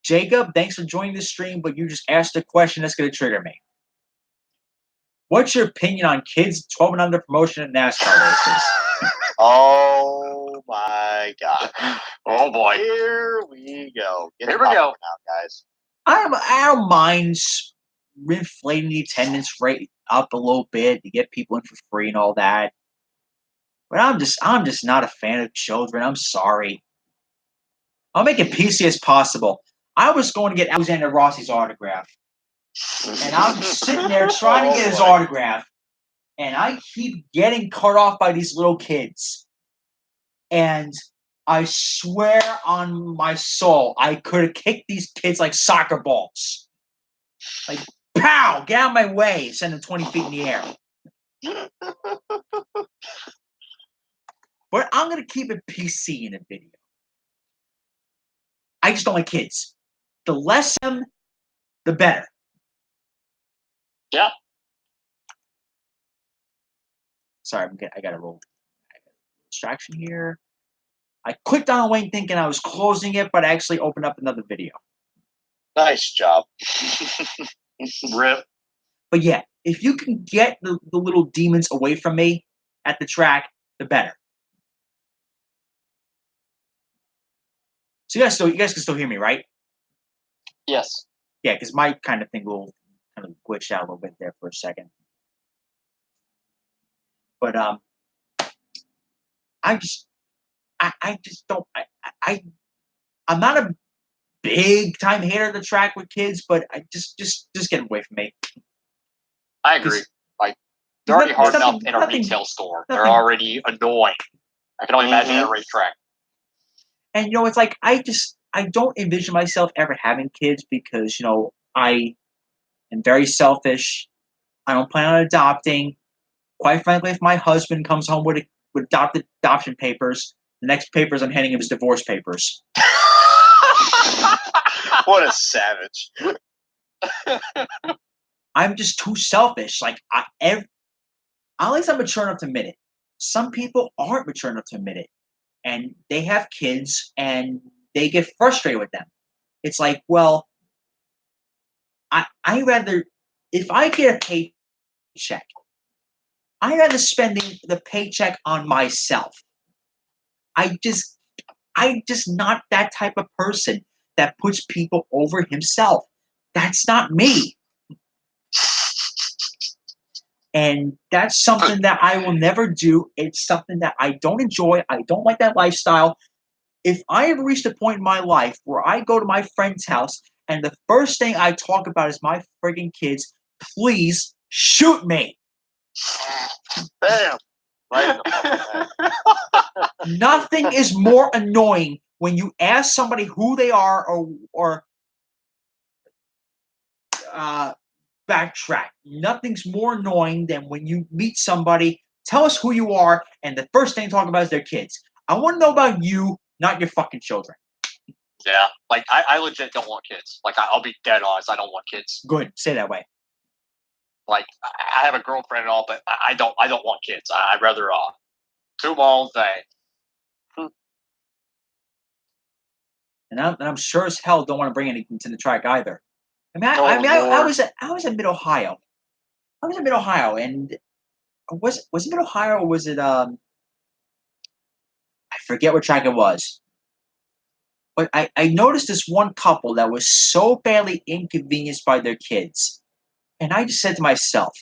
Jacob, thanks for joining the stream, but you just asked a question that's going to trigger me. What's your opinion on kids 12 and under promotion at NASCAR races? Oh my God. Oh boy. Here we go. Here we go. Now, guys. I don't mind inflating the attendance rate up a little bit to get people in for free and all that. But I'm just not a fan of children. I'm sorry. I'll make it PC as possible. I was going to get Alexander Rossi's autograph. And I'm sitting there trying to get his autograph. And I keep getting cut off by these little kids. And I swear on my soul, I could have kicked these kids like soccer balls. Like, pow! Get out of my way. Send them 20 feet in the air. But I'm going to keep it PC in the video. I just don't like kids. The less them, the better. Yeah. Sorry, I got a little distraction here. I clicked on a link thinking I was closing it, but I actually opened up another video. Nice job. Rip. But yeah, if you can get the little demons away from me at the track, the better. So you guys can still hear me, right? Yes. Yeah, because my kind of thing will kind of glitch out a little bit there for a second. But I just don't. I'm not a big time hater of the track with kids, but I just get away from me. I agree. Like they're already hard enough in a retail store. They're already annoying. I can only imagine at a racetrack. And you know, it's like I don't envision myself ever having kids because, you know, I am very selfish. I don't plan on adopting. Quite frankly, if my husband comes home with adoption papers, the next papers I'm handing him is divorce papers. What a savage. I'm just too selfish. Like, at least I'm mature enough to admit it. Some people aren't mature enough to admit it. And they have kids and they get frustrated with them. It's like, well, I rather, if I get a paycheck, I rather spending the paycheck on myself. I just not that type of person that puts people over himself. That's not me. And that's something that I will never do. It's something that I don't enjoy. I don't like that lifestyle. If I ever reached a point in my life where I go to my friend's house and the first thing I talk about is my friggin' kids, please shoot me. Bam. Right. Nothing is more annoying when you ask somebody who they are or backtrack. Nothing's more annoying than when you meet somebody, tell us who you are, and the first thing to talk about is their kids. I want to know about you, not your fucking children. Yeah, like I legit don't want kids. Like I'll be dead honest, I don't want kids. Good, say that way. Like I have a girlfriend and all, but I don't want kids. I'd rather do my own thing. And I'm sure as hell don't want to bring anything to the track either. I was in Mid Ohio. I was in Mid Ohio, and was it Mid Ohio or was it I forget what track it was. But I noticed this one couple that was so badly inconvenienced by their kids. And I just said to myself,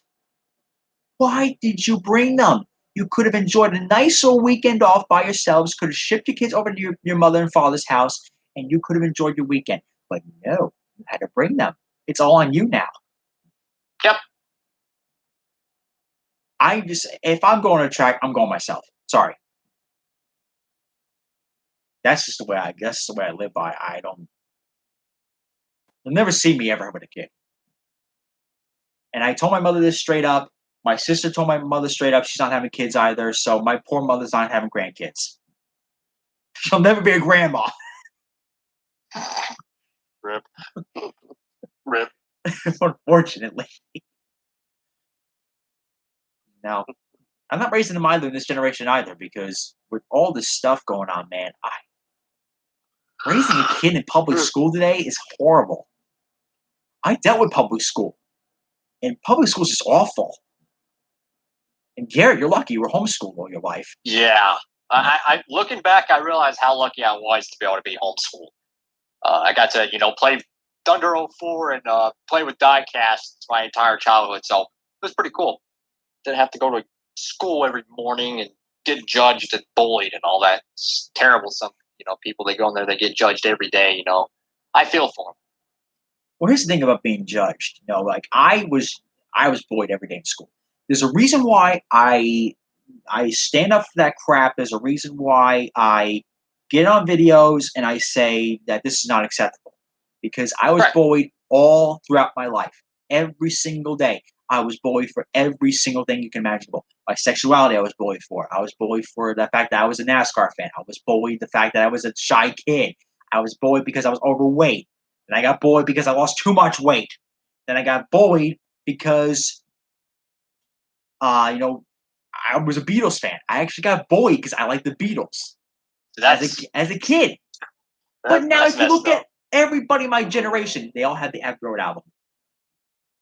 why did you bring them? You could have enjoyed a nice little weekend off by yourselves, could have shipped your kids over to your mother and father's house, and you could have enjoyed your weekend. But no, you had to bring them. It's all on you now. Yep. If I'm going to a track, I'm going myself. Sorry. That's just the way I live by. You'll never see me ever having a kid. And I told my mother this straight up. My sister told my mother straight up she's not having kids either. So my poor mother's not having grandkids. She'll never be a grandma. Rip. Rip. Unfortunately. Now, I'm not raising them either in this generation either because with all this stuff going on, man, raising a kid in public school today is horrible. I dealt with public school. And public school is just awful. And Garrett, you're lucky you were homeschooled all your life. Yeah. I looking back, I realized how lucky I was to be able to be homeschooled. I got to, play Thunder 04 and play with Diecast my entire childhood. So it was pretty cool. Didn't have to go to school every morning and get judged and bullied and all that. It's terrible. Some, people, they go in there, they get judged every day, I feel for them. Well, here's the thing about being judged. Like I was bullied every day in school. There's a reason why I stand up for that crap. There's a reason why I get on videos and I say that this is not acceptable. Because I was bullied all throughout my life. Every single day. I was bullied for every single thing you can imagine. My sexuality I was bullied for. I was bullied for the fact that I was a NASCAR fan. I was bullied the fact that I was a shy kid. I was bullied because I was overweight. And I got bullied because I lost too much weight. Then I got bullied because I was a Beatles fan. I actually got bullied because I liked the Beatles as a kid. But now if you look at everybody in my generation, they all had the Abbey Road album.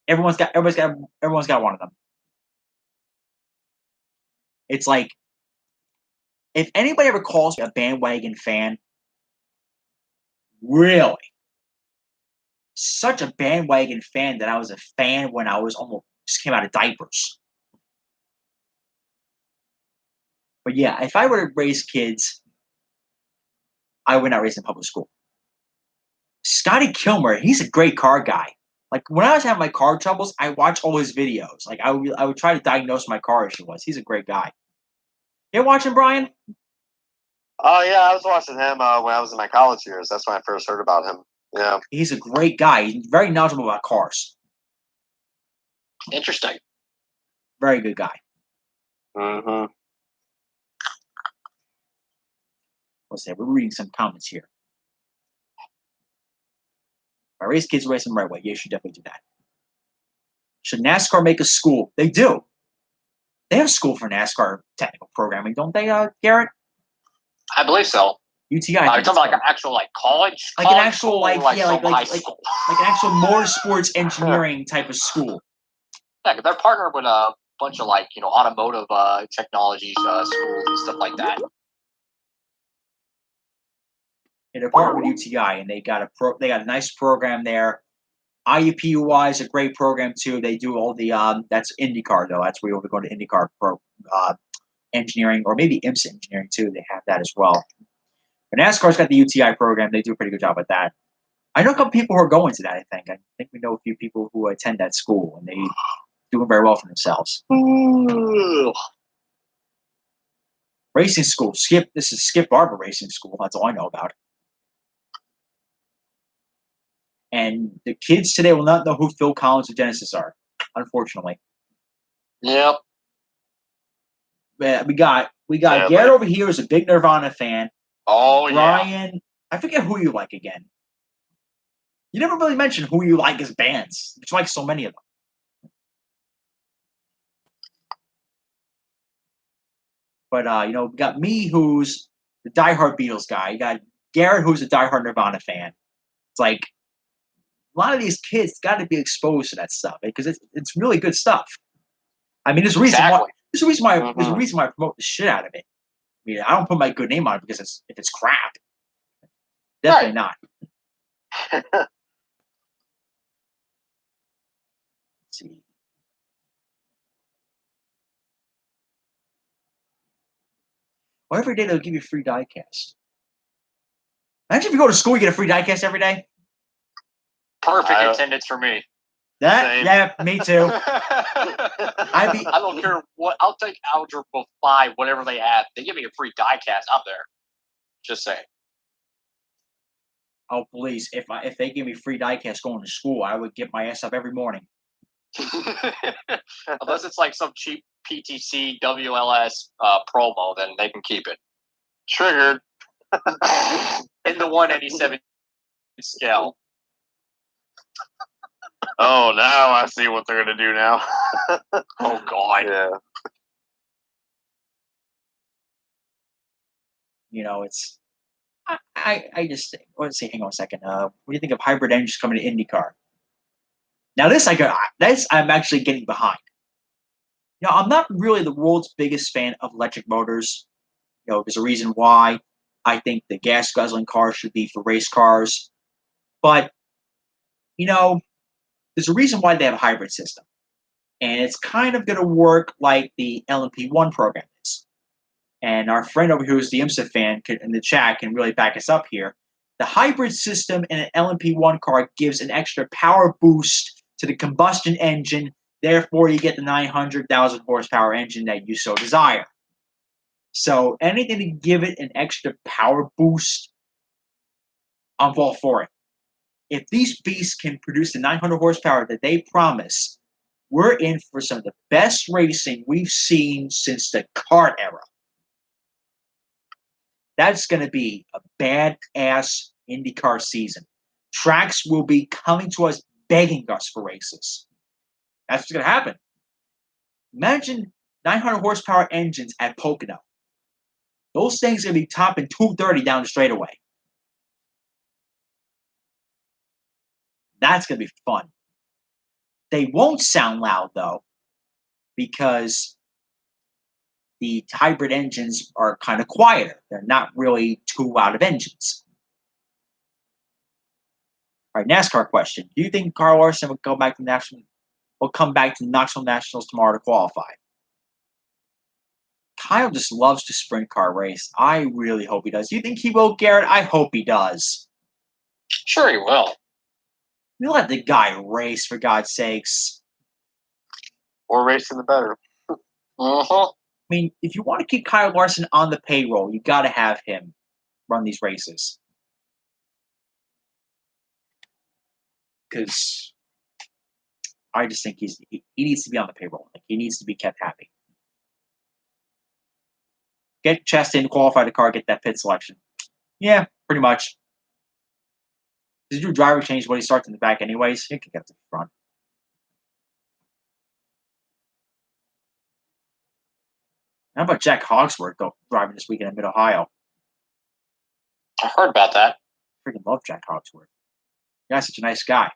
Everyone's got one of them. It's like if anybody ever calls me a bandwagon fan, Really. Such a bandwagon fan that I was a fan when I was almost just came out of diapers. But yeah, if I were to raise kids, I would not raise in public school. Scotty Kilmer, he's a great car guy. Like when I was having my car troubles, I watch all his videos. Like I would try to diagnose my car issue. He's a great guy. You watching Brian? Oh yeah, I was watching him when I was in my college years. That's when I first heard about him. Yeah, he's a great guy. He's very knowledgeable about cars. Interesting. Very good guy. Mm-hmm. Let's say we're reading some comments here. If I raise kids, raise them the right way. Yeah, you should definitely do that. Should NASCAR make a school? They do. They have a school for NASCAR technical programming, don't they, Garrett? I believe so. UTI. Are you talking about like an actual like college? Like an actual like an actual motorsports engineering type of school. Yeah, they're partnered with a bunch of like automotive technologies schools and stuff like that. And they're partnered with UTI, and they got a nice program there. IUPUI is a great program too. They do all the that's IndyCar though. That's where you'll be going to IndyCar engineering, or maybe IMSA engineering too. They have that as well. But NASCAR's got the UTI program. They do a pretty good job at that. I know a couple people who are going to that. I think we know a few people who attend that school, and they doing very well for themselves. Ooh. Racing school. This is Skip Barber Racing School. That's all I know about. And the kids today will not know who Phil Collins or Genesis are, unfortunately. Yep. We got Garrett over here who's a big Nirvana fan. Oh, Brian, I forget who you like again. You never really mentioned who you like as bands, but you like so many of them. But we got me, who's the diehard Beatles guy. You got Garrett, who's a diehard Nirvana fan. It's like a lot of these kids got to be exposed to that stuff because it's really good stuff. I mean, there's a reason why. There's a reason why I promote the shit out of it. I mean, I don't put my good name on it because if it's crap. Definitely not. Let's see. Well, every day they'll give you a free diecast. Imagine if you go to school, you get a free diecast every day. Perfect attendance for me. Yeah, me too. I don't care what. I'll take Algebra 5, whatever they have. They give me a free diecast. I'm there. Just saying. Oh, please! If they give me free diecast going to school, I would get my ass up every morning. Unless it's like some cheap PTC WLS promo, then they can keep it. Triggered. In the 187 scale. Oh, now I see what they're going to do now. Oh, God. Yeah. It's... I just think... Let's see, hang on a second. What do you think of hybrid engines coming to IndyCar? Now, I'm actually getting behind. I'm not really the world's biggest fan of electric motors. There's a reason why. I think the gas guzzling cars should be for race cars. But, there's a reason why they have a hybrid system. And it's kind of going to work like the LMP1 program is. And our friend over here who's the IMSA fan in the chat can really back us up here. The hybrid system in an LMP1 car gives an extra power boost to the combustion engine. Therefore, you get the 900,000 horsepower engine that you so desire. So anything to give it an extra power boost, I'm all for it. If these beasts can produce the 900 horsepower that they promise, we're in for some of the best racing we've seen since the kart era. That's going to be a badass IndyCar season. Tracks will be coming to us begging us for races. That's what's going to happen. Imagine 900 horsepower engines at Pocono. Those things are going to be topping 230 down the straightaway. That's going to be fun. They won't sound loud, though, because the hybrid engines are kind of quieter. They're not really too loud of engines. All right, NASCAR question: do you think Kyle Larson will come back to Knoxville Nationals tomorrow to qualify? Kyle just loves to sprint car race. I really hope he does. Do you think he will, Garrett? I hope he does. Sure, he will. You let the guy race, for God's sakes. More racing, the better. Uh-huh. I mean, if you want to keep Kyle Larson on the payroll, you got to have him run these races. Because I just think he needs to be on the payroll. Like, he needs to be kept happy. Get Chastain, qualify the car, get that pit selection. Yeah, pretty much. Does he do driver change when he starts in the back anyways? He can get to the front. How about Jack Hogsworth driving this weekend in Mid-Ohio? I heard about that. Freaking love Jack Hogsworth. The guy's such a nice guy.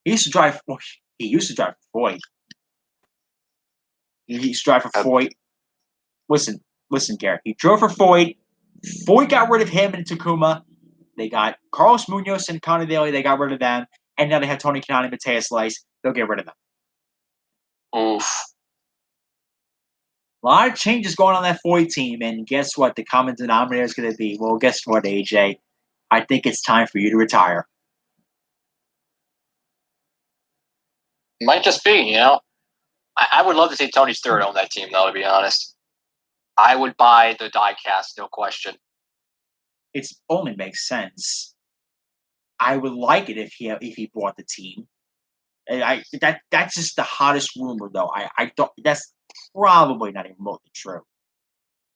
He used to drive for Foyt. He used to drive for Foyt. Listen, Garrett. He drove for Foyt. Foyt got rid of him in Tacoma. They got Carlos Munoz and Conor Daly. They got rid of them. And now they have Tony Kanaan and Mateus Lice. They'll get rid of them. Oof. A lot of changes going on that Foyt team. And guess what? The common denominator is going to be, well, guess what, AJ? I think it's time for you to retire. Might just be, I would love to see Tony Stewart on that team, though, to be honest. I would buy the diecast, no question. It only makes sense. I would like it if he bought the team. And that's just the hottest rumor, though. I don't. That's probably not even remotely true.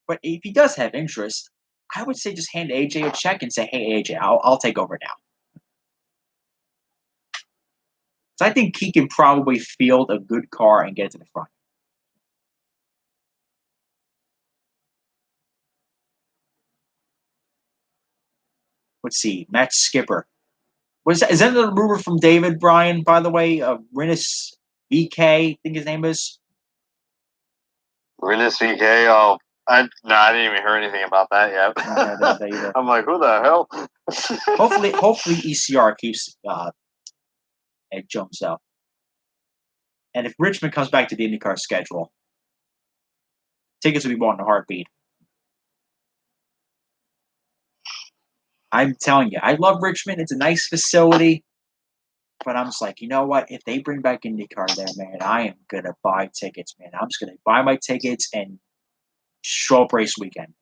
But if he does have interest, I would say just hand AJ a check and say, "Hey, AJ, I'll take over now." So I think he can probably field a good car and get to the front. Let's see, Matt Skipper. Is that the rumor from David Bryan, by the way? Rinus VK, I think his name is. Rinus VK? Oh, I didn't even hear anything about that yet. That I'm like, who the hell? hopefully ECR keeps Ed Jones out. And if Richmond comes back to the IndyCar schedule, tickets will be bought in a heartbeat. I'm telling you, I love Richmond. It's a nice facility. But I'm just like, you know what? If they bring back IndyCar there, man, I am going to buy tickets, man. I'm just going to buy my tickets and show up race weekend.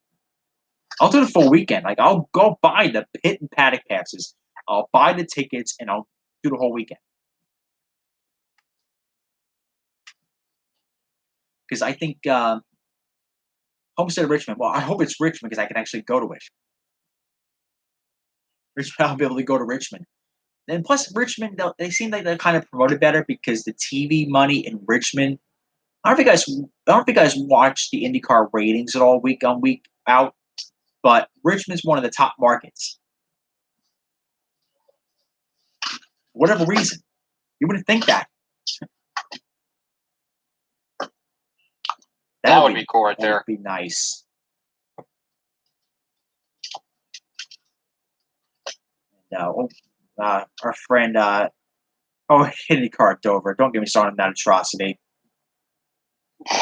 I'll do the full weekend. Like, I'll go buy the pit and paddock passes. I'll buy the tickets, and I'll do the whole weekend. Because I think Homestead of Richmond, well, I hope it's Richmond because I can actually go to it. Richmond, I'll be able to go to Richmond. And plus, Richmond, they seem like they're kind of promoted better because the TV money in Richmond. I don't know if you guys watch the IndyCar ratings at all week on week out, but Richmond's one of the top markets. For whatever reason, you wouldn't think that. That would be cool right there. That would be nice. And, our friend, IndyCar at Dover. Don't get me started on that atrocity.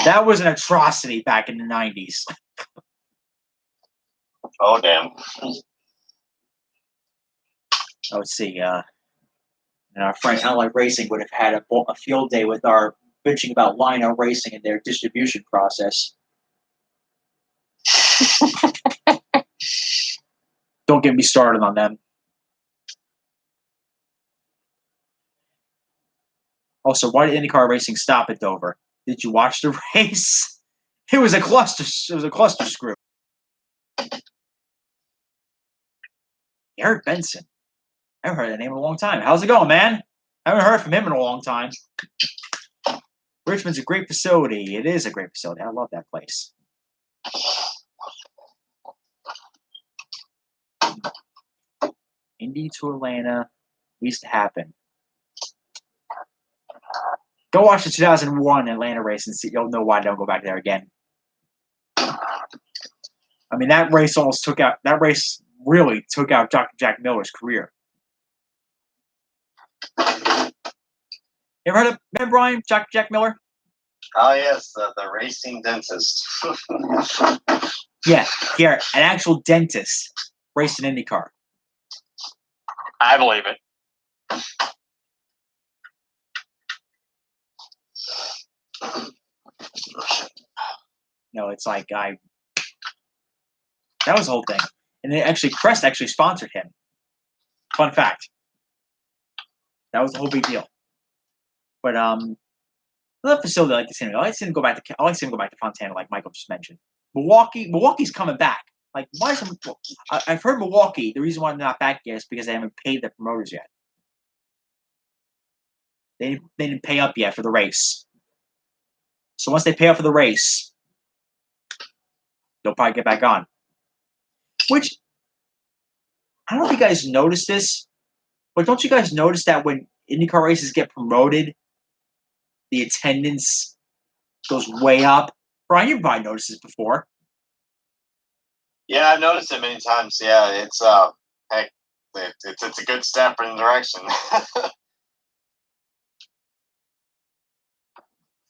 That was an atrocity back in the 90s. Oh, damn. Let's see. And our friend Ally Racing would have had a field day with our bitching about Lionel Racing and their distribution process. Don't get me started on them. Also, why did IndyCar Racing stop at Dover? Did you watch the race? It was a cluster screw. Eric Benson. I haven't heard that name in a long time. How's it going, man? I haven't heard from him in a long time. Richmond's a great facility. It is a great facility. I love that place. Indy to Atlanta used to happen. Go watch the 2001 Atlanta race and see. You'll know why I don't go back there again. I mean, that race really took out Jack Miller's career. You ever heard of Ben Bryan, Jack Miller? Oh yes, the racing dentist. Yeah, Garrett, an actual dentist racing IndyCar. I believe it. No, it's like that was the whole thing. And Crest actually sponsored him. Fun fact. That was the whole big deal. But another facility I like to see him. I like to see him go back to Fontana, like Michael just mentioned. Milwaukee's coming back. Like, why is I've heard Milwaukee, the reason why they're not back yet is because they haven't paid their promoters yet. They didn't pay up yet for the race. So once they pay up for the race, they'll probably get back on. Which, I don't know if you guys noticed this, but don't you guys notice that when IndyCar races get promoted, the attendance goes way up? Brian, you've probably noticed this before. Yeah, I've noticed it many times. Yeah, it's heck, it's a good step in the direction.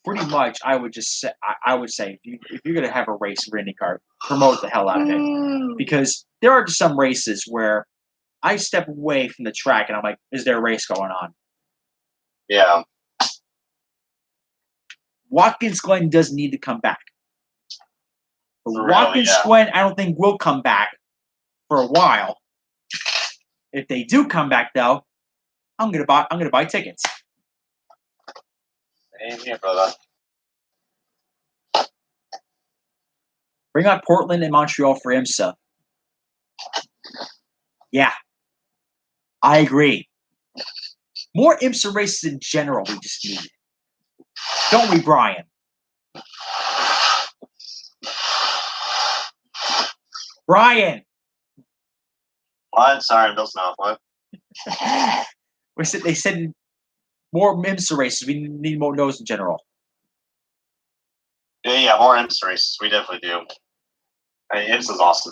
Pretty much, I would say if you're gonna have a race for IndyCar, promote the hell out of it, because there are just some races where I step away from the track and I'm like, is there a race going on? Yeah. Watkins Glen does need to come back. Really, Watkins Glen, I don't think will come back for a while. If they do come back, though, I'm gonna buy tickets. Same here, brother. Bring out Portland and Montreal for IMSA. Yeah, I agree. More IMSA races in general we just need. Don't we, Brian? Brian! What? Sorry, I'm Bill's mouth. What? They said more IMSA races. We need more those in general. Yeah, more IMSA races. We definitely do. I mean, IMSA's awesome.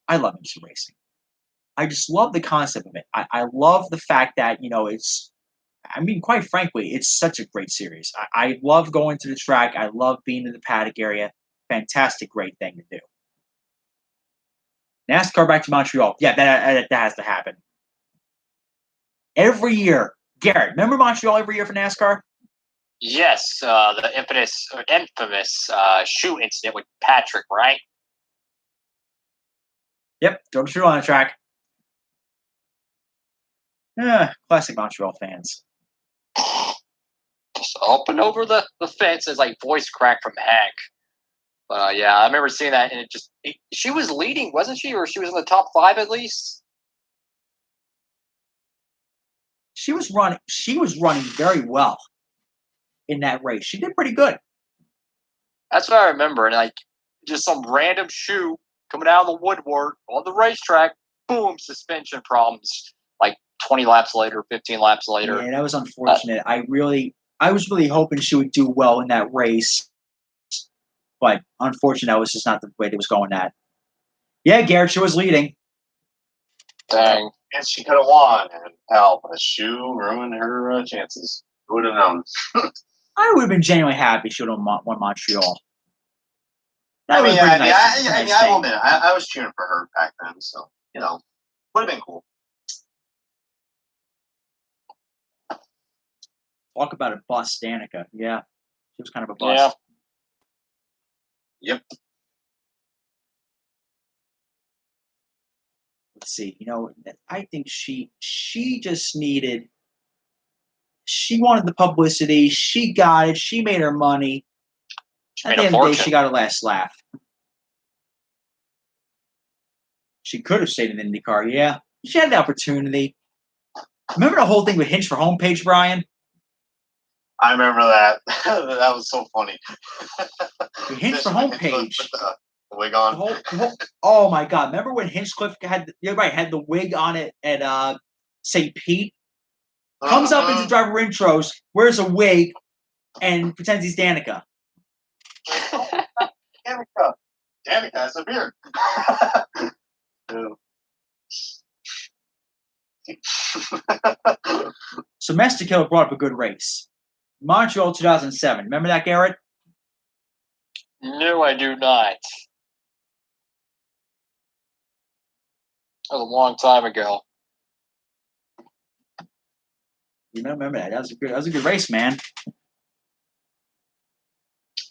I love IMSA racing. I just love the concept of it. I love the fact that, quite frankly, it's such a great series. I love going to the track. I love being in the paddock area. Fantastic, great thing to do. NASCAR back to Montreal. Yeah, that has to happen. Every year. Garrett, remember Montreal every year for NASCAR? Yes, the infamous shoe incident with Patrick, right? Yep, drove through on the track. Classic Montreal fans. Just up and over the fence is like voice crack from Hank. But yeah, I remember seeing that, and she was leading, wasn't she? Or she was in the top 5 at least? She was running very well in that race. She did pretty good. That's what I remember. And just some random shoe coming out of the woodwork on the racetrack, boom, suspension problems. 20 laps later, 15 laps later. Yeah, that was unfortunate. I was really hoping she would do well in that race, but unfortunately, that was just not the way it was going at. Yeah, Garrett, she was leading. Dang. And she could have won, and hell, a shoe ruined her chances. Who would have known? I would have been genuinely happy she would have won Montreal. I will admit, I was cheering for her back then, so, would have been cool. Talk about a bust, Danica. Yeah, she was kind of a bust. Yeah. Yep. Let's see. I think she just needed. She wanted the publicity. She got it. She made her money. At the end of the day, she got her last laugh. She could have stayed in IndyCar. Yeah, she had the opportunity. Remember the whole thing with Hinch for Homepage, Brian? I remember that. That was so funny. Hinch for Homepage. The wig on. Oh my God! Remember when Hinchcliffe had the wig on it at St. Pete? Comes up into driver intros, wears a wig, and pretends he's Danica. Danica has a beard. So Mestico brought up a good race. Montreal 2007. Remember that, Garrett? No, I do not. That was a long time ago. You remember that? That was a good race, man.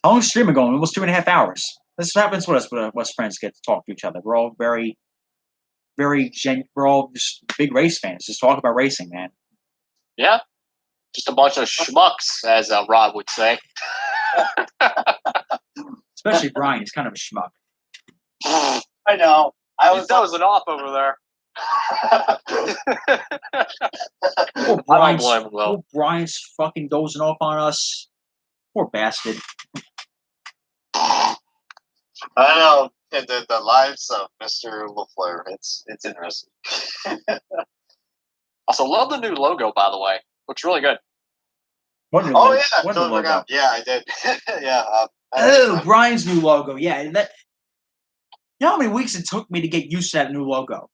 How long is streaming going? Almost 2.5 hours. This happens with us when us friends get to talk to each other. We're all we're all just big race fans. Just talk about racing, man. Yeah. Just a bunch of schmucks, as Rob would say. Especially Brian. He's kind of a schmuck. I know. I was dozing off over there. Poor Brian's fucking dozing off on us. Poor bastard. I know. The lives of Mr. LaFleur. It's interesting. Also, love the new logo, by the way. Looks really good. What new Oh, logo? yeah. What new logo? Yeah, I did. Yeah. Brian's new logo. Yeah. You know how many weeks it took me to get used to that new logo?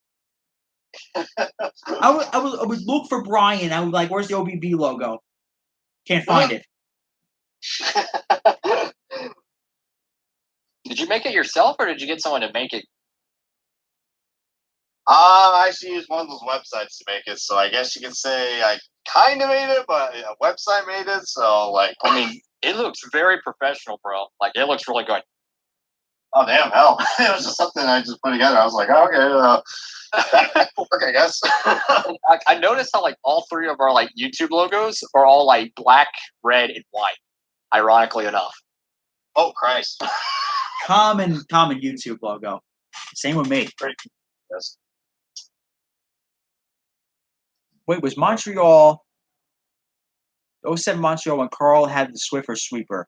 I would look for Brian. I would like, where's the OBB logo? Can't find it. Did you make it yourself, or did you get someone to make it? I actually used one of those websites to make it, so I guess you could say I kind of made it, but a website made it. So, like, I mean, it looks very professional, bro. Like, it looks really good. Oh, damn, hell. It was just something I just put together. I was like, oh, okay, work, I guess. I noticed how, like, all three of our, like, YouTube logos are all, like, black, red, and white, ironically enough. Oh, Christ. Common YouTube logo. Same with me. Yes. Wait, was Montreal 07 Montreal when Carl had the Swiffer sweeper?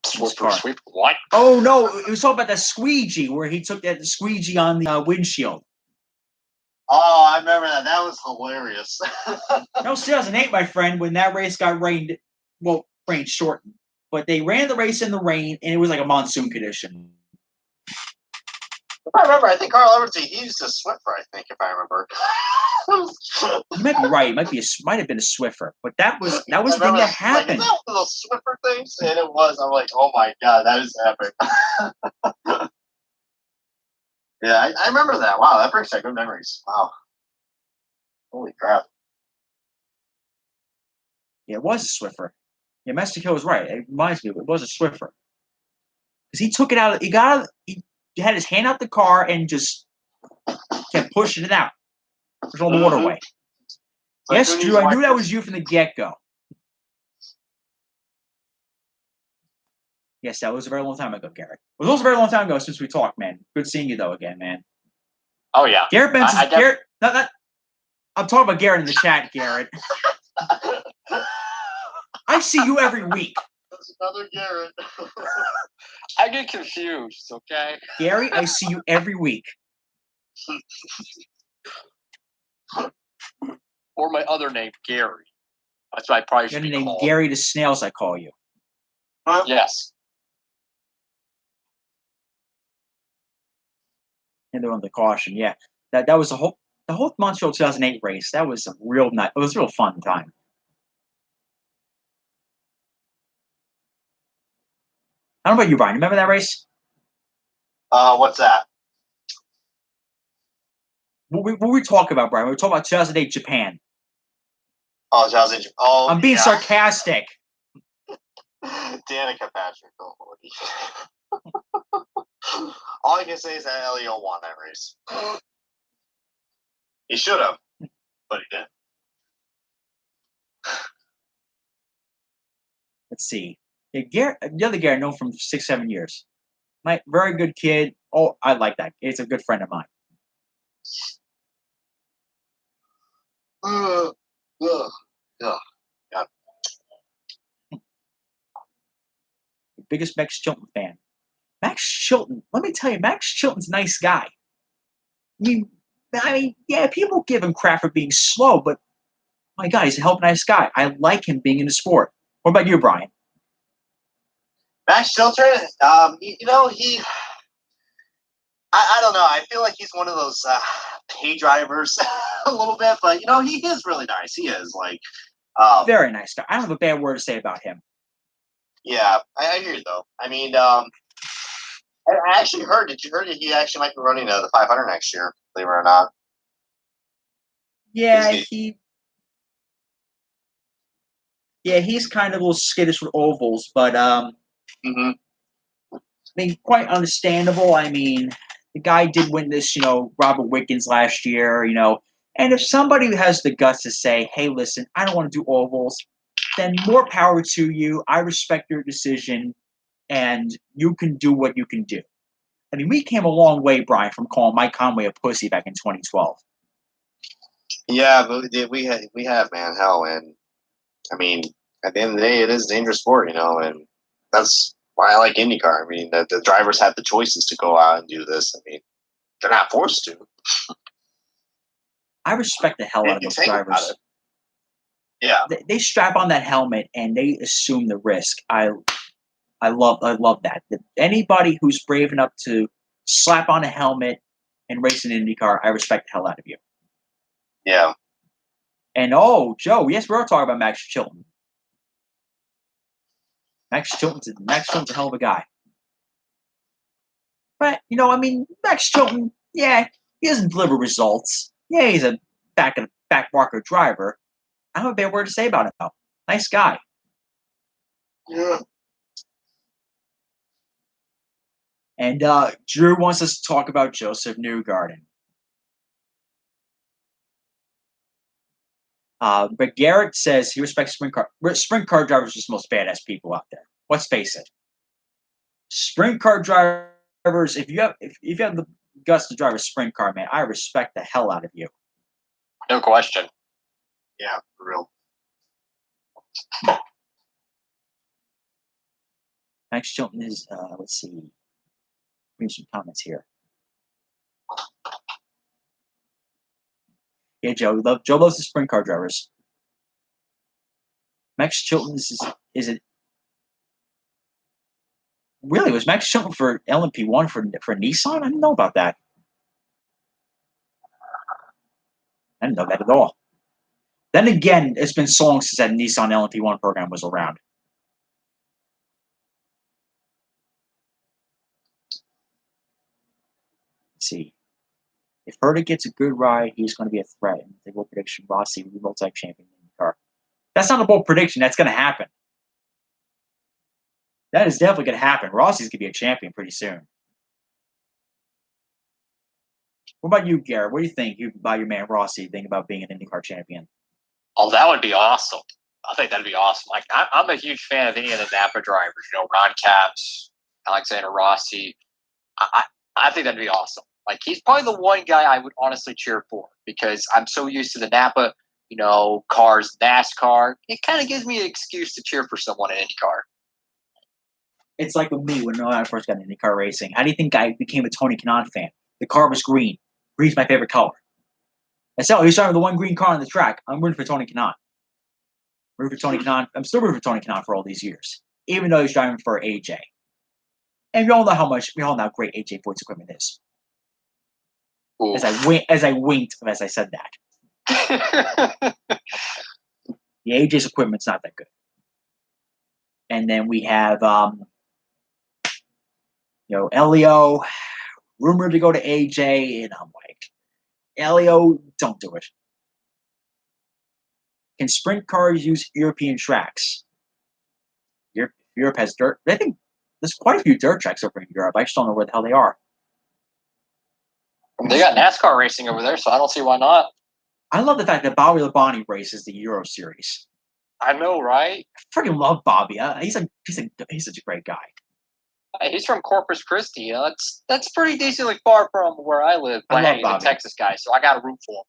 Swiffer sweeper? What? Oh no, it was talking about the squeegee where he took that squeegee on the windshield. Oh, I remember that. That was hilarious. That was 2008, my friend, when that race got rained shortened. But they ran the race in the rain, and it was like a monsoon condition. If I remember, I think Carl Everton, he used a Swiffer, I think, if I remember. You might be right. It might have been a Swiffer, but that was the thing that happened. Like, is that one of those Swiffer things? And it was. I'm like, oh my god, that is epic. Yeah, I remember that. Wow, that brings back good memories. Wow. Holy crap. Yeah, it was a Swiffer. Yeah, Mestico was right. It reminds me, it was a Swiffer. Because he took it out, he had his hand out the car and just kept pushing it out. There's all the water away. Yes, Drew, I knew that was you from the get-go. Yes, that was a very long time ago, Garrett. It was also a very long time ago since we talked, man. Good seeing you, though, again, man. Oh, yeah. Garrett Benson. I'm talking about Garrett in the chat, Garrett. I see you every week. That's another Garrett. I get confused, okay? Gary, I see you every week. Or my other name, Gary. That's what I probably should be Your name, called. Gary the Snails, I call you. Huh? Yes. And they're on the caution, yeah. That was the whole Montreal 2008 race. That was a real night. It was a real fun time. I don't know about you, Brian. Remember that race? What's that? What were we talking about, Brian? We were talking about 2008 Japan. Oh, 2008. Oh, I'm being sarcastic. Danica Patrick. Oh, all I can say is that Elio won that race. He should have, but he didn't. Let's see. Yeah, Garrett, the other Garrett, known from 6-7 years. Very good kid. Oh, I like that. It's a good friend of mine. Yeah. Biggest Max Chilton fan. Max Chilton, let me tell you, Max Chilton's a nice guy. I mean, yeah, people give him crap for being slow, but my God, he's a hell of a nice guy. I like him being in the sport. What about you, Brian? Max Chilton, I don't know. I feel like he's one of those pay drivers a little bit, but he is really nice. He is very nice guy. I don't have a bad word to say about him. Yeah, I hear you though. I mean, I actually heard. Did you hear that he actually might be running the 500 next year? Believe it or not. Yeah, he's kind of a little skittish with ovals, but I mean, quite understandable. I mean, the guy did win this, Robert Wickens last year, and if somebody has the guts to say, hey, listen, I don't want to do ovals, then more power to you. I respect your decision, and you can do what you can do. I mean, we came a long way, Brian, from calling Mike Conway a pussy back in 2012. Yeah, but we have, man, hell, and I mean, at the end of the day, it is a dangerous sport, and that's why I like IndyCar. I mean, the drivers have the choices to go out and do this. I mean, they're not forced to. I respect the hell out of those drivers. Yeah, they strap on that helmet and they assume the risk. I love that. Anybody who's brave enough to slap on a helmet and race an IndyCar, I respect the hell out of you. Yeah. And Joe, yes, we're talking about Max Chilton. Max Chilton's a hell of a guy. But I mean, Max Chilton, yeah, he doesn't deliver results. Yeah, he's a back marker driver. I don't have a bad word to say about him though. Nice guy. Yeah. And Drew wants us to talk about Joseph Newgarden. But Garrett says he respects sprint car drivers are just the most badass people out there. Let's face it. Sprint car drivers, if you have the guts to drive a sprint car, man, I respect the hell out of you. No question. Yeah, for real. Max Chilton is, let's see. Read some comments here. Yeah, Joe loves the sprint car drivers. Max Chilton is it really was Max Chilton for LMP1 for Nissan? I didn't know about that. I didn't know that at all. Then again, it's been so long since that Nissan LMP1 program was around. Let's see. If Herta gets a good ride, he's going to be a threat. And the bold prediction, Rossi will be multi-champion in the car. That's not a bold prediction. That's going to happen. That is definitely going to happen. Rossi's going to be a champion pretty soon. What about you, Garrett? What do you think about your man Rossi thinking about being an IndyCar champion? Oh, that would be awesome. I think that'd be awesome. Like, I'm a huge fan of any of the Napa drivers. Ron Capps, Alexander Rossi. I think that'd be awesome. Like, he's probably the one guy I would honestly cheer for because I'm so used to the Napa, cars, NASCAR. It kind of gives me an excuse to cheer for someone in IndyCar. It's like with me when I first got into IndyCar racing. How do you think I became a Tony Kanaan fan? The car was green. Green's my favorite color. I said, he's driving the one green car on the track. I'm rooting for Tony Kanaan. I'm still rooting for Tony Kanaan for all these years, even though he's driving for AJ. And we all know how great AJ Foyt's equipment is. Ooh. As I winked as I said that. The AJ's equipment's not that good. And then we have Elio rumored to go to AJ, and I'm like, Elio, don't do it. Can sprint cars use European tracks? Europe has dirt. I think there's quite a few dirt tracks over in Europe. I just don't know where the hell they are. They got NASCAR racing over there, so I don't see why not. I love the fact that Bobby Labonte races the Euro Series. I know, right? I freaking love Bobby. He's such a great guy. He's from Corpus Christi. That's pretty decently far from where I live. But hey, he's a Texas guy, so I got to root for him.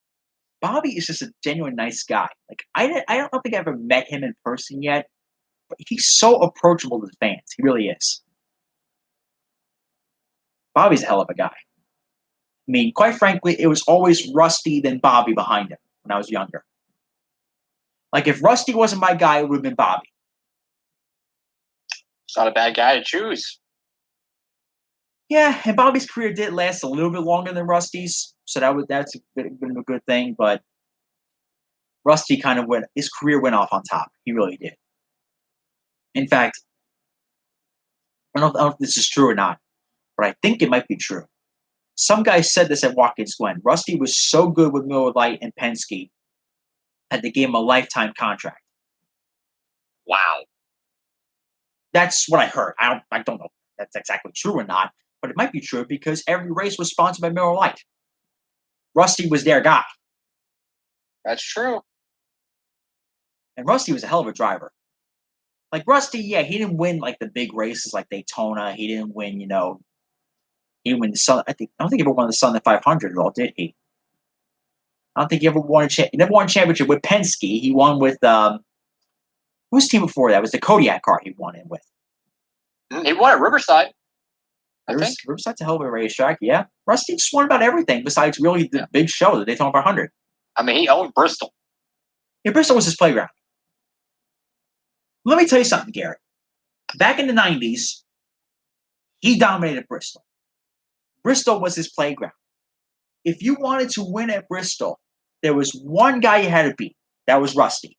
Bobby is just a genuine nice guy. Like I don't think I ever met him in person yet, but he's so approachable to the fans. He really is. Bobby's a hell of a guy. I mean, quite frankly, it was always Rusty then Bobby behind him when I was younger. Like if Rusty wasn't my guy, it would have been Bobby. It's not a bad guy to choose. Yeah, and Bobby's career did last a little bit longer than Rusty's, So that's been a good thing. But Rusty kind of his career went off on top. He really did. In fact, I don't know if this is true or not, but I think it might be true. Some guy said this at Watkins Glen. Rusty was so good with Miller Lite and Penske that they gave him a lifetime contract. Wow. That's what I heard. I don't know if that's exactly true or not, but it might be true because every race was sponsored by Miller Lite. Rusty was their guy. That's true. And Rusty was a hell of a driver. Like Rusty, yeah, he didn't win like the big races like Daytona. He didn't win, he didn't win the Sun. I don't think he ever won the Sun 500 at all, did he? I don't think he ever won he never won a championship with Penske. He won with whose team before that? It was the Kodiak car he won it with. He won at Riverside. I think Riverside's a hell of a racetrack, yeah. Rusty just won about everything besides really the big show, the Daytona 500. I mean, he owned Bristol. Yeah, Bristol was his playground. Let me tell you something, Garrett. Back in the 90s, he dominated Bristol. Bristol was his playground. If you wanted to win at Bristol, there was one guy you had to beat. That was Rusty.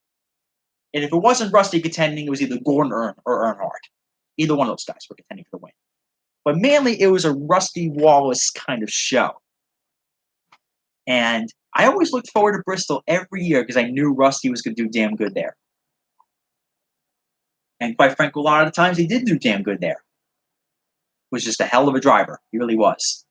And if it wasn't Rusty contending, it was either Gordon or Earnhardt. Either one of those guys were contending for the win. But mainly, it was a Rusty Wallace kind of show. And I always looked forward to Bristol every year because I knew Rusty was going to do damn good there. And quite frankly, a lot of the times he did do damn good there. Was just a hell of a driver. He really was.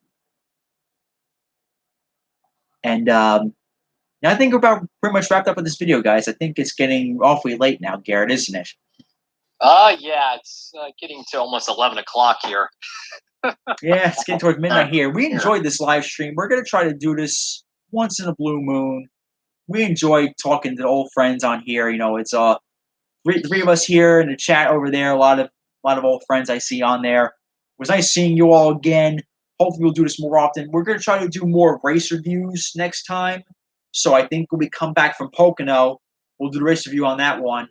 And I think we're about pretty much wrapped up with this video, guys. I think it's getting awfully late now, Garrett, isn't it? Yeah, it's getting to almost 11 o'clock here. Yeah, it's getting towards midnight here. We enjoyed this live stream. We're going to try to do this once in a blue moon. We enjoy talking to old friends on here. It's three of us here in the chat over there. A lot of old friends I see on there. It was nice seeing you all again. Hopefully we'll do this more often. We're going to try to do more race reviews next time. So I think when we come back from Pocono, we'll do the race review on that one.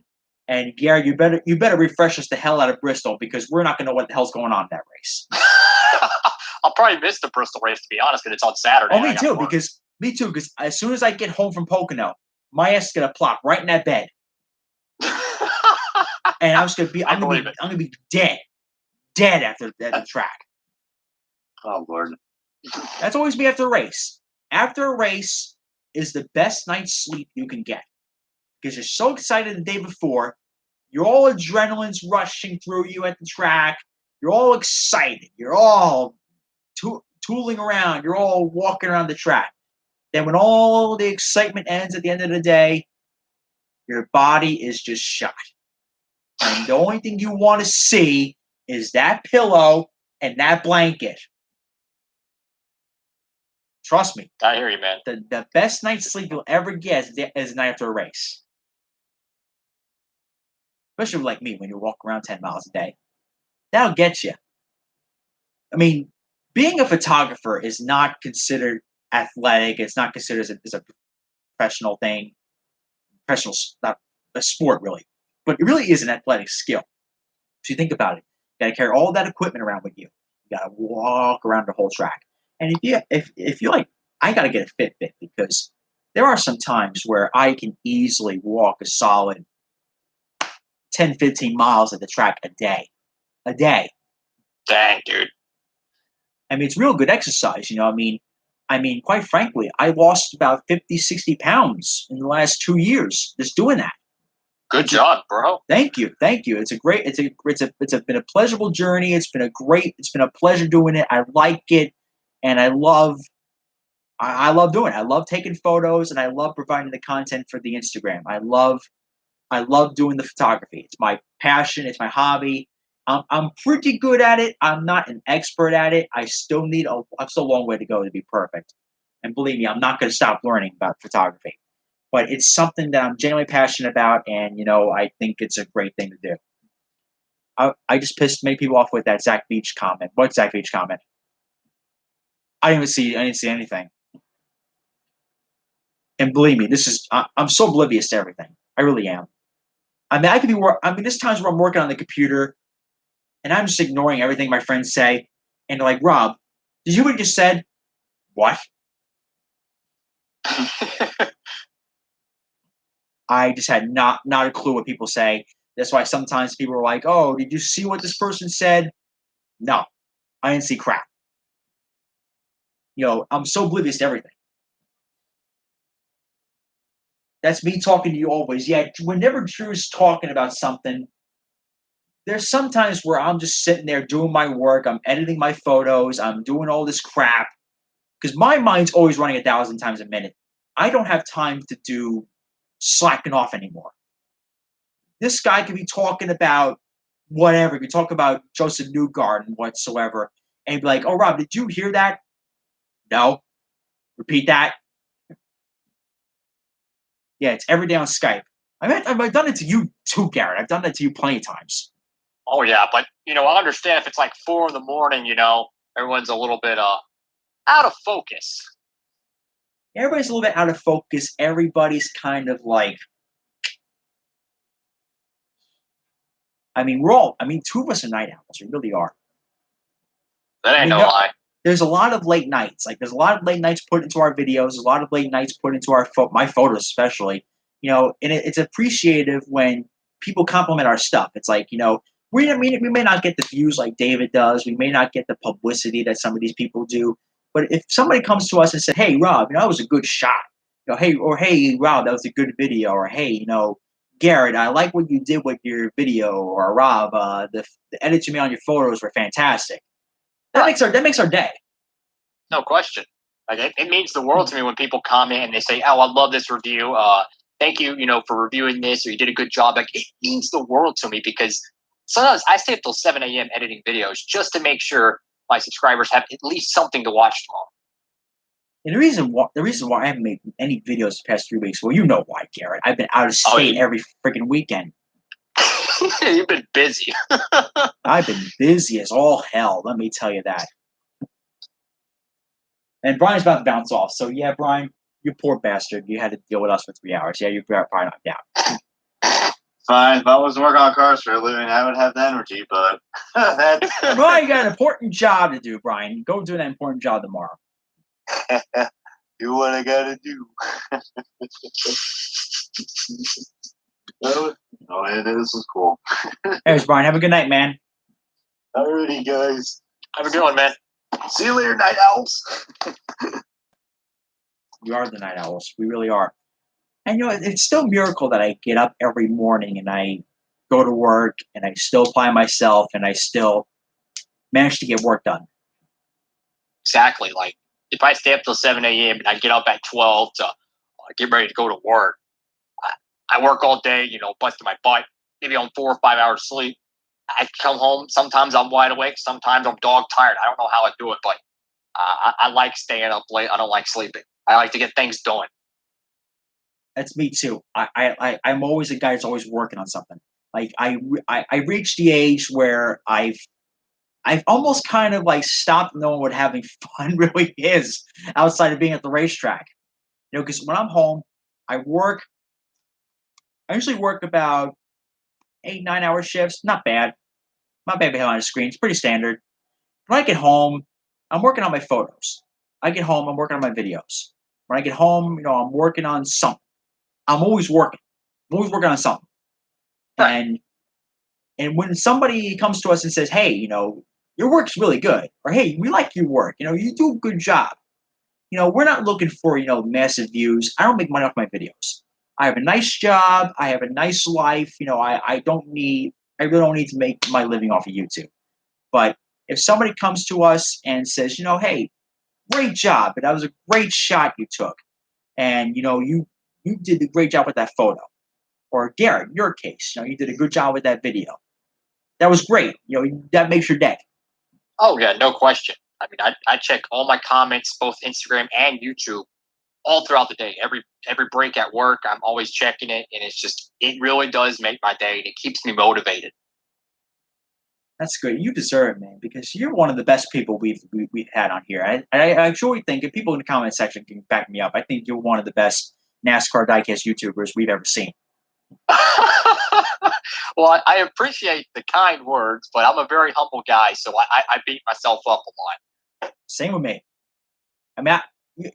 And Gary, you better refresh us the hell out of Bristol because we're not going to know what the hell's going on in that race. I'll probably miss the Bristol race, to be honest, because it's on Saturday. Oh, me too. Because as soon as I get home from Pocono, my ass is gonna plop right in that bed, and I'm gonna be dead after the track. Oh Lord, that's always me after a race. After a race is the best night's sleep you can get because you're so excited the day before. You're all adrenaline's rushing through you at the track. You're all excited. You're all tooling around. You're all walking around the track. Then when all the excitement ends at the end of the day, your body is just shot. And the only thing you want to see is that pillow and that blanket. Trust me. I hear you, man. The best night's sleep you'll ever get is a night after a race. Especially like me when you walk around 10 miles a day. That'll get you. I mean, being a photographer is not considered athletic. It's not considered as a professional thing. Not a sport, really. But it really is an athletic skill. If you think about it, you got to carry all that equipment around with you. You got to walk around the whole track. And if you like, I got to get a Fitbit because there are some times where I can easily walk a solid 10, 15 miles at the track a day. Dang, dude. I mean, it's real good exercise, I mean, quite frankly, I lost about 50, 60 pounds in the last 2 years just doing that. Good job, bro. Thank you. It's been a pleasurable journey. It's been a pleasure doing it. I like it, and I love doing it. I love taking photos, and I love providing the content for the Instagram. I love doing the photography. It's my passion. It's my hobby. I'm pretty good at it. I'm not an expert at it. I'm still a long way to go to be perfect. And believe me, I'm not going to stop learning about photography. But it's something that I'm genuinely passionate about, and I think it's a great thing to do. I just pissed many people off with that Zach Beach comment. What Zach Beach comment? I didn't see anything. And believe me, I'm so oblivious to everything. I really am. I mean, there's times where I'm working on the computer, and I'm just ignoring everything my friends say, and they're like, "Rob, did you hear what you just said?" What? I just had not a clue what people say. That's why sometimes people are like, "Oh, did you see what this person said?" No, I didn't see crap. I'm so oblivious to everything. That's me talking to you always. Yeah, whenever Drew's talking about something, there's sometimes where I'm just sitting there doing my work. I'm editing my photos. I'm doing all this crap because my mind's always running 1,000 times a minute. I don't have time to do slacking off anymore. This guy could be talking about whatever. He could talk about Joseph Newgarden whatsoever, and be like, "Oh, Rob, did you hear that?" No. Repeat that. Yeah, it's every day on Skype. I've done it to you too, Garrett. I've done that to you plenty of times. Oh yeah, but I understand if it's like 4 a.m, everyone's a little bit out of focus. Everybody's a little bit out of focus. Everybody's kind of like, two of us are night owls. We really are. That ain't no lie. There's a lot of late nights. Like, there's a lot of late nights put into our videos. There's a lot of late nights put into my photos, especially. And it's appreciative when people compliment our stuff. It's like, we may not get the views like David does. We may not get the publicity that some of these people do. But if somebody comes to us and said, "Hey, Rob, that was a good shot," hey, Rob, that was a good video, or hey, Garrett, I like what you did with your video, or Rob, the edits you made on your photos were fantastic. That makes our day. No question. Like it means the world to me when people comment and they say, "Oh, I love this review. Thank you, for reviewing this, or you did a good job." Like it means the world to me because sometimes I stay up till 7 a.m. editing videos just to make sure my subscribers have at least something to watch tomorrow. And the reason why I haven't made any videos the past 3 weeks, well, you know why, Garrett. I've been out of state every freaking weekend. You've been busy. I've been busy as all hell, let me tell you that. And Brian's about to bounce off. So, yeah, Brian, you poor bastard. You had to deal with us for 3 hours. Yeah, you're probably knocked out. Fine. If I wasn't working on cars for a living, I would have the energy, but that's... Brian, you got an important job to do, Brian. Go do that important job tomorrow. Do what I gotta do. Oh, yeah, this is cool. Anyways, Brian, have a good night, man. Alrighty, guys. Have a good one, man. See you later, night owls. We are the night owls. We really are. And it's still a miracle that I get up every morning and I go to work and I still apply myself and I still manage to get work done. Exactly. Like if I stay up till 7 a.m. and I get up at 12 to get ready to go to work, I work all day, busting my butt, maybe on 4 or 5 hours sleep. I come home. Sometimes I'm wide awake. Sometimes I'm dog tired. I don't know how I do it, but I like staying up late. I don't like sleeping. I like to get things done. That's me too. I'm always a guy that's always working on something. Like I reached the age where I've almost kind of like stopped knowing what having fun really is outside of being at the racetrack. Because when I'm home, I usually work about 8-9 hour shifts. Not bad. Not bad behind the screen. It's pretty standard. When I get home, I'm working on my photos. I get home, I'm working on my videos. When I get home, I'm working on something. I'm always working. I'm always working on something. Right. And when somebody comes to us and says, "Hey, your work's really good," or "Hey, we like your work. You do a good job." We're not looking for, massive views. I don't make money off my videos. I have a nice job. I have a nice life. I really don't need to make my living off of YouTube. But if somebody comes to us and says, "Hey, great job, but that was a great shot you took. And, you did a great job with that photo." Or Garrett, in your case, you did a good job with that video. That was great. That makes your day. Oh yeah, no question. I mean, I check all my comments, both Instagram and YouTube, all throughout the day. Every break at work, I'm always checking it, and it really does make my day, and it keeps me motivated. That's good. You deserve it, man, because you're one of the best people we've had on here. I truly think, if people in the comment section can back me up, I think you're one of the best NASCAR Diecast YouTubers we've ever seen. Well, I appreciate the kind words, but I'm a very humble guy, so I beat myself up a lot. Same with me. I mean,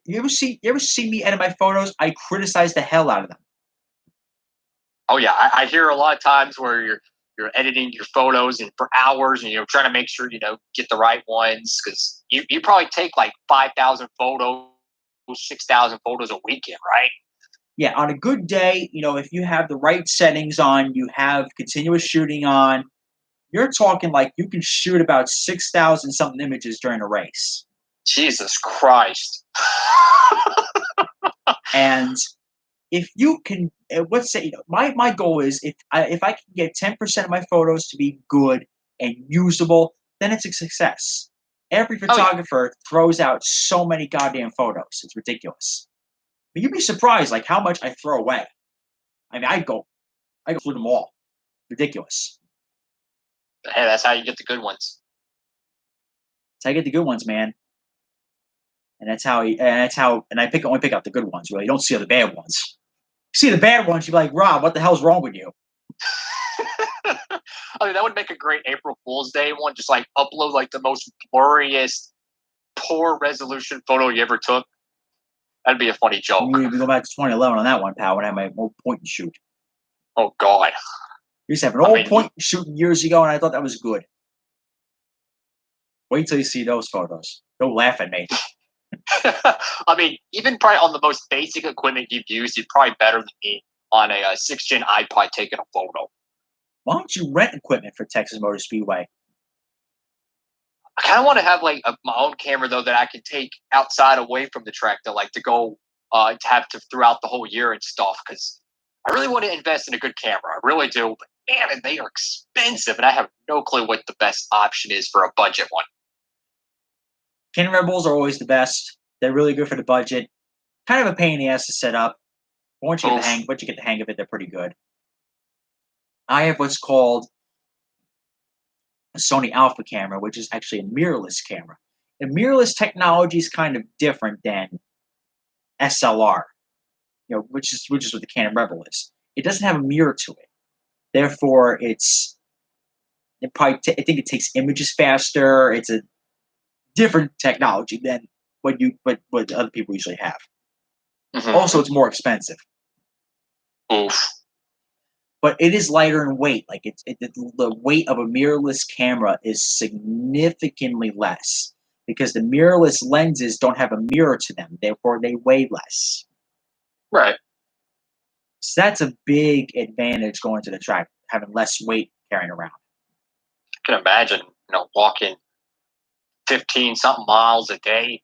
You ever see me edit my photos? I criticize the hell out of them. Oh yeah, I hear a lot of times where you're editing your photos and for hours, and trying to make sure get the right ones, because you probably take like 5,000 photos, 6,000 photos a weekend, right? Yeah, on a good day, if you have the right settings on, you have continuous shooting on, you're talking like you can shoot about 6,000 something images during a race. Jesus Christ. And if you can, let's say, my goal is if I can get 10% of my photos to be good and usable, then it's a success. Every photographer throws out so many goddamn photos. It's ridiculous. But you'd be surprised like how much I throw away. I mean, I go through them all. Ridiculous. Hey, that's how you get the good ones. That's how you get the good ones, man. And that's how and I only pick out the good ones, really. You don't see the bad ones. You see the bad ones, you're like, Rob, what the hell's wrong with you? I mean, that would make a great April Fool's Day one. Just like upload like the most blurriest, poor resolution photo you ever took. That'd be a funny joke. We go back to 2011 on that one, pal, when I had my old point and shoot. Oh, God. We used to have an old point and shoot years ago, and I thought that was good. Wait till you see those photos. Don't laugh at me. I mean, even probably on the most basic equipment you've used, you're probably better than me on a 6th-gen iPod taking a photo. Why don't you rent equipment for Texas Motor Speedway? I kind of want to have like my own camera though that I can take outside away from the track to go to have throughout the whole year and stuff, because I really want to invest in a good camera. I really do, but man, they are expensive, and I have no clue what the best option is for a budget one. Canon Rebels are always the best. They're really good for the budget. Kind of a pain in the ass to set up. Once you get the hang of it, they're pretty good. I have what's called a Sony Alpha camera, which is actually a mirrorless camera. The mirrorless technology is kind of different than SLR, which is what the Canon Rebel is. It doesn't have a mirror to it. Therefore, I think it takes images faster. It's a different technology than what other people usually have. Mm-hmm. Also, it's more expensive. Oof. But it is lighter in weight. Like the weight of a mirrorless camera is significantly less because the mirrorless lenses don't have a mirror to them. Therefore, they weigh less. Right. So that's a big advantage going to the track, having less weight carrying around. I can imagine, walking 15-something miles a day.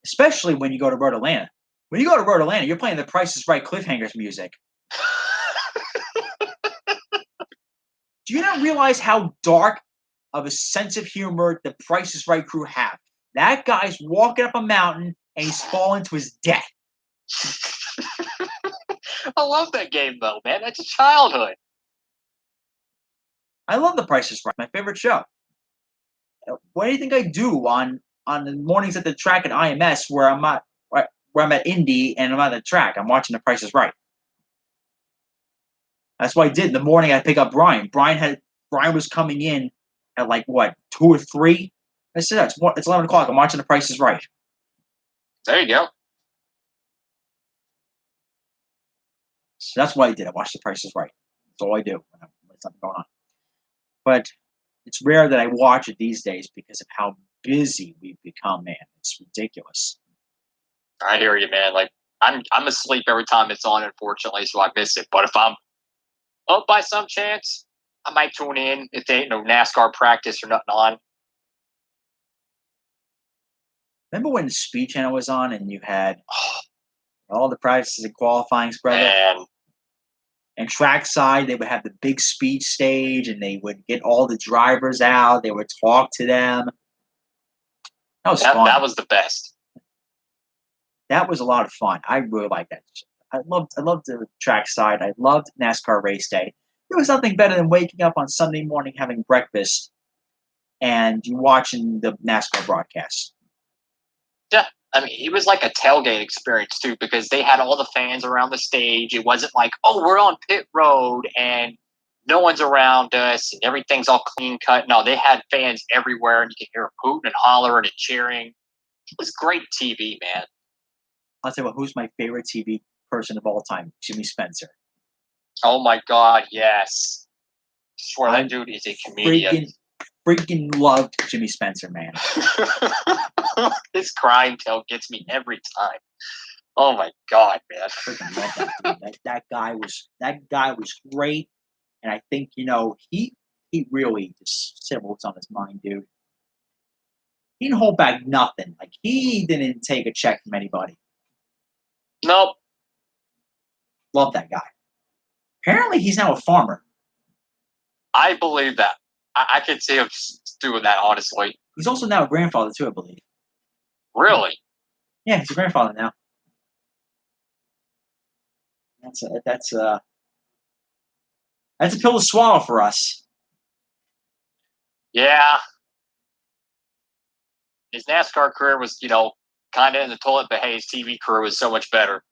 Especially when you go to Road Atlanta. When you go to Road Atlanta, you're playing the Price is Right cliffhangers music. Do you not realize how dark of a sense of humor the Price is Right crew have? That guy's walking up a mountain and he's falling to his death. I love that game, though, man. That's childhood. I love the Price is Right. My favorite show. What do you think I do on the mornings at the track at IMS where I'm at Indy and I'm at the track? I'm watching the Price is Right. That's what I did. In the morning, I pick up Brian. Brian was coming in at 2 or 3. I said, it's 11 o'clock. I'm watching the Price is Right. There you go. So that's what I did. I watched the Price is Right. That's all I do when there's something going on. But it's rare that I watch it these days because of how busy we've become, man. It's ridiculous. I hear you, man. Like I'm asleep every time it's on, unfortunately, so I miss it. But if I'm up by some chance, I might tune in if they ain't no NASCAR practice or nothing on. Remember when the Speed Channel was on and you had all the practices and qualifying, brother? Man. And trackside, they would have the big speed stage and they would get all the drivers out. They would talk to them. That was fun. That was the best. That was a lot of fun. I really liked that. I loved the trackside. I loved NASCAR race day. There was nothing better than waking up on Sunday morning, having breakfast, and you watching the NASCAR broadcast. Yeah, I mean, it was like a tailgate experience too, because they had all the fans around the stage. It wasn't like, oh, we're on pit road and no one's around us and everything's all clean cut. No, they had fans everywhere, and you could hear hooting and hollering and cheering. It was great TV, man. I'll tell you what, who's my favorite TV person of all time? Jimmy Spencer. Oh my God, yes. I swear that dude is a comedian. Freaking loved Jimmy Spencer, man. His crime tale gets me every time. Oh my God, man. Freaking love that dude. That guy was great, and I think he really just said what's on his mind, dude. He didn't hold back nothing. Like he didn't take a check from anybody. Nope. Love that guy. Apparently, he's now a farmer. I believe that. I could see him doing that, honestly. He's also now a grandfather, too, I believe. Really? Yeah, he's a grandfather now. That's a pill to swallow for us. Yeah. His NASCAR career was, kind of in the toilet, but hey, his TV career was so much better.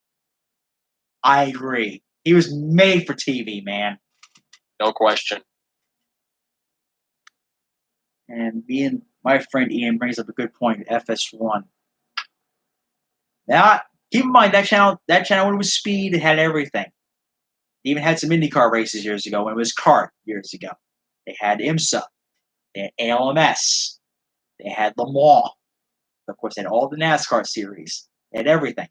I agree. He was made for TV, man. No question. And my friend Ian brings up a good point. FS1. Now, keep in mind that channel when it was speed, it had everything. They even had some IndyCar races years ago when it was kart years ago. They had IMSA. They had ALMS. They had Le Mans. Of course, they had all the NASCAR series. They had everything.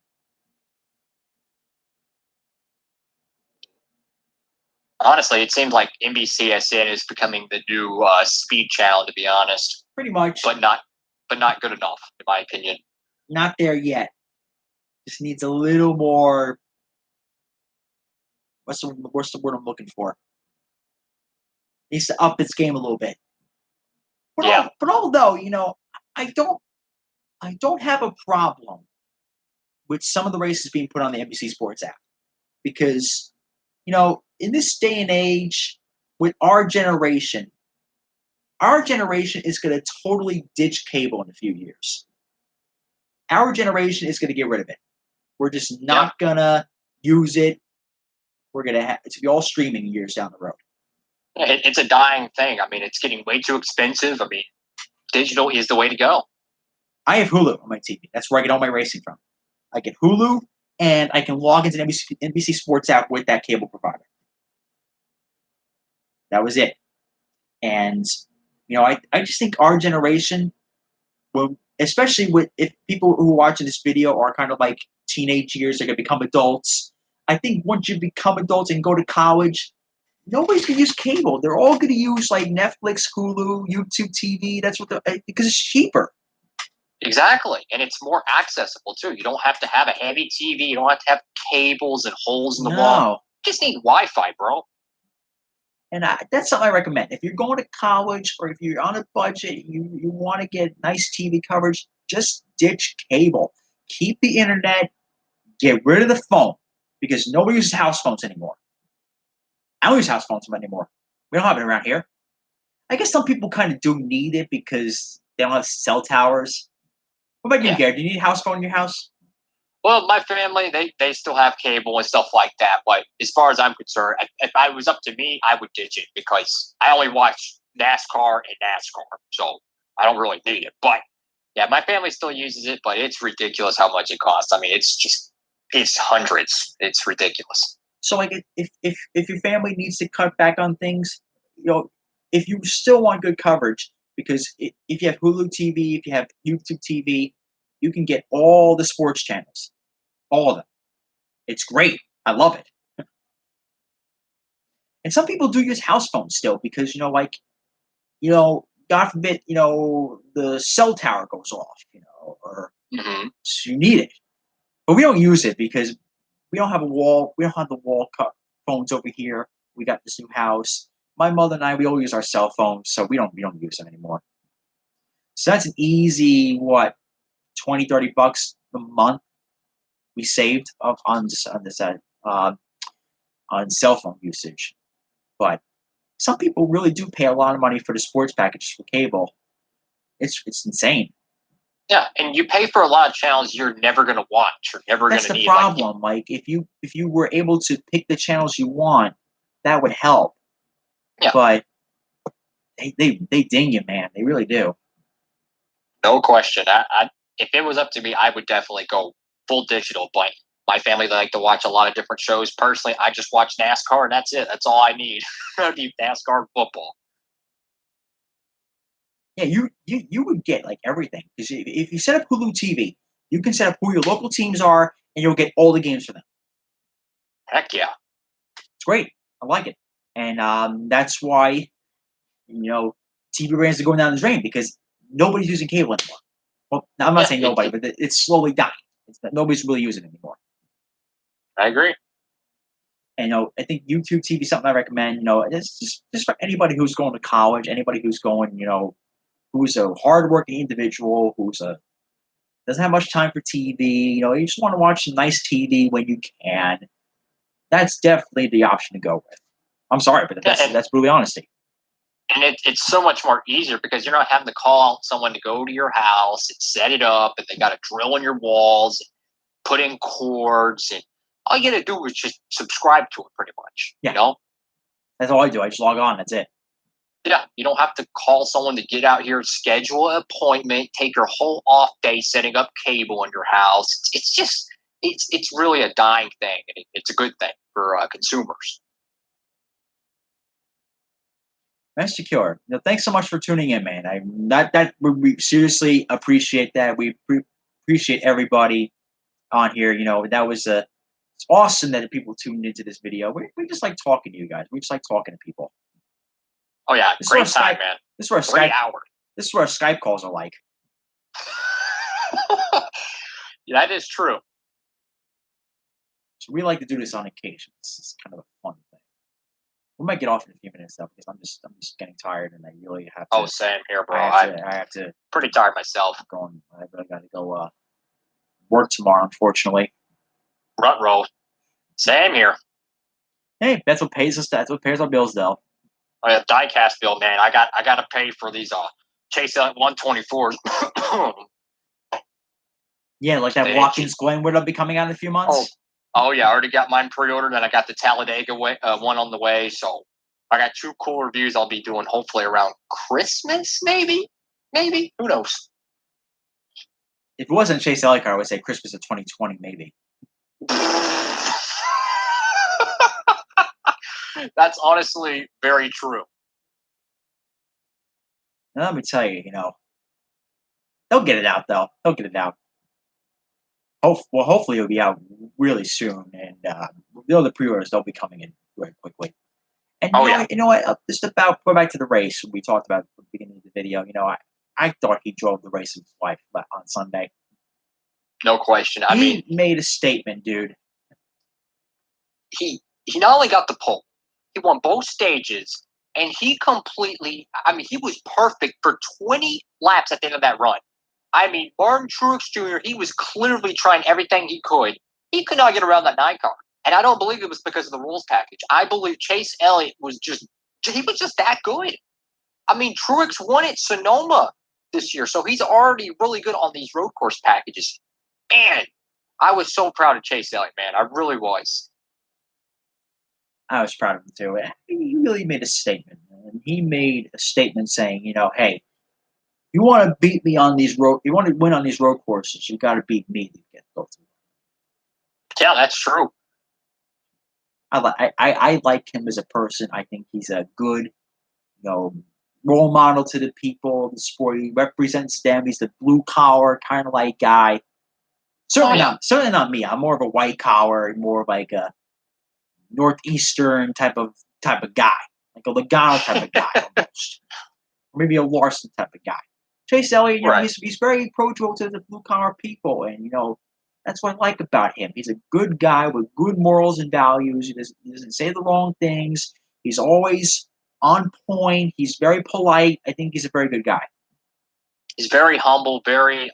Honestly, it seems like NBCSN is becoming the new speed channel, to be honest. Pretty much. But not good enough, in my opinion. Not there yet. Just needs a little more. What's the word I'm looking for? Needs to up its game a little bit. But although I don't have a problem with some of the races being put on the NBC Sports app because in this day and age, with our generation is going to totally ditch cable in a few years. Our generation is going to get rid of it. We're just not going to use it. We're going to be all streaming years down the road. It's a dying thing. I mean, it's getting way too expensive. I mean, digital is the way to go. I have Hulu on my TV. That's where I get all my racing from. I get Hulu, and I can log into NBC Sports app with that cable provider. That was it. And, I just think our generation, especially if people who are watching this video are kind of like teenage years, they're going to become adults. I think once you become adults and go to college, nobody's going to use cable. They're all going to use like Netflix, Hulu, YouTube TV. That's what because it's cheaper. Exactly. And it's more accessible, too. You don't have to have a heavy TV. You don't have to have cables and holes in the wall. You just need Wi-Fi, bro. And that's something I recommend. If you're going to college or if you're on a budget, you want to get nice TV coverage, just ditch cable. Keep the internet. Get rid of the phone because nobody uses house phones anymore. I don't use house phones anymore. We don't have it around here. I guess some people kind of do need it because they don't have cell towers. What about you, Gary? Do you need a house phone in your house? Well, my family, they still have cable and stuff like that. But as far as I'm concerned, if it was up to me, I would ditch it because I only watch NASCAR and NASCAR. So I don't really need it. But, yeah, my family still uses it, but it's ridiculous how much it costs. I mean, it's hundreds. It's ridiculous. So, like, if your family needs to cut back on things, if you still want good coverage, because if you have Hulu TV, if you have YouTube TV, you can get all the sports channels. All of them. It's great. I love it. And some people do use house phones still because, God forbid, the cell tower goes off, or so you need it. But we don't use it because we don't have a wall. We don't have the wall phones over here. We got this new house. My mother and I, we all use our cell phones, so we don't use them anymore. So that's an easy, $20, $30 a month we saved on cell phone usage. But some people really do pay a lot of money for the sports packages for cable. It's insane. Yeah, and you pay for a lot of channels you're never going to watch or never going to need. That's the problem. Like if you were able to pick the channels you want, that would help. Yeah. But they ding you, man. They really do. No question. I if it was up to me, I would definitely go full digital. But my family like to watch a lot of different shows. Personally, I just watch NASCAR, and that's it. That's all I need. I need NASCAR football. Yeah, you would get like everything because if you set up Hulu TV, you can set up who your local teams are, and you'll get all the games for them. Heck yeah, it's great. I like it, and that's why TV brands are going down the drain because nobody's using cable anymore. Well, I'm not saying nobody, but it's slowly dying. Nobody's really using it anymore. I agree. And I think YouTube TV is something I recommend. It's just for anybody who's going to college, anybody who's going, who's a hardworking individual, doesn't have much time for TV. You just want to watch some nice TV when you can. That's definitely the option to go with. I'm sorry, but that's brutally honesty. And it's so much more easier because you're not having to call someone to go to your house and set it up, and they got to drill in your walls, and put in cords, and all you got to do is just subscribe to it, pretty much. Yeah. That's all I do. I just log on. That's it. Yeah, you don't have to call someone to get out here, schedule an appointment, take your whole off day setting up cable in your house. It's really a dying thing, and it's a good thing for consumers. That's secure. Thanks so much for tuning in, man. We seriously appreciate that. We appreciate everybody on here. That was it's awesome that people tuned into this video. We just like talking to you guys. We just like talking to people. Oh yeah, great time, man. This is where This is where Skype calls are like. Yeah, that is true. So we like to do this on occasion. It's kind of a fun thing. We might get off in a few minutes though, because I'm just getting tired, and I really have to. Oh, same here, bro. I have to. Pretty tired myself. I really got to go work tomorrow, unfortunately. Rut roll. Same here. Hey, that's what pays us. That's what pays our bills, though. Oh yeah, Diecast bill, man. I got to pay for these Chase Elliott 124s. Yeah, like that Watkins Glen would be coming out in a few months. Oh yeah, I already got mine pre-ordered, and I got the Talladega one on the way. So I got 2 cool reviews I'll be doing hopefully around Christmas, maybe. Who knows? If it wasn't a Chase Elliott car, I would say Christmas of 2020, maybe. That's honestly very true. Now, let me tell you, they'll get it out, though. They'll get it out. Hopefully it'll be out really soon, and the other pre-orders, they'll be coming in very quickly. And you know what? Just about go back to the race we talked about at the beginning of the video. I thought he drove the race of his life on Sunday. No question. He made a statement, dude. He not only got the pole, he won both stages, and he completely. He was perfect for 20 laps at the end of that run. Martin Truex Jr., he was clearly trying everything he could. He could not get around that 9 car. And I don't believe it was because of the rules package. I believe Chase Elliott was just that good. Truex won at Sonoma this year, so he's already really good on these road course packages. And I was so proud of Chase Elliott, man. I really was. I was proud of him, too. He really made a statement, man. He made a statement saying, hey, you want to beat me on these road, you want to win on these road courses, you got to beat me to get go through. Yeah, that's true. I like him as a person. I think he's a good, role model to the people of the sport. He represents them. He's the blue collar kind of like guy. Certainly not me. I'm more of a white collar, more of like a northeastern type of guy, like a Logano type of guy almost, or maybe a Larson type of guy. Chase Elliott, he's very approachable to the blue collar people, and that's what I like about him. He's a good guy with good morals and values. He doesn't say the wrong things. He's always on point. He's very polite. I think he's a very good guy. He's very humble, very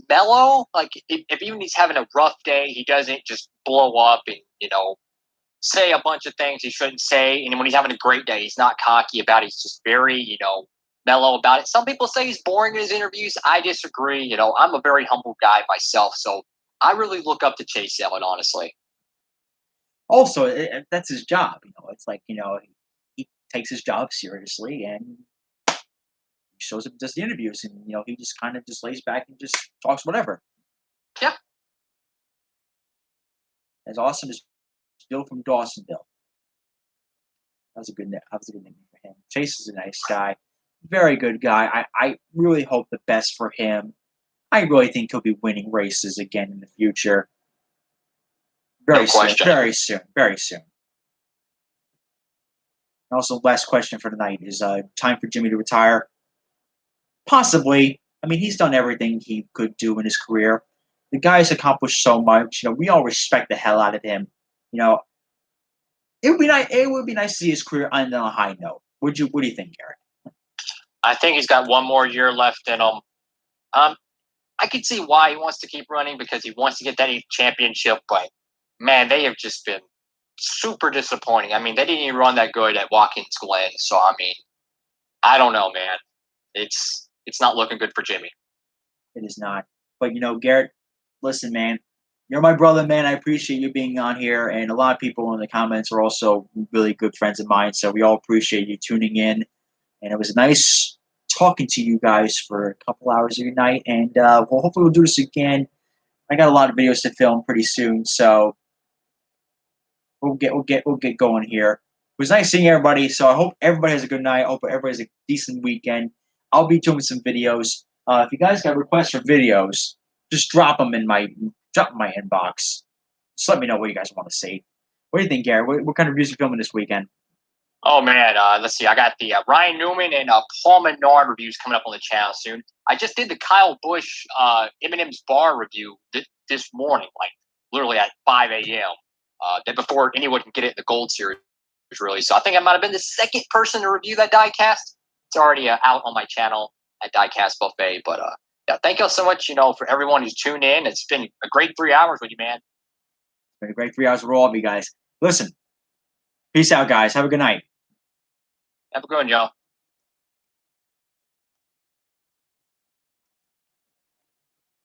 mellow. Like if even he's having a rough day, he doesn't just blow up and say a bunch of things he shouldn't say. And when he's having a great day, he's not cocky about it. He's just very mellow about it. Some people say he's boring in his interviews. I disagree. I'm a very humble guy myself, so I really look up to Chase Elliott, honestly. Also, that's his job. It's like he takes his job seriously, and he shows up and does the interviews, and he just kind of just lays back and just talks whatever. Yeah. As awesome as Bill from Dawsonville. That was a good name for him. Chase is a nice guy. Very good guy. I really hope the best for him. I really think he'll be winning races again in the future. Very soon. Very soon. Very soon. Also, last question for tonight is time for Jimmy to retire? Possibly. I mean, he's done everything he could do in his career. The guy's accomplished so much. We all respect the hell out of him. It would be nice. It would be nice to see his career end on a high note. What do you think, Garrett? I think he's got one more year left in him. I could see why he wants to keep running because he wants to get that championship. But man, they have just been super disappointing. I mean, they didn't even run that good at Watkins Glen. So I mean, I don't know, man. It's not looking good for Jimmy. It is not. But Garrett, listen, man. You're my brother, man. I appreciate you being on here, and a lot of people in the comments are also really good friends of mine. So we all appreciate you tuning in, and it was nice talking to you guys for a couple hours of your night. And hopefully we'll do this again. I got a lot of videos to film pretty soon, so we'll get going here. It was nice seeing everybody. So I hope everybody has a good night. I hope everybody has a decent weekend. I'll be doing some videos. If you guys got requests for videos, just drop them in my inbox. Just let me know what you guys want to see. What do you think, Gary? What kind of reviews are you filming this weekend? Oh, man. Let's see. I got the Ryan Newman and Paul Menard reviews coming up on the channel soon. I just did the Kyle Busch Eminem's Bar review this morning, like literally at 5 a.m. Before anyone can get it in the Gold Series, really. So I think I might have been the second person to review that Diecast. It's already out on my channel at Diecast Buffet. But yeah, thank you so much, for everyone who's tuned in. It's been a great 3 hours with you, man. It's been a great 3 hours with all of you guys. Listen, peace out, guys. Have a good night. Have a good one, y'all.